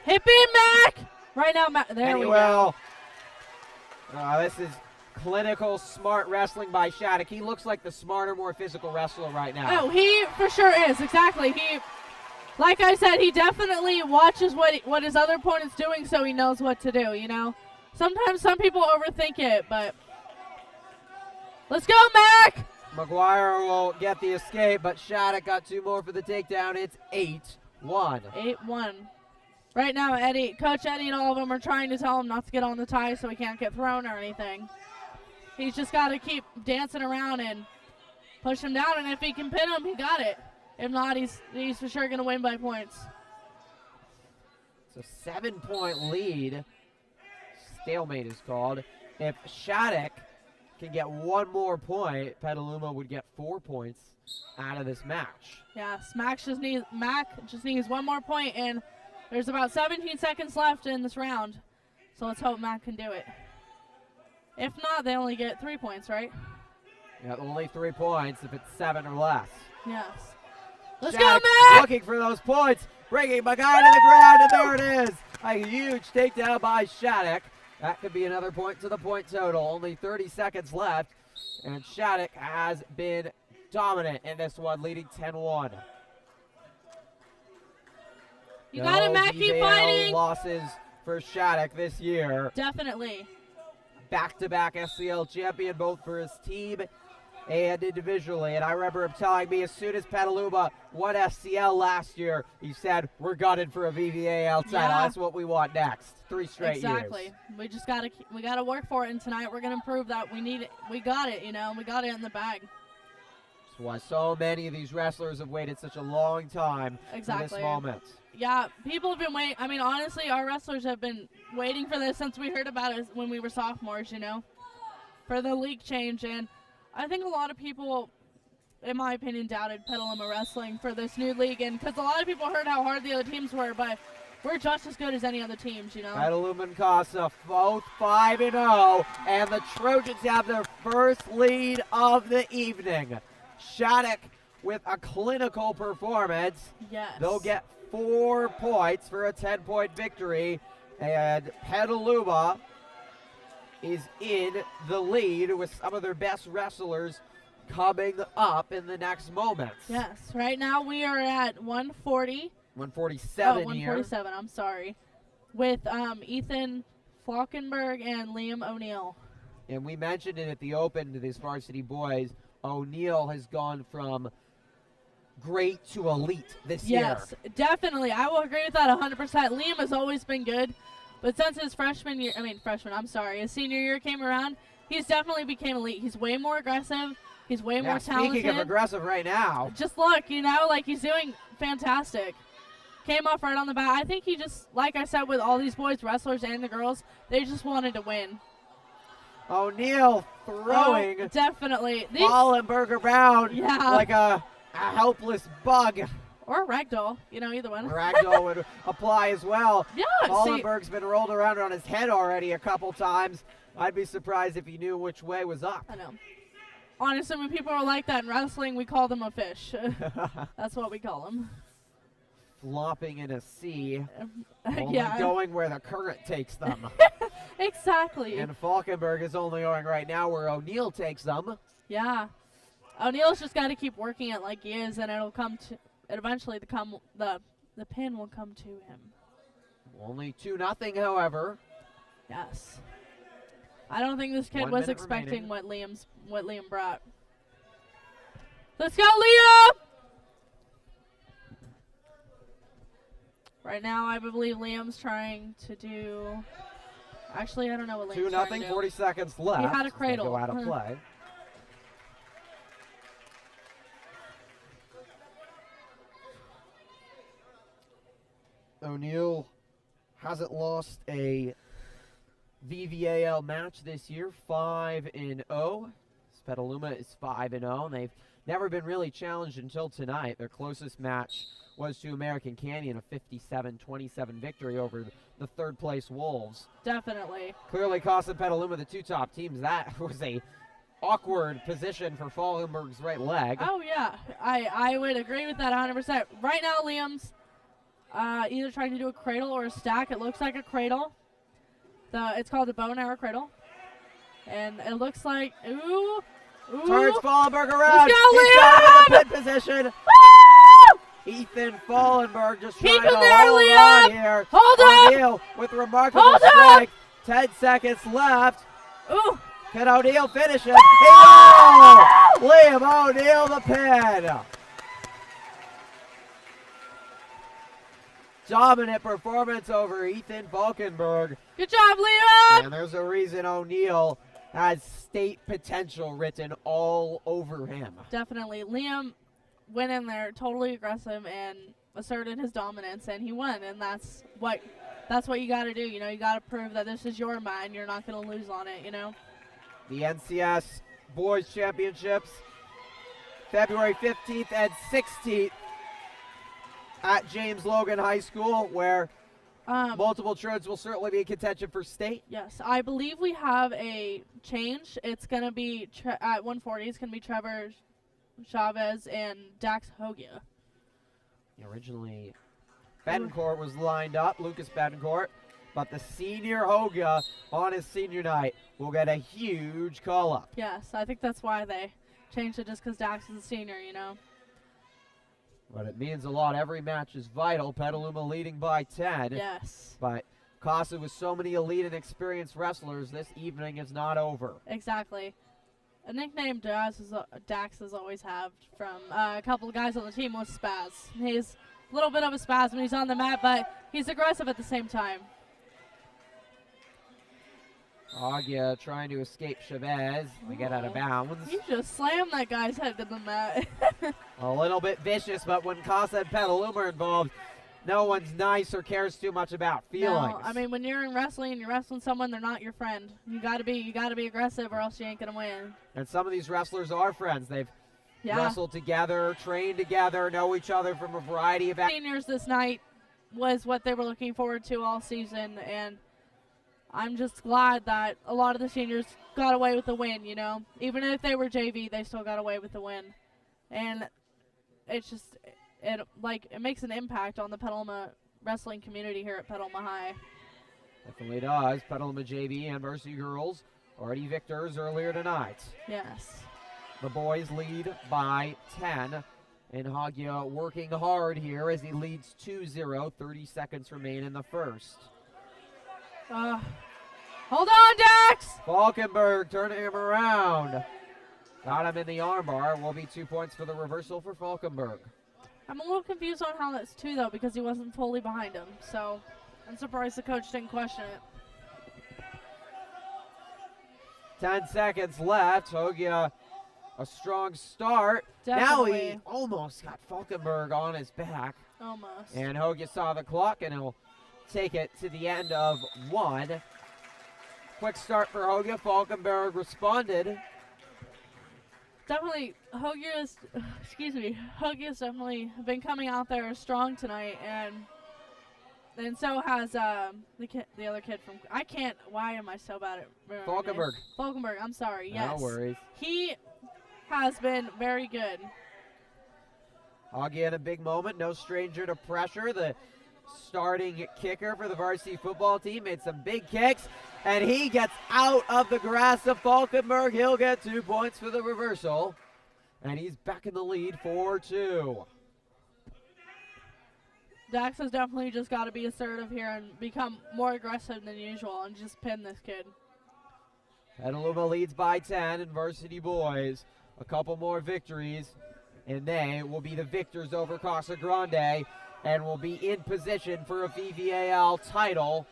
Hip in, Mac! Right now, Mac. There And we he go. will. This is clinical, smart wrestling by Shattuck. He looks like the smarter, more physical wrestler right now. Oh, he for sure is. Exactly. like I said, he definitely watches what his other opponent's doing so he knows what to do, you know. Sometimes some people overthink it, but let's go, Mac! McGuire will get the escape, but Shattuck got 2 more for the takedown. It's 8-1. 8-1. Right now, Coach Eddie and all of them are trying to tell him not to get on the tie so he can't get thrown or anything. He's just got to keep dancing around and push him down, and if he can pin him, he got it. If not, he's for sure going to win by points. It's a 7-point lead. Stalemate is called. If Shattuck can get 1 more point, Petaluma would get 4 points out of this match. Yeah, Mac just needs 1 more point, and there's about 17 seconds left in this round. So let's hope Mac can do it. If not, they only get 3 points, right? Yeah, only 3 points if it's 7 or less. Yes. Let's Shattuck go, Mac! looking for those points, bringing my guy to the ground, and there it is. A huge takedown by Shattuck. That could be another point to the point total. Only 30 seconds left, and Shattuck has been dominant in this one, leading 10-1. You got it, Mac. Keep fighting. Losses for Shattuck this year. Definitely. Back-to-back SCL champion, both for his team and individually. And I remember him telling me as soon as Petaluma won SCL last year, he said, we're gunning for a VVAL title. Yeah. That's what we want next. 3 straight exactly. years. We just gotta work for it, and tonight we're gonna prove that we need it. We got it, you know. We got it in the bag. That's why so many of these wrestlers have waited such a long time Exactly. for this moment. Yeah, people have been waiting. I mean, honestly, our wrestlers have been waiting for this since we heard about it when we were sophomores, you know, for the league change. And I think a lot of people, in my opinion, doubted Petaluma Wrestling for this new league. And because a lot of people heard how hard the other teams were, but we're just as good as any other teams, you know. Petaluma and Casa both 5-0, and the Trojans have their first lead of the evening. Shattuck with a clinical performance. Yes. They'll get 4 points for a 10-point victory, and Petaluma is in the lead with some of their best wrestlers coming up in the next moments. Yes. Right now we are at 140. 147 here. 147, I'm sorry. With Ethan Falkenberg and Liam O'Neill. And we mentioned it at the Open to these varsity boys. O'Neill has gone from great to elite this year. Yes, definitely. I will agree with that 100%. Liam has always been good, but since his his senior year came around, he's definitely became elite. He's way more aggressive. He's way more talented. Speaking of aggressive right now. Just look, you know, like he's doing fantastic. Came off right on the bat. I think he just, like I said, with all these boys, wrestlers and the girls, they just wanted to win. O'Neill throwing. Oh, definitely. Wallenberger Brown like a helpless bug. Or a ragdoll, you know, either one. Ragdoll would apply as well. Yeah, Wallenberg's been rolled around on his head already a couple times. I'd be surprised if he knew which way was up. I know. Honestly, when people are like that in wrestling, we call them a fish. That's what we call them. Flopping in a sea, only yeah. going where the current takes them. Exactly. And Falkenberg is only going right now where O'Neill takes them. Yeah. O'Neill's just got to keep working it like he is, and it'll come to. Eventually, the pin will come to him. Only 2-0, however. Yes. I don't think this kid 1 was minute expecting remaining. what Liam brought. Let's go, Liam! Right now, I believe Liam's trying to do. Actually, I don't know what Liam's trying to do. 2-0, 40 seconds left. He had a cradle. Go out of play. O'Neill hasn't lost a VVAL match this year, 5-0. Petaluma is 5-0, and they've never been really challenged until tonight. Their closest match was to American Canyon, a 57-27 victory over the third-place Wolves. Definitely. Clearly, Casa and Petaluma, the 2 top teams. That was a awkward position for Falkenberg's right leg. Oh, yeah. I would agree with that 100%. Right now, Liam's either trying to do a cradle or a stack. It looks like a cradle. It's called the bow and arrow cradle. And it looks like, ooh. Turns Falkenberg around. Let's go, He's Liam! got him in the pin position. Woo! Ethan Fallenberg just Keep trying him to there, hold Liam! on here. Hold up! O'Neal with remarkable Hold up! strength. 10 seconds left. Ooh. Can O'Neal finish it? He will! Liam O'Neal the pin. Dominant performance over Ethan Falkenberg. Good job, Liam! And there's a reason O'Neal has state potential written all over him. Definitely. Liam went in there totally aggressive and asserted his dominance, and he won. And that's what you got to do. You know, you got to prove that this is your mind. You're not going to lose on it, you know. The NCS Boys Championships, February 15th and 16th at James Logan High School, where multiple Trojans will certainly be in contention for state. Yes, I believe we have a change. It's going to be at 140. It's going to be Trevor Chavez and Dax Hogia. Originally, Betancourt was lined up, Lucas Betancourt, but the senior Hogia on his senior night will get a huge call-up. Yes, I think that's why they changed it, just because Dax is a senior, you know. But it means a lot. Every match is vital. Petaluma leading by 10. Yes. But Casa with so many elite and experienced wrestlers, this evening is not over. Exactly. A nickname Dax has always had from a couple of guys on the team was Spaz. He's a little bit of a spaz when he's on the mat, but he's aggressive at the same time. Agia trying to escape Chavez. They get out of bounds. You just slammed that guy's head to the mat. A little bit vicious, but when Casa and Petaluma are involved, no one's nice or cares too much about feelings. No, I mean, when you're in wrestling and you're wrestling someone, they're not your friend. You gotta be aggressive, or else you ain't gonna win. And some of these wrestlers are friends. They've Yeah. wrestled together, trained together, know each other from a variety of Seniors this night was what they were looking forward to all season, and I'm just glad that a lot of the seniors got away with the win, you know. Even if they were JV, they still got away with the win. And it's just, it makes an impact on the Petaluma wrestling community here at Petaluma High. Definitely does. Petaluma JV and Varsity Girls already victors earlier tonight. Yes. The boys lead by 10. And Hagia working hard here as he leads 2-0. 30 seconds remain in the first. Hold on, Dax! Falkenberg turning him around. Got him in the armbar. Will be 2 points for the reversal for Falkenberg. I'm a little confused on how that's 2, though, because he wasn't fully behind him. So I'm surprised the coach didn't question it. 10 seconds left. Hogia, a strong start. Definitely. Now he almost got Falkenberg on his back. Almost. And Hogia saw the clock, and he'll take it to the end of 1. Quick start for Hogia. Falkenberg responded. Definitely, Hogia's definitely been coming out there strong tonight, and so has the other kid from, why am I so bad at remembering Falkenberg. names? Falkenberg, I'm sorry, yes. No worries. He has been very good. Hogia in a big moment, no stranger to pressure. The starting kicker for the varsity football team made some big kicks, and he gets out of the grasp of Falkenberg. He'll get 2 points for the reversal, and he's back in the lead 4-2. Dax has definitely just got to be assertive here and become more aggressive than usual and just pin this kid. Petaluma leads by 10 in varsity boys. A couple more victories, and they will be the victors over Casa Grande and will be in position for a VVAL title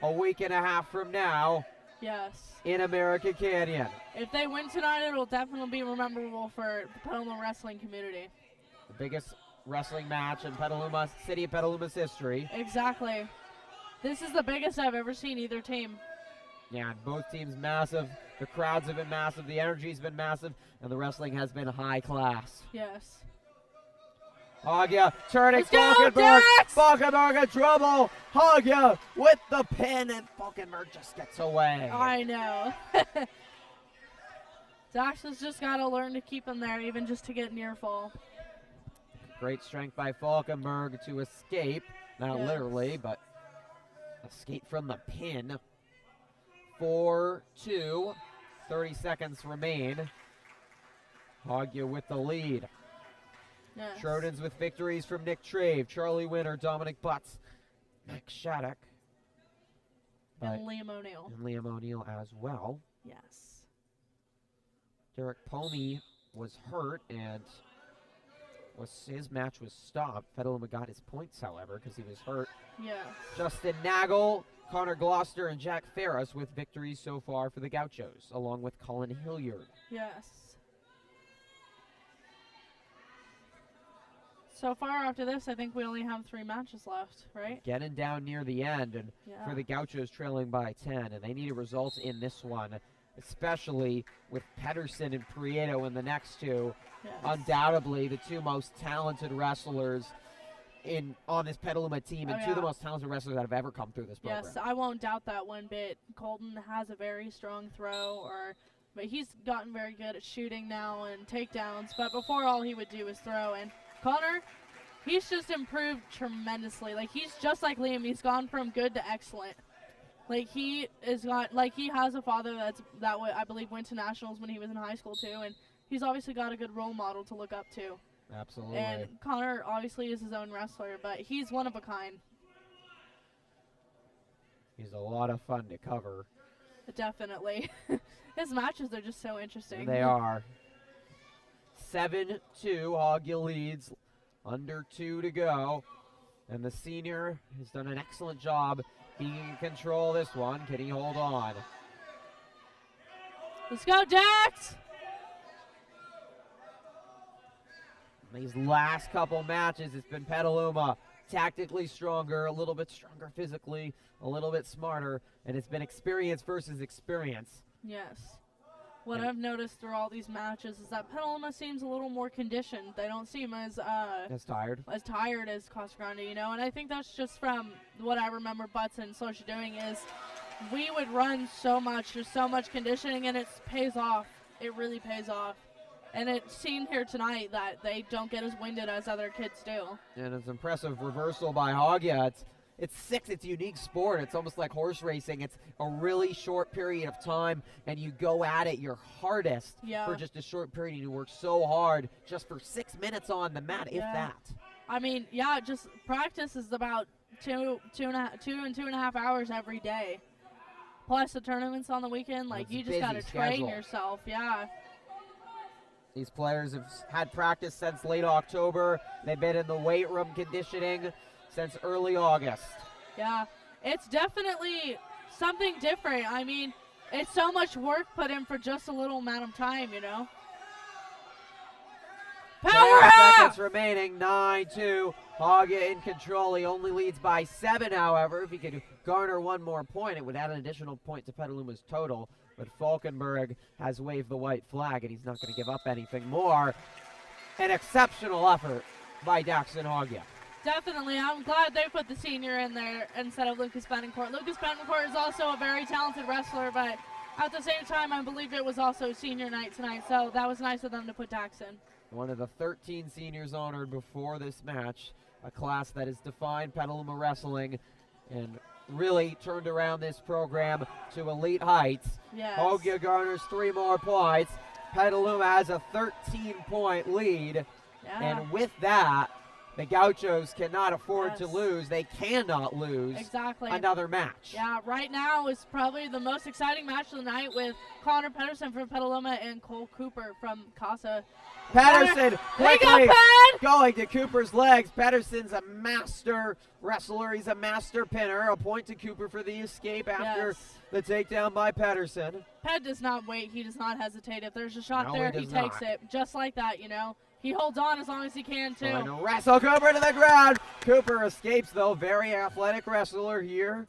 a week and a half from now. Yes. In American Canyon. If they win tonight, it'll definitely be memorable for the Petaluma wrestling community. The biggest wrestling match in Petaluma, city of Petaluma's history. Exactly. This is the biggest I've ever seen either team. Yeah, both teams massive. The crowds have been massive. The energy's been massive. And the wrestling has been high class. Yes. Hagia turning Let's go, Falkenberg. Dax! Falkenberg in trouble. Hagia with the pin, and Falkenberg just gets away. I know. Dax has just got to learn to keep him there, even just to get near fall. Great strength by Falkenberg to escape. Not Yes. literally, but escape from the pin. 4-2. 30 seconds remain. Hagia with the lead. Yes. Trojans with victories from Nick Trave, Charlie Winter, Dominic Butts, Max Shattuck, And Liam O'Neill. and Liam O'Neill as well. Yes. Derek Pomey was hurt and his match was stopped. Petaluma got his points, however, because he was hurt. Yes. Justin Nagel, Connor Gloucester, and Jack Ferris with victories so far for the Gauchos, along with Colin Hilliard. Yes. So far after this, I think we only have 3 matches left, right? Getting down near the end, and Yeah. for the Gauchos trailing by 10, and they need a result in this one, especially with Pedersen and Prieto in the next two. Yes. Undoubtedly the two most talented wrestlers on this Petaluma team, and Oh, two of the yeah. most talented wrestlers that have ever come through this program. Yes, I won't doubt that one bit. Colton has a very strong throw, but he's gotten very good at shooting now and takedowns. But before, all he would do was throw. And Connor, he's just improved tremendously. Like, he's just like Liam. He's gone from good to excellent. Like, he has a father I believe went to nationals when he was in high school too, and he's obviously got a good role model to look up to. Absolutely. And Connor obviously is his own wrestler, but he's one of a kind. He's a lot of fun to cover. Definitely. His matches are just so interesting. They are. 7-2, Hoggill leads. Under 2 to go. And the senior has done an excellent job being in control of this one. Can he hold on? Let's go, Dax! These last couple matches, it's been Petaluma tactically stronger, a little bit stronger physically, a little bit smarter, and it's been experience versus experience. Yes. What I've noticed through all these matches is that Petaluma seems a little more conditioned. They don't seem as tired. as tired as Casa Grande, you know, and I think that's just from what I remember Butts and Socha doing is we would run so much, there's so much conditioning, and it pays off. It really pays off. And it's seen here tonight that they don't get as winded as other kids do. And it's impressive reversal by Hoggia. It's a unique sport. It's almost like horse racing. It's a really short period of time, and you go at it your hardest for just a short period, and you work so hard just for 6 minutes on the mat, if that. I mean, yeah, just practice is about two and a half hours every day. Plus the tournaments on the weekend. Like, It's you a just got to busy train schedule. yourself. Yeah. These players have had practice since late October. They've been in the weight room conditioning since early August. Yeah. It's definitely something different. I mean, it's so much work put in for just a little amount of time, you know? 12 Power seconds remaining, 9-2. Hoggia in control. He only leads by 7, however. If he could garner one more point, it would add an additional point to Petaluma's total. But Falkenberg has waved the white flag, and he's not going to give up anything more. An exceptional effort by Daxon Hoggia. Definitely. I'm glad they put the senior in there instead of Lucas Betancourt. Lucas Betancourt is also a very talented wrestler, but at the same time, I believe it was also senior night tonight, so that was nice of them to put Dax in. One of the 13 seniors honored before this match, a class that has defined Petaluma wrestling and really turned around this program to elite heights. Yes. Hoggia garners 3 more points. Petaluma has a 13-point lead. Yeah. And with that, the Gauchos cannot afford to Yes. lose. They cannot lose Exactly. another match. Yeah, right now is probably the most exciting match of the night with Connor Pedersen from Petaluma and Cole Cooper from Casa. Pedersen There you quickly go, Ped! going to Cooper's legs. Pedersen's a master wrestler. He's a master pinner. A point to Cooper for the escape after Yes. the takedown by Pedersen. Ped does not wait. He does not hesitate. If there's a shot No, there, he he does takes not. it. Just like that, you know. He holds on as long as he can, too. Trying to wrestle Cooper to the ground. Cooper escapes, though. Very athletic wrestler here.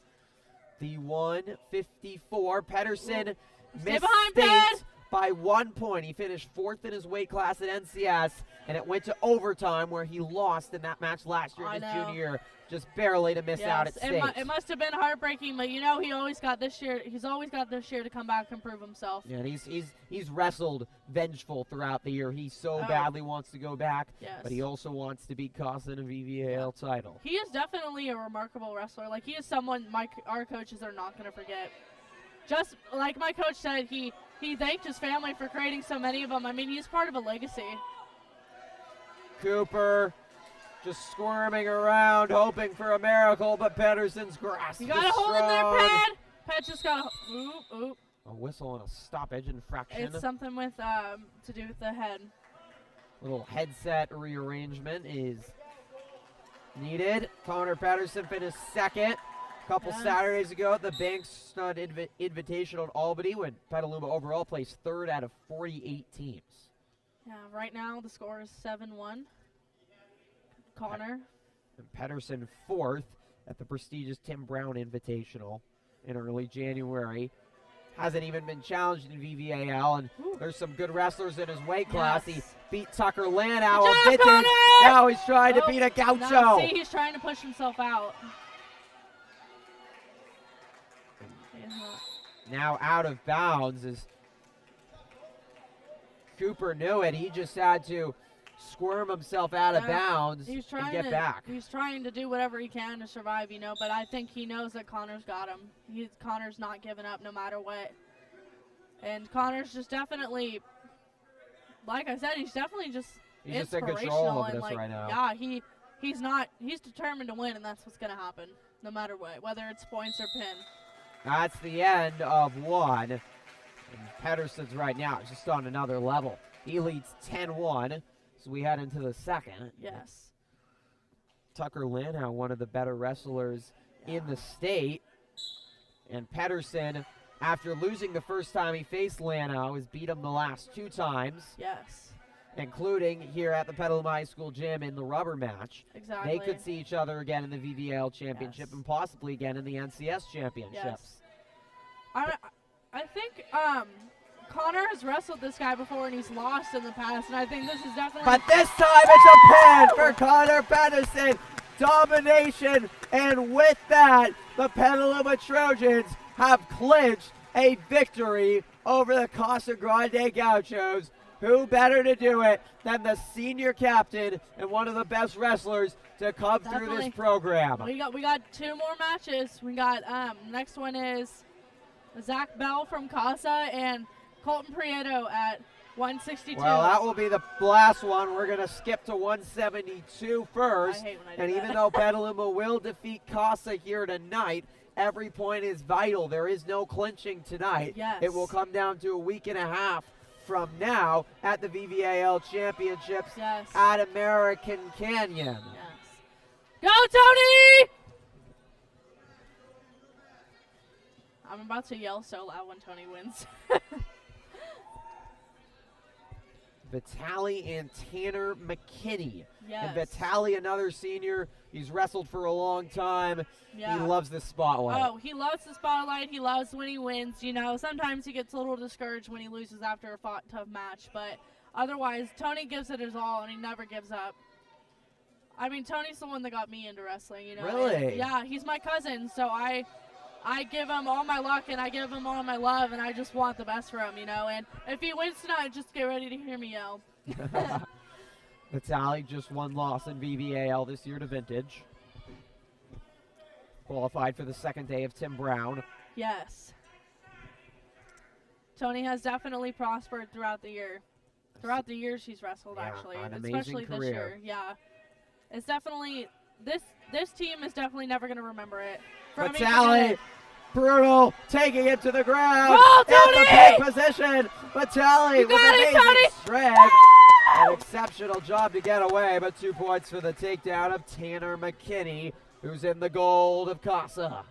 The 154. Pedersen Stay behind, Ped! missed by 1 point. He finished 4th in his weight class at NCS, and it went to overtime where he lost in that match last year I in his know. junior year, just barely to miss out at Yes, state. it must have been heartbreaking, but you know he's always got this year to come back and prove himself. Yeah, and he's wrestled vengeful throughout the year. He so Oh. badly wants to go back, Yes. but he also wants to beat Casa in a VVAL title. He is definitely a remarkable wrestler. Like, he is someone our coaches are not going to forget. Just like my coach said, he thanked his family for creating so many of them. I mean, he's part of a legacy. Cooper just squirming around, hoping for a miracle, but Pedersen's grasp You is got a hold in there, strong. Ped. Ped just got a oop. A whistle and a stoppage infraction. It's something with to do with the head. Little headset rearrangement is needed. Connor Pedersen finished second a couple Saturdays ago at the Bank Stud Invitational in Albany when Petaluma overall placed third out of 48 teams. Yeah, right now the score is 7-1. Connor. And Pedersen fourth at the prestigious Tim Brown Invitational in early January. Hasn't even been challenged in VVAL, and there's some good wrestlers in his weight class. He beat Tucker Lanau of Good job, Vintage. Connor! Now he's trying to beat a Gaucho. Now, see, he's trying to push himself out. Now out of bounds as Cooper knew it. He just had to squirm himself out of bounds He's and trying get back. He's trying to do whatever he can to survive, you know, but I think he knows that Connor's got him. Connor's not giving up no matter what. And Connor's just definitely, like I said, he's definitely just He's just in inspirational control of and this like, right now. yeah, he's determined to win, and that's what's gonna happen, no matter what, whether it's points or pin. That's the end of one. And Pedersen's right now just on another level. He leads 10-1. So we head into the second. Yes. Tucker Lanau, one of the better wrestlers in the state. And Pedersen, after losing the first time he faced Lanau, has beat him the last 2 times. Yes. Including here at the Petaluma High School gym in the rubber match. Exactly. They could see each other again in the VVAL championship and possibly again in the NCS championships. Yes. I think Connor has wrestled this guy before and he's lost in the past, and I think this is definitely. But this time it's a pin for Connor Pedersen. Domination, and with that, the Petaluma Trojans have clinched a victory over the Casa Grande Gauchos. Who better to do it than the senior captain and one of the best wrestlers to come through this program? We got 2 more matches. We got next one is Zach Bell from Casa and Colton Prieto at 162. Well, that will be the last one. We're going to skip to 172 first. I hate when I do And that. even though Petaluma will defeat Casa here tonight, every point is vital. There is no clinching tonight. Yes. It will come down to a week and a half from now at the VVAL Championships at American Canyon. Go, Tony! I'm about to yell so loud when Tony wins. Vitali and Tanner McKinney. Yes. And Vitali, another senior. He's wrestled for a long time. Yeah. He loves this spotlight. Oh, he loves the spotlight. He loves when he wins. You know, sometimes he gets a little discouraged when he loses after a tough match, but otherwise, Tony gives it his all, and he never gives up. I mean, Tony's the one that got me into wrestling, you know. Really? And yeah, he's my cousin, so I give him all my luck, and I give him all my love, and I just want the best for him, you know. And if he wins tonight, just get ready to hear me yell. Vitali just 1 loss in VVAL this year to Vintage. Qualified for the second day of Tim Brown. Yes. Tony has definitely prospered throughout the year. Throughout the years he's wrestled, actually, an amazing especially this career. year. Yeah, it's definitely this team is definitely never going to remember it. From Vitali, brutal, taking it to the ground. Roll, in the Tony! big position. Vitali You with got it, amazing Tony! strength. An exceptional job to get away, but 2 points for the takedown of Tanner McKinney, who's in the gold of Casa.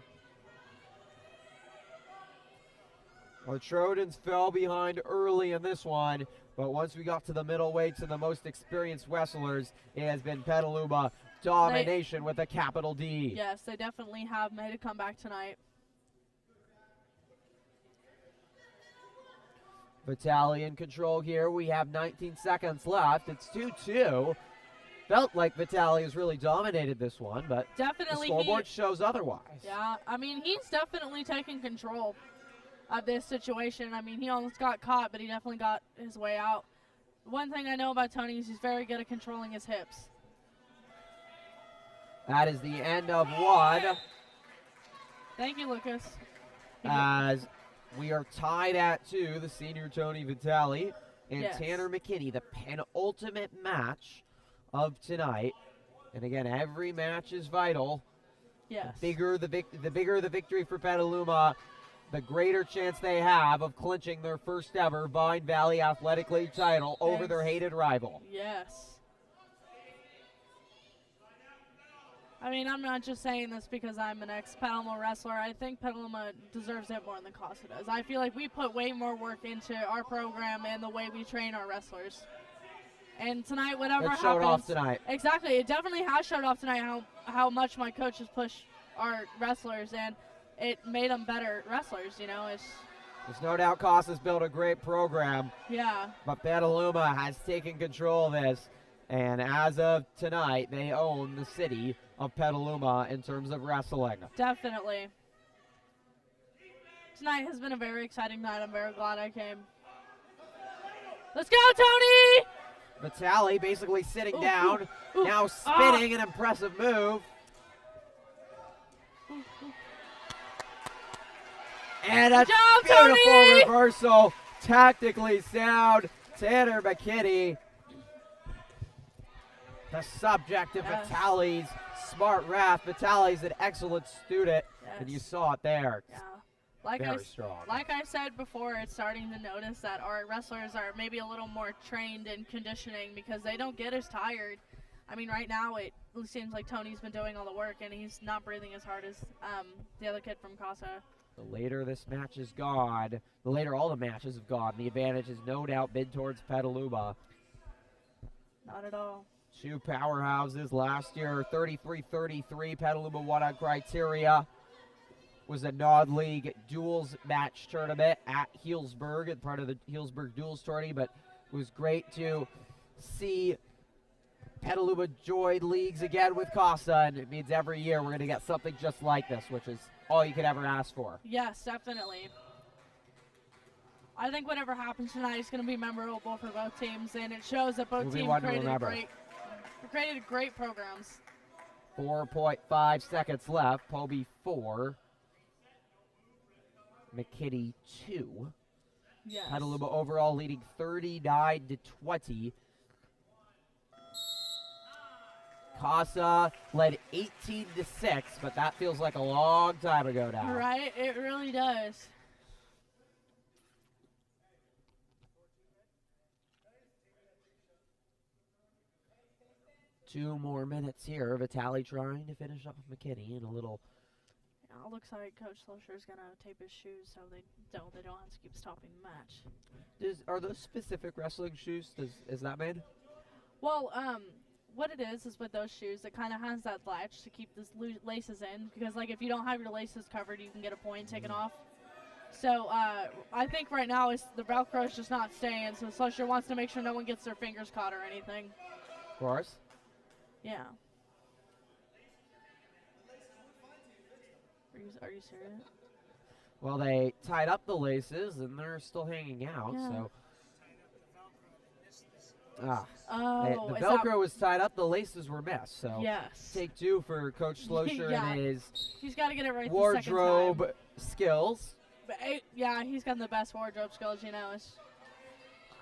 The Trojans fell behind early in this one, but once we got to the middleweights and the most experienced wrestlers, it has been Petaluma domination with a capital D. Yes, they definitely have made a comeback tonight. Vitali in control here. We have 19 seconds left. It's 2-2. Felt like Vitali has really dominated this one, but Definitely the scoreboard shows otherwise. Yeah, I mean, he's definitely taking control of this situation. I mean, he almost got caught, but he definitely got his way out. One thing I know about Tony is he's very good at controlling his hips. That is the end of one. Thank you, Lucas. As we are tied at 2, the senior Tony Vitali and Yes. Tanner McKinney, the penultimate match of tonight. And again, every match is vital. Yes. The bigger the victory for Petaluma, the greater chance they have of clinching their first ever Vine Valley Athletic League title over their hated rival. Yes. I mean, I'm not just saying this because I'm an ex-Petaluma wrestler. I think Petaluma deserves it more than Casa does. I feel like we put way more work into our program and the way we train our wrestlers. And tonight, whatever It happens, showed off tonight. Exactly, it definitely has showed off tonight how much my coaches push our wrestlers, and it made them better wrestlers. You know, There's no doubt Casa's built a great program, yeah. but Petaluma has taken control of this, and as of tonight, they own the city of Petaluma in terms of wrestling. Definitely. Tonight has been a very exciting night. I'm very glad I came. Let's go, Tony! Vitali basically sitting Ooh, down, ooh, ooh. now spinning, an impressive move. And a Good job, beautiful Tony! reversal, tactically sound. Tanner McKinney, the subject of Yes. Vitali's smart wrath. Vitali's an excellent student, and you Yes. saw it there. Yeah. Like Very strong. Like I said before, it's starting to notice that our wrestlers are maybe a little more trained in conditioning because they don't get as tired. I mean, right now it seems like Tony's been doing all the work and he's not breathing as hard as the other kid from Casa. The later this match is gone, the later all the matches have gone, the advantage has no doubt been towards Petaluma. Not at all. Two powerhouses last year, 33-33. Petaluma won on criteria. Was a non-league duels match tournament at Healdsburg, part of the Healdsburg duels tourney, but it was great to see Petaluma join leagues again with Casa, and it means every year we're going to get something just like this, which is all you could ever ask for. Yes, definitely. I think whatever happens tonight is going to be memorable for both teams, and it shows that both Will be teams one to remember. created great programs. 4.5 seconds left. Poby 4. McKinney 2. Yes. Petaluma overall leading 39-20. Casa led 18-6, but that feels like a long time ago now. Right? It really does. Two more minutes here. Vitali trying to finish up with McKinney in a little. Yeah, it looks like Coach Slosher's going to tape his shoes so they don't have to keep stopping the match. Are those specific wrestling shoes? Is that made? Well, what it is with those shoes, it kind of has that latch to keep the laces in, because like if you don't have your laces covered, you can get a point taken off. So I think right now the Velcro's just not staying, so Slosher wants to make sure no one gets their fingers caught or anything. Of course. Yeah. Are you serious? Well, they tied up the laces and they're still hanging out. Yeah. So. Oh, the is Velcro was tied up. The laces were missed. So. Yes. Take two for Coach Slosher Yeah. and his He's got to get it right the second wardrobe time. skills. But, yeah, he's got the best wardrobe skills, you know.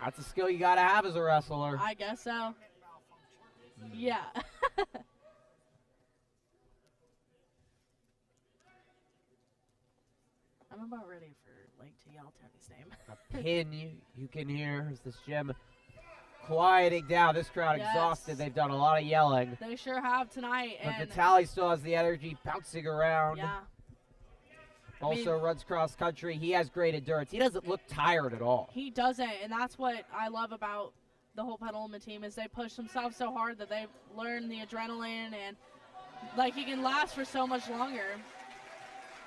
That's a skill you gotta have as a wrestler. I guess so. Yeah. I'm about ready for to yell Tony's name. A pin you can hear as this gym quieting down. This crowd Yes. exhausted. They've done a lot of yelling. They sure have tonight. But And Vitali still has the energy bouncing around. yeah. Also runs cross country. He has great endurance. He doesn't look tired at all. He doesn't, and that's what I love about the whole Petaluma team is they push themselves so hard that they learn the adrenaline, and like he can last for so much longer.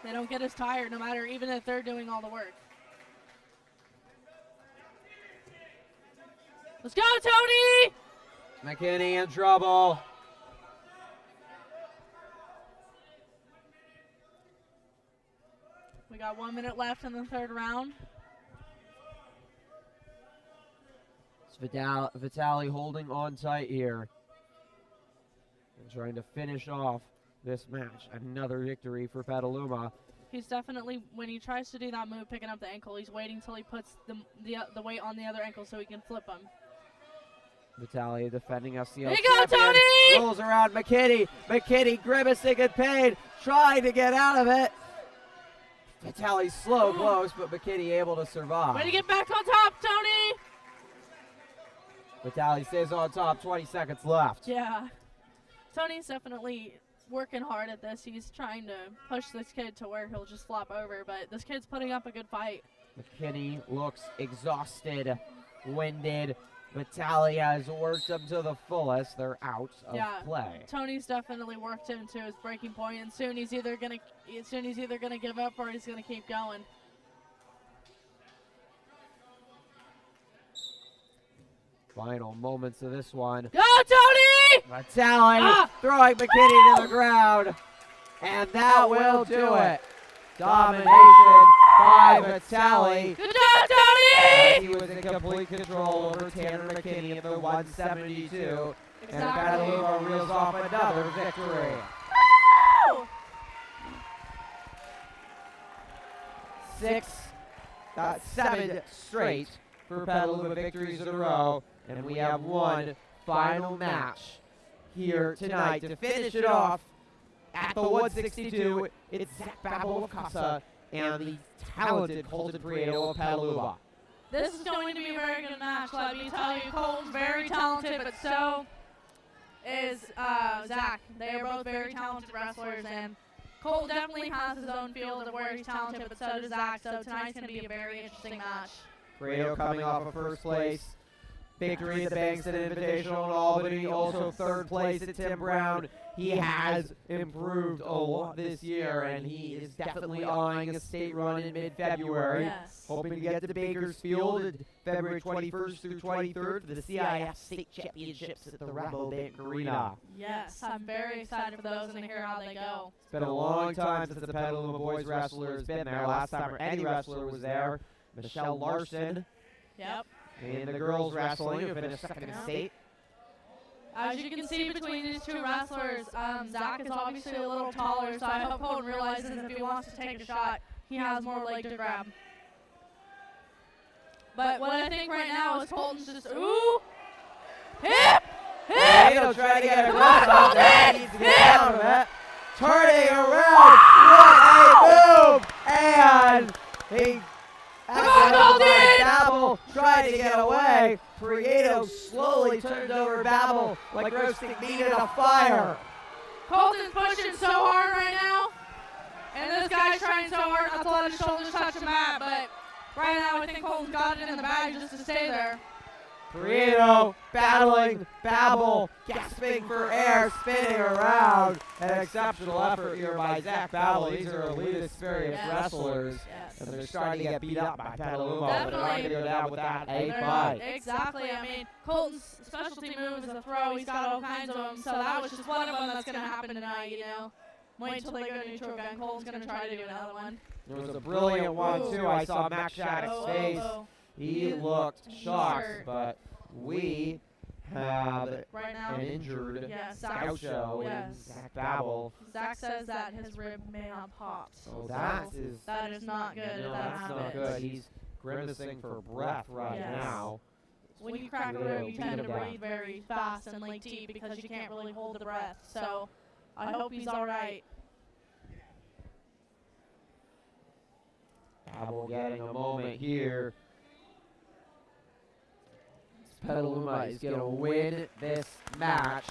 They don't get as tired no matter, even if they're doing all the work. Let's go, Tony! McKinney in trouble. We got 1 minute left in the third round. It's Vitali holding on tight here and trying to finish off this match. Another victory for Petaluma. He's definitely, when he tries to do that move, picking up the ankle, he's waiting till he puts the weight on the other ankle so he can flip him. Vitaly defending SCL. There you go, champion. Tony! Rolls around McKinney. McKinney grimacing in pain, trying to get out of it. Vitaly's slow close, but McKinney able to survive. Way to get back on top, Tony! Vitaly stays on top, 20 seconds left. Yeah. Tony's definitely working hard at this. He's trying to push this kid to where he'll just flop over, but this kid's putting up a good fight. McKinney looks exhausted, winded. Vitaly has worked him to the fullest. They're out of play. Tony's definitely worked him to his breaking point, and soon he's either gonna give up or he's gonna keep going. Final moments of this one. Go, Tony! Vitaly throwing McKinney to the ground, and that will do it. Domination by Vitaly. Good job, Tony! He was in complete control over Tanner McKinney in the 172. Exactly. And Petaluma reels off another victory. Woo! 7 straight for Petaluma victories in a row. And we have one final match here tonight to finish it off at the 162. It's Zach Babel of Casa and the talented Colton Prieto of Petaluma. This is going to be a very good match, let me tell you. Colton's very talented, but so is Zach. They are both very talented wrestlers, and Colton definitely has his own field of where he's talented, but so does Zach. So tonight's going to be a very interesting match. Prieto coming off of first place. Victory at the Bankston Invitational in Albany. Also third place at Tim Brown. He has improved a lot this year, and he is definitely eyeing a state run in mid-February. Yes. Hoping to get to Bakersfield February 21st through 23rd for the CIF State Championships at the Rabobank Arena. Yes, I'm very excited for those and to hear how they go. It's been a long time since the Petaluma boys wrestler has been there. Last time any wrestler was there, Michelle Larson. Yep. And the girls wrestling have finished second in state. As you can see between these two wrestlers, Zach is obviously a little taller, so I hope Colton realizes if he wants to take a shot, he has more leg to grab. But what I think right now is Colton's just, ooh, hip, hip. He'll try to get a Come on, cross off there. Colton, He needs to get out of it. Turning around. What a move. And he Come on, Colton. Babel tried to get away. Prieto slowly turned over Babel like roasting meat in a fire. Colton's pushing so hard right now, and this guy's trying so hard not to let his shoulders touch the mat, but right now I think Colton's got it in the bag just to stay there. Prieto battling Babel, gasping for air, spinning around. An exceptional effort here by Zach Babel. These are elite experienced wrestlers. Yes. And they're starting to get beat up by Petaluma. Definitely. They're trying to go down with that They're 8-5. Exactly. I mean, Colton's specialty move is a throw. He's got all kinds of them, so that was just one of them that's going to happen tonight, you know. Wait until they go neutral gun. Colton's going to try to do another one. There was a brilliant one, too. I saw Max Shattuck's face. He looked shocked, but we have right now an injured Zach, Gaucho in Zach Babel. Zach says that his rib may have popped. So that is not good. no, if that that's happens. not good. He's grimacing for breath right now. When you crack a rib, you tend to breathe very fast and like deep because you can't really hold the breath. So I hope he's all right. Babel getting a moment here. Petaluma is going to win this match.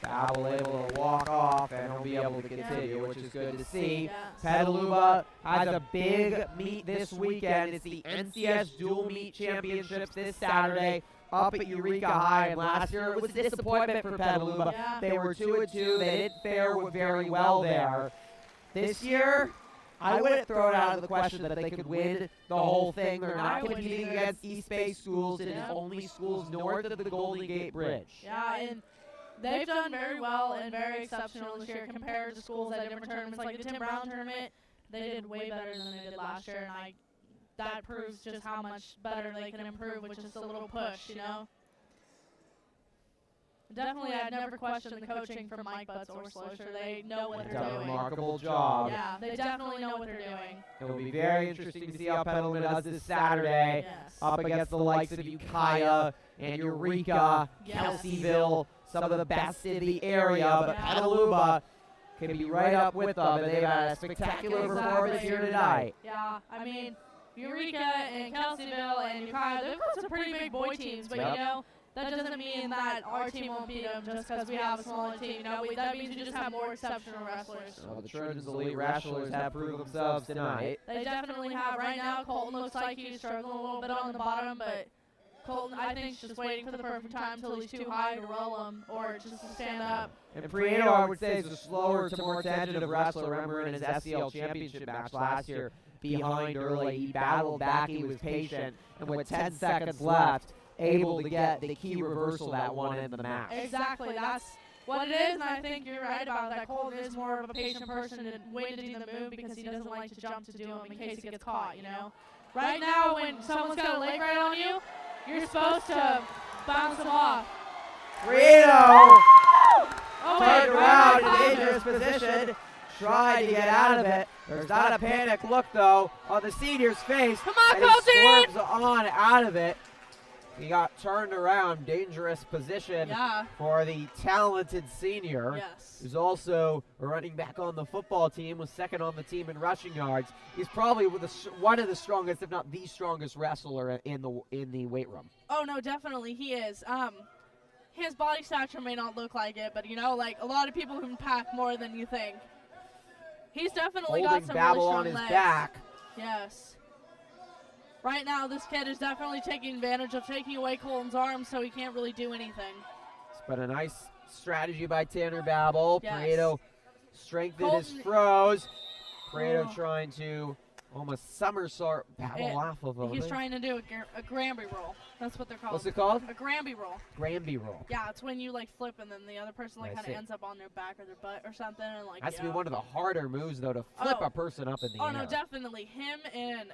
Babel able to walk off and he'll be able to continue, which is good to see. Yes. Petaluma has a big meet this weekend. It's the NCS Dual Meet Championships this Saturday up at Eureka High. And last year it was a disappointment for Petaluma. Yeah. They were 2-2. They didn't fare very well there. This year, I wouldn't throw it out of the question that they could win the whole thing. They're not competing against East Bay schools. It is only schools north of the Golden Gate Bridge. Yeah, and they've done very well and very exceptional this year compared to schools at different tournaments. Like the Tim Brown tournament, they did way better than they did last year, and that proves just how much better they can improve with just a little push, you know? Definitely, I'd never questioned the coaching from Mike Butts or Slosher. They know what They've they're done a doing. remarkable job. Yeah, they definitely know what they're doing. It will be very interesting to see how Petaluma does this Saturday Yes. up against the likes of Ukiah and Eureka, Yes. Kelseyville, some of the best in the area, but Petaluma can be right up with them, and they've had a spectacular performance here tonight. Yeah, I mean, Eureka and Kelseyville and Ukiah, they've got some pretty big boy teams, but Yep. you know, that doesn't mean that our team won't beat them just because we have a smaller team. You know, that means we just have more exceptional wrestlers. Well, the Trojans' elite wrestlers have proved themselves tonight. They definitely have. Right now, Colton looks like he's struggling a little bit on the bottom, but Colton, I think, is just waiting for the perfect time until he's too high to roll him or just to stand up. And Prieto, I would say, is a slower to more tentative wrestler. Remember in his SCL championship match last year, behind early, he battled back, he was patient, and with 10 seconds left, able to get the key reversal that one end of the match. Exactly, that's what it is, and I think you're right about that. Colton is more of a patient person and wait to do the move because he doesn't like to jump to do him in case he gets caught, you know. Right now, when someone's got a leg right on you, you're supposed to bounce them off. Prieto Oh, turned wait, around right in dangerous position, tried to get out of it. There's not a panic look, though, on the senior's face. Come on, and he Colton! swerves on out of it. He got turned around, dangerous position Yeah. for the talented senior. Yes. Who's also a running back on the football team, was second on the team in rushing yards. He's probably one of the strongest, if not the strongest wrestler in the weight room. Oh no, definitely he is. His body stature may not look like it, but you know, like a lot of people can pack more than you think. He's definitely got Holding some Babel really strong on his legs. back. Yes. Right now, this kid is definitely taking advantage of taking away Colton's arm, so he can't really do anything. It's been a nice strategy by Tanner Babel. Yes. Prieto strengthened his Colton- throws. Prieto Oh. trying to almost somersault Babel off of him. He's trying to do a Granby roll. That's what they're called. What's it called? A Granby roll. Granby roll. Yeah, it's when you like flip and then the other person like I kind see. of ends up on their back or their butt or something, and like. Has to be yeah. one of the harder moves, though, to flip Oh. a person up in the Oh air. no, definitely him and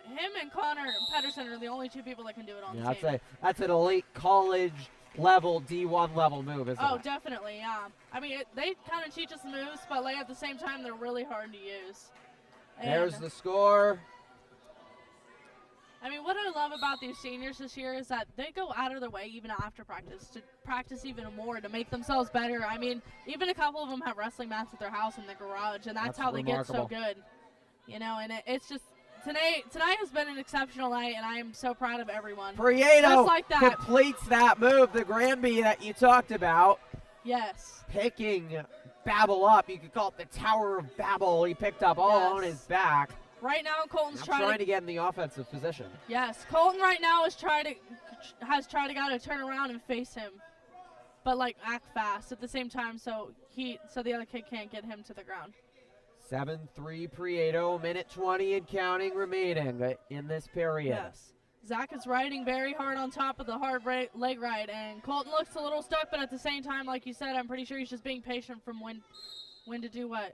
Connor Pedersen are the only two people that can do it on Yeah, the team. that's an elite college level, D1 level move, isn't Oh, it? definitely, yeah. I mean, they kind of teach us the moves, but like at the same time, they're really hard to use. And, There's the score. I mean, what I love about these seniors this year is that they go out of their way even after practice to practice even more to make themselves better. I mean, even a couple of them have wrestling mats at their house in the garage, and that's how they get so remarkable. good. You know, and it's just tonight has been an exceptional night, and I am so proud of everyone. Prieto Just like that. completes that move, the Granby that you talked about. Yes. Picking Babel up. You could call it the Tower of Babel. He picked up all on Yes. his back. Right now, Colton's Now trying trying to get in the offensive position. Yes, Colton right now has tried to turn around and face him, but like act fast at the same time, so the other kid can't get him to the ground. 7-3 Prieto, minute 20 and counting remaining in this period. Yes, Zach is riding very hard on top of the hard leg ride, and Colton looks a little stuck, but at the same time, like you said, I'm pretty sure he's just being patient from when to do what.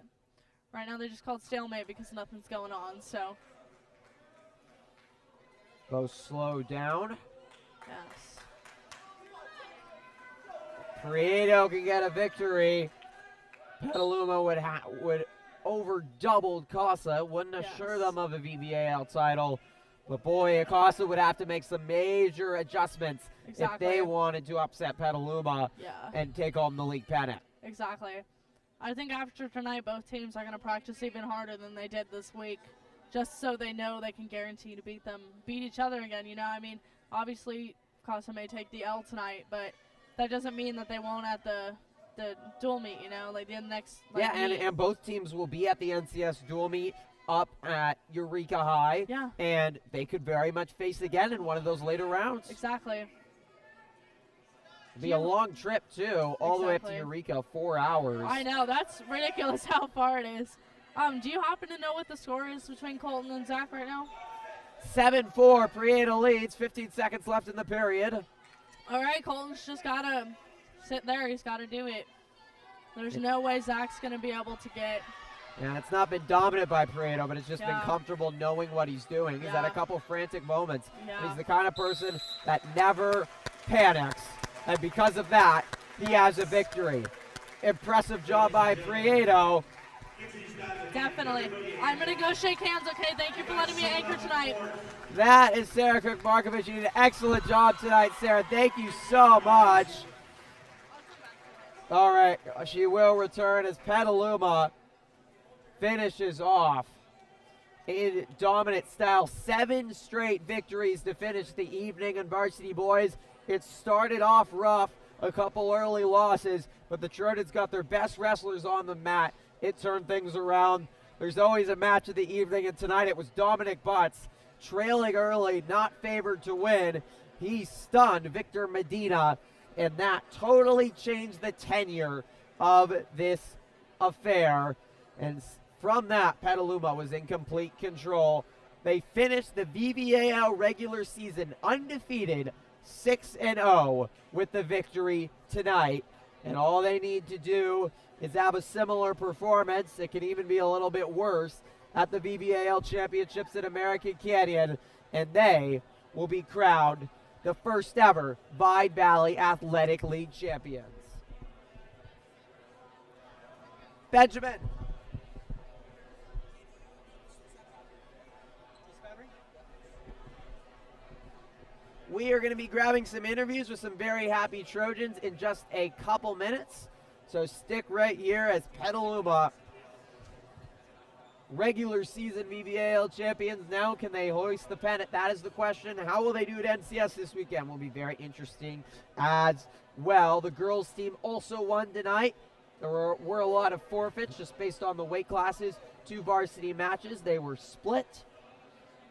Right now, they're just called stalemate because nothing's going on. So Both slow down. yes. Prieto can get a victory. Petaluma would over doubled Casa. Wouldn't assure Yes. them of a VVAL title. But boy, Casa would have to make some major adjustments if they Exactly. wanted to upset Petaluma Yeah. and take home the league pennant. Exactly. I think after tonight, both teams are going to practice even harder than they did this week, just so they know they can guarantee to beat each other again. You know, I mean, obviously, Casa may take the L tonight, but that doesn't mean that they won't at the dual meet. You know, like the next. Like, Yeah, meet. and both teams will be at the NCS dual meet up at Eureka High. Yeah. And they could very much face again in one of those later rounds. Exactly. It'll be a long trip, too, all the way up to Exactly. Eureka, 4 hours. I know, that's ridiculous how far it is. Do you happen to know what the score is between Colton and Zach right now? 7-4, Prieto leads, 15 seconds left in the period. All right, Colton's just got to sit there. He's got to do it. There's no way Zach's going to be able to get. Yeah, it's not been dominant by Prieto, but it's just been Yeah. comfortable knowing what he's doing. He's had a Yeah. couple frantic moments. Yeah. He's the kind of person that never panics. And because of that, he has a victory. Impressive job by Prieto. Definitely. I'm going to go shake hands, okay? Thank you for letting me anchor tonight. That is Sarah Cook-Markovich. You did an excellent job tonight, Sarah. Thank you so much. All right, she will return as Petaluma finishes off in dominant style. 7 straight victories to finish the evening on varsity boys. It started off rough, a couple early losses, but the Trojans got their best wrestlers on the mat. It turned things around. There's always a match of the evening, and tonight it was Dominic Butts, trailing early, not favored to win. He stunned Victor Medina, and that totally changed the tenure of this affair. And from that, Petaluma was in complete control. They finished the VVAL regular season undefeated, 6-0 with the victory tonight. And all they need to do is have a similar performance. It can even be a little bit worse at the VVAL Championships in American Canyon, and they will be crowned the first ever Vide Valley Athletic League champions. Benjamin. We are going to be grabbing some interviews with some very happy Trojans in just a couple minutes. So stick right here as Petaluma, regular season VVAL champions. Now can they hoist the pennant? That is the question. How will they do at NCS this weekend? Will be very interesting as well. The girls team also won tonight. There were a lot of forfeits just based on the weight classes. 2 varsity matches. They were split.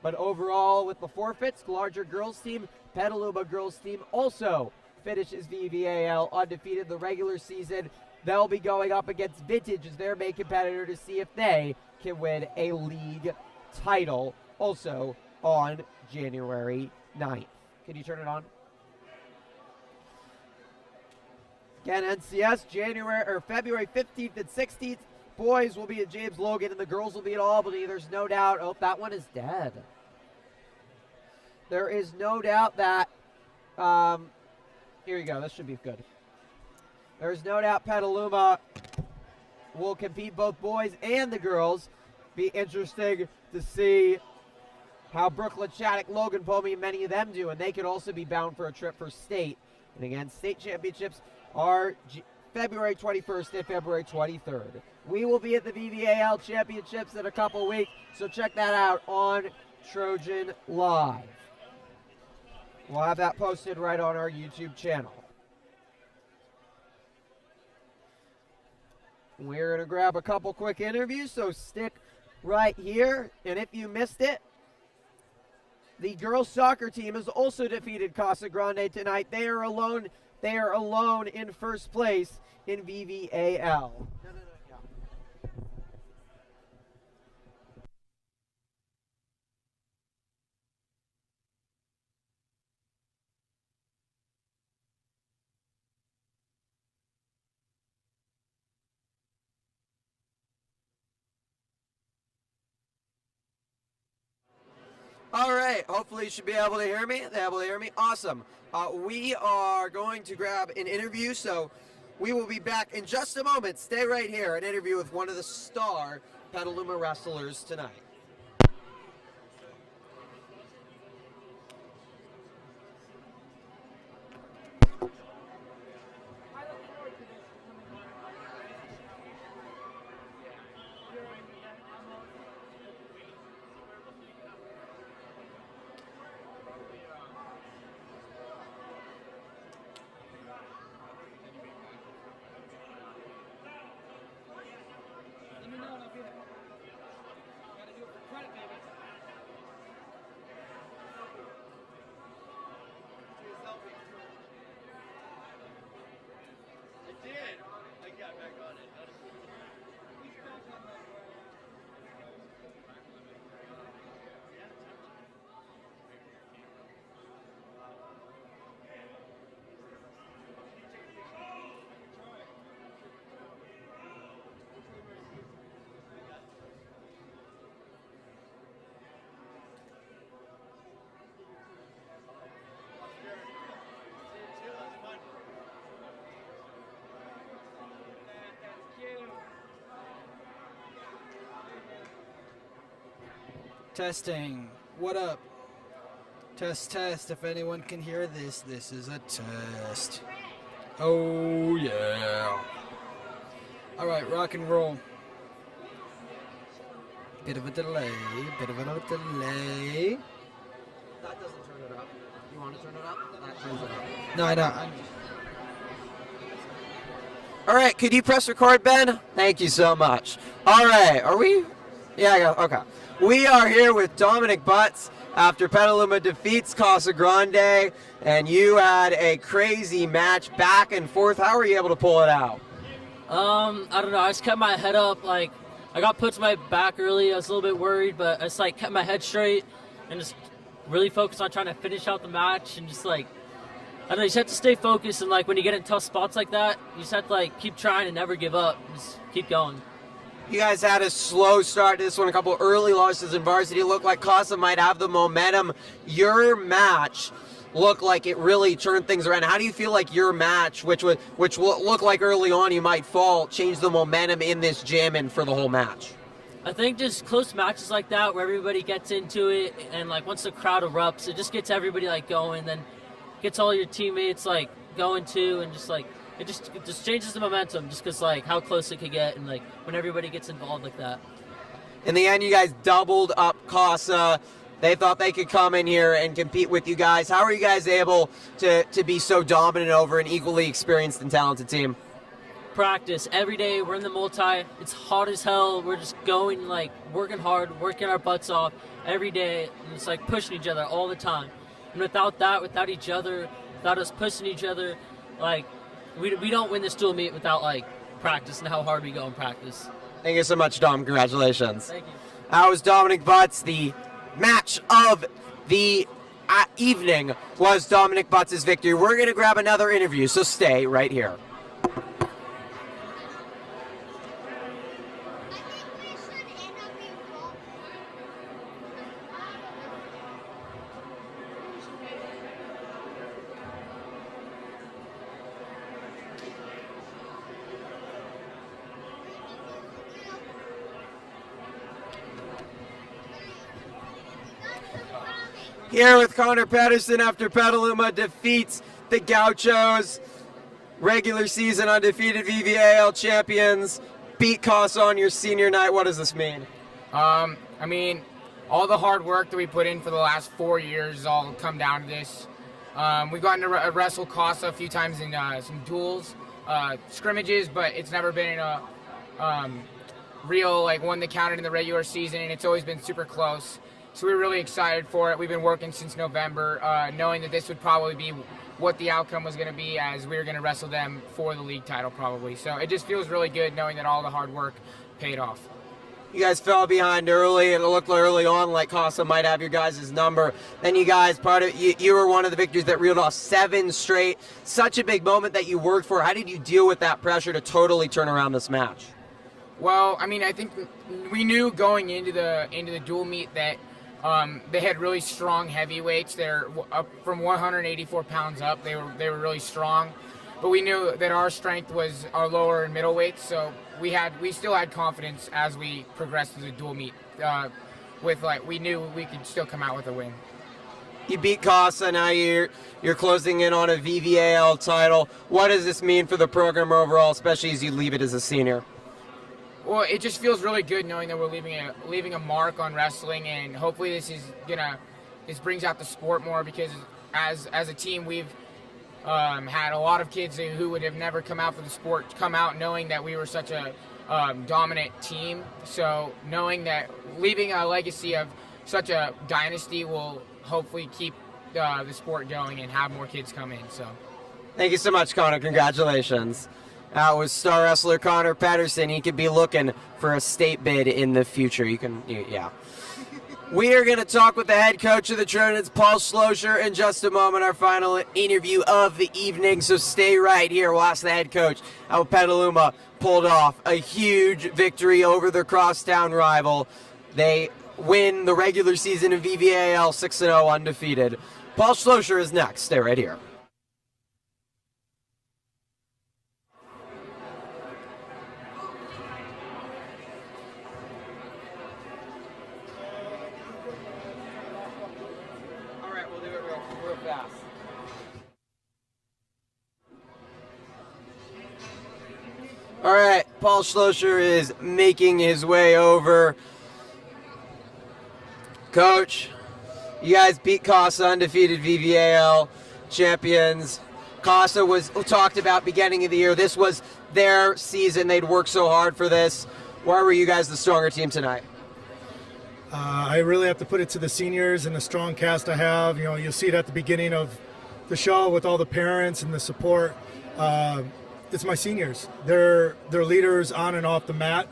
But overall, with the forfeits, larger girls team, Petaluma girls team also finishes VVAL undefeated the regular season. They'll be going up against Vintage as their main competitor to see if they can win a league title also on January 9th. Can you turn it on? Again, NCS, February 15th and 16th. Boys will be at James Logan and the girls will be at Albany. There's no doubt. Oh, that one is dead. There is no doubt that, here you go, this should be good. There's no doubt Petaluma will compete both boys and the girls. Be interesting to see how Brooklyn, Shattuck, Logan, Pomey, and many of them do, and they could also be bound for a trip for state. And again, state championships are February 21st and February 23rd. We will be at the VVAL Championships in a couple weeks, so check that out on Trojan Live. We'll have that posted right on our YouTube channel. We're going to grab a couple quick interviews, so stick right here. And if you missed it, the girls soccer team has also defeated Casa Grande tonight. They are alone in first place in VVAL. All right, hopefully you should be able to hear me. Awesome. We are going to grab an interview, so we will be back in just a moment. Stay right here, an interview with one of the star Petaluma wrestlers tonight. Testing. What up? Test, test. If anyone can hear this, this is a test. Oh, yeah. All right, rock and roll. Bit of a delay, bit of a delay. That doesn't turn it up. You want to turn it up? That turns it up. No, I know. All right, could you press record, Ben? Thank you so much. All right, are we? Yeah, okay. We are here with Dominic Butts after Petaluma defeats Casa Grande, and you had a crazy match back and forth. How were you able to pull it out? I don't know. I just kept my head up. Like, I got put to my back early. I was a little bit worried, but I just like kept my head straight and just really focused on trying to finish out the match and just like, I don't know, you just have to stay focused, and like when you get in tough spots like that, you just have to like keep trying and never give up. Just keep going. You guys had a slow start to this one, a couple early losses in varsity. It looked like Casa might have the momentum. Your match looked like it really turned things around. How do you feel like your match, which looked like early on you might fall, changed the momentum in this gym and for the whole match? I think just close matches like that where everybody gets into it, and like once the crowd erupts, it just gets everybody like going, then gets all your teammates like going too, and just like it just changes the momentum just because like how close it could get, and like when everybody gets involved like that. In the end, you guys doubled up Casa. They thought they could come in here and compete with you guys. How are you guys able to be so dominant over an equally experienced and talented team? Practice every day. We're in the multi. It's hot as hell. We're just going like working hard, working our butts off every day, and it's like pushing each other all the time. And without that, without each other, without us pushing each other, like we don't win this dual meet without like practice and how hard we go in practice. Thank you so much, Dom. Congratulations. Thank you. That was Dominic Butts. The match of the evening was Dominic Butts' victory. We're going to grab another interview, so stay right here. Here with Connor Pedersen after Petaluma defeats the Gauchos, regular season undefeated VVAL champions, beat Casa on your senior night. What does this mean? I mean, all the hard work that we put in for the last 4 years all come down to this. We've gotten to wrestle Casa a few times in some duels, scrimmages, but it's never been a real like one that counted in the regular season, and it's always been super close. So we're really excited for it. We've been working since November, knowing that this would probably be what the outcome was going to be, as we were going to wrestle them for the league title probably. So it just feels really good knowing that all the hard work paid off. You guys fell behind early, and it looked early on like Casa might have your guys' number. Then you guys, you were one of the victors that reeled off 7 straight. Such a big moment that you worked for. How did you deal with that pressure to totally turn around this match? Well, I mean, I think we knew going into the dual meet that they had really strong heavyweights. They're up from 184 pounds up. They were really strong, but we knew that our strength was our lower and middle weights. So we still had confidence as we progressed through the dual meet. We knew we could still come out with a win. You beat Casa. Now you're closing in on a VVAL title. What does this mean for the program overall, especially as you leave it as a senior? Well, it just feels really good knowing that we're leaving a mark on wrestling, and hopefully this brings out the sport more, because as a team we've had a lot of kids who would have never come out for the sport come out knowing that we were such a dominant team. So knowing that leaving a legacy of such a dynasty will hopefully keep the sport going and have more kids come in. So thank you so much, Connor. Congratulations. That was star wrestler Connor Pedersen. He could be looking for a state bid in the future. Yeah. We are going to talk with the head coach of the Trojans, Paul Schlosser, in just a moment, our final interview of the evening. So stay right here. We'll ask the head coach how Petaluma pulled off a huge victory over their crosstown rival. They win the regular season in VVAL 6-0 undefeated. Paul Schlosser is next. Stay right here. Yeah. All right, Paul Schlosser is making his way over. Coach, you guys beat Casa, undefeated VVAL champions. Casa was talked about beginning of the year. This was their season. They'd worked so hard for this. Why were you guys the stronger team tonight? I really have to put it to the seniors and the strong cast I have. You know, you'll see it at the beginning of the show with all the parents and the support. It's my seniors. They're leaders on and off the mat.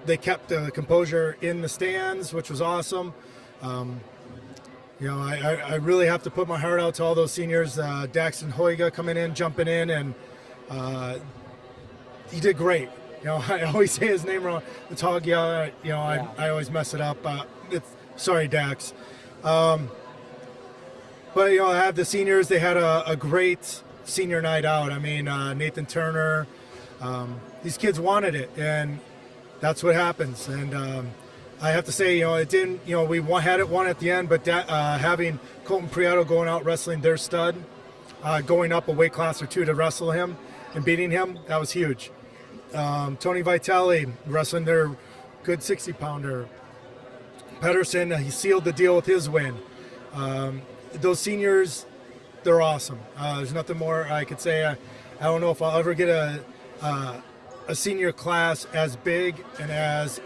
They kept the composure in the stands, which was awesome. You know, I really have to put my heart out to all those seniors. Daxton Hoiga coming in, jumping in, and he did great. You know, I always say his name wrong. It's Hoiga. You know, I always mess it up. Sorry, Dax. But, you know, I have the seniors. They had a great senior night out. I mean, Nathan Turner. These kids wanted it, and that's what happens. And I have to say, you know, it didn't, you know, we had it won at the end, but having Colton Prieto going out wrestling their stud, going up a weight class or two to wrestle him and beating him, that was huge. Tony Vitelli wrestling their good 60-pounder. Pedersen, he sealed the deal with his win. Those seniors, they're awesome. There's nothing more I could say. I don't know if I'll ever get a senior class as big and as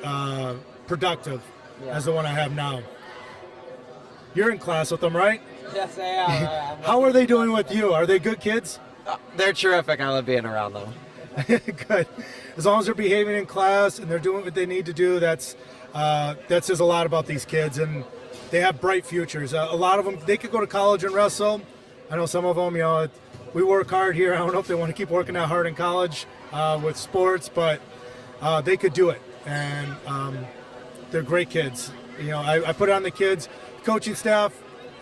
productive as the one I have now. You're in class with them, right? Yes, I am. How are they doing with you? Are they good kids? They're terrific. I love being around them. Good. As long as they're behaving in class and they're doing what they need to do, that says a lot about these kids, and they have bright futures. A lot of them, they could go to college and wrestle. I know some of them, you know, we work hard here. I don't know if they want to keep working that hard in college with sports, but they could do it, and they're great kids. You know, I put it on the kids. Coaching staff,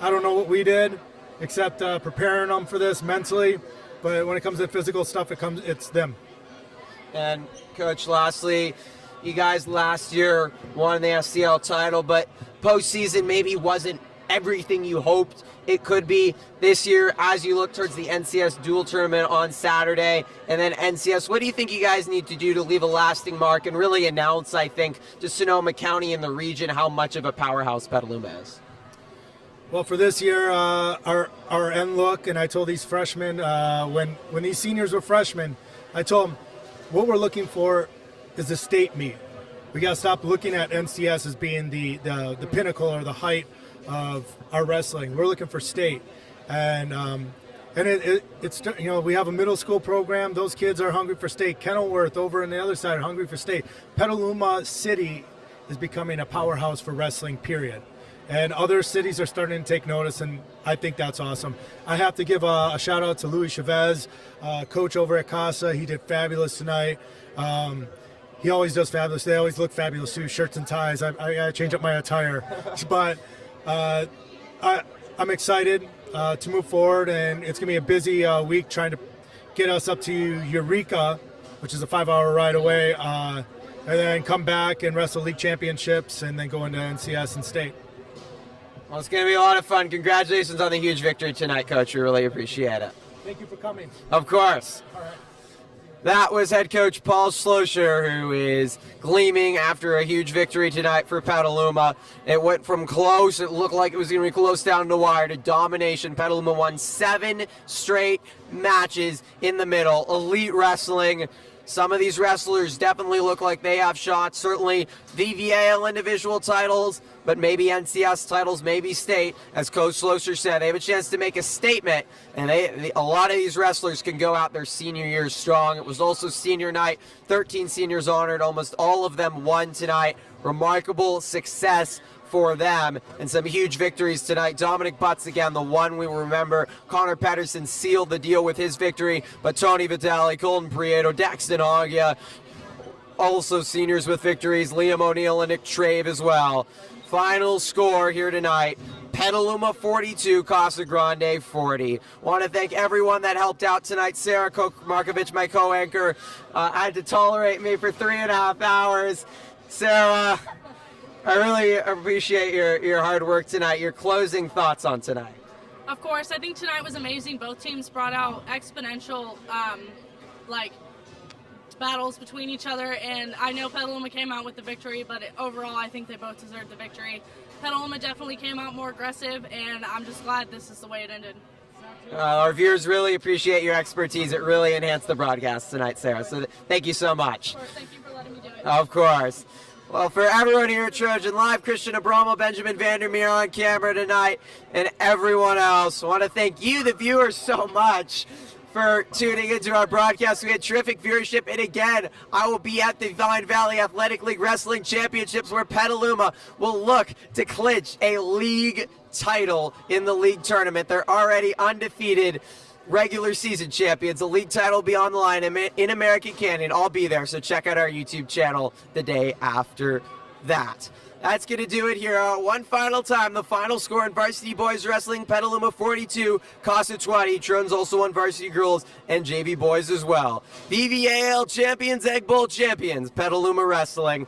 I don't know what we did except preparing them for this mentally, but when it comes to physical stuff, it's them. And Coach, lastly, you guys last year won the SCL title, but postseason maybe wasn't everything you hoped it could be. This year, as you look towards the NCS duel tournament on Saturday, and then NCS, what do you think you guys need to do to leave a lasting mark and really announce, I think, to Sonoma County and the region how much of a powerhouse Petaluma is? Well, for this year, our end look, and I told these freshmen, when these seniors were freshmen, I told them, what we're looking for is a state meet. We got to stop looking at NCS as being the pinnacle or the height of our wrestling. We're looking for state, and it's, you know, we have a middle school program. Those kids are hungry for state. Kenilworth over on the other side are hungry for state. Petaluma City is becoming a powerhouse for wrestling, period. And other cities are starting to take notice, and I think that's awesome. I have to give a shout out to Louis Chavez, coach over at Casa. He did fabulous tonight. He always does fabulous. They always look fabulous too, shirts and ties. I change up my attire, but I'm excited to move forward, and it's gonna be a busy week trying to get us up to Eureka, which is a 5-hour ride away, and then come back and wrestle league championships, and then go into NCS and state. Well, it's going to be a lot of fun. Congratulations on the huge victory tonight, Coach. We really appreciate it. Thank you for coming. Of course. All right. That was head coach Paul Schlosser, who is gleaming after a huge victory tonight for Petaluma. It went from close, it looked like it was going to be close down the wire, to domination. Petaluma won 7 straight matches in the middle. Elite wrestling. Some of these wrestlers definitely look like they have shots. Certainly VVAL individual titles, but maybe NCS titles, maybe state. As Coach Schlosser said, they have a chance to make a statement, and a lot of these wrestlers can go out their senior years strong. It was also senior night, 13 seniors honored, almost all of them won tonight. Remarkable success for them, and some huge victories tonight. Dominic Butts, again, the one we will remember. Connor Pedersen sealed the deal with his victory, but Tony Vitale, Colton Prieto, Daxton Hoiga, also seniors with victories. Liam O'Neill and Nick Trave as well. Final score here tonight, Petaluma 42, Casa Grande 40. Want to thank everyone that helped out tonight. Sarah Markovich, my co-anchor, had to tolerate me for 3.5 hours. Sarah, I really appreciate your hard work tonight. Your closing thoughts on tonight. Of course, I think tonight was amazing. Both teams brought out exponential, battles between each other, and I know Petaluma came out with the victory, but overall I think they both deserved the victory. Petaluma definitely came out more aggressive, and I'm just glad this is the way it ended. Our viewers really appreciate your expertise. It really enhanced the broadcast tonight, Sarah. So thank you so much. Of course, thank you for letting me do it. Of course. Well, for everyone here at Trojan Live, Christian Abramo, Benjamin Vandermeer on camera tonight, and everyone else, I want to thank you, the viewers, so much for tuning into our broadcast. We had terrific viewership, and again, I will be at the Vine Valley Athletic League Wrestling Championships, where Petaluma will look to clinch a league title in the league tournament. They're already undefeated regular season champions. The league title will be on the line in American Canyon. I'll be there, so check out our YouTube channel the day after that. That's going to do it here. One final time, the final score in Varsity Boys Wrestling, Petaluma 42, Casa 20. Trojans also won Varsity Girls and JV Boys as well. VVAL champions, Egg Bowl champions, Petaluma Wrestling.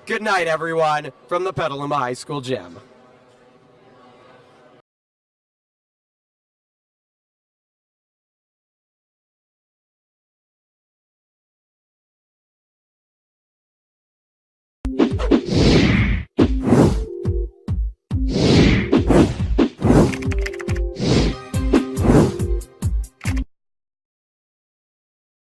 Good night, everyone, from the Petaluma High School Gym.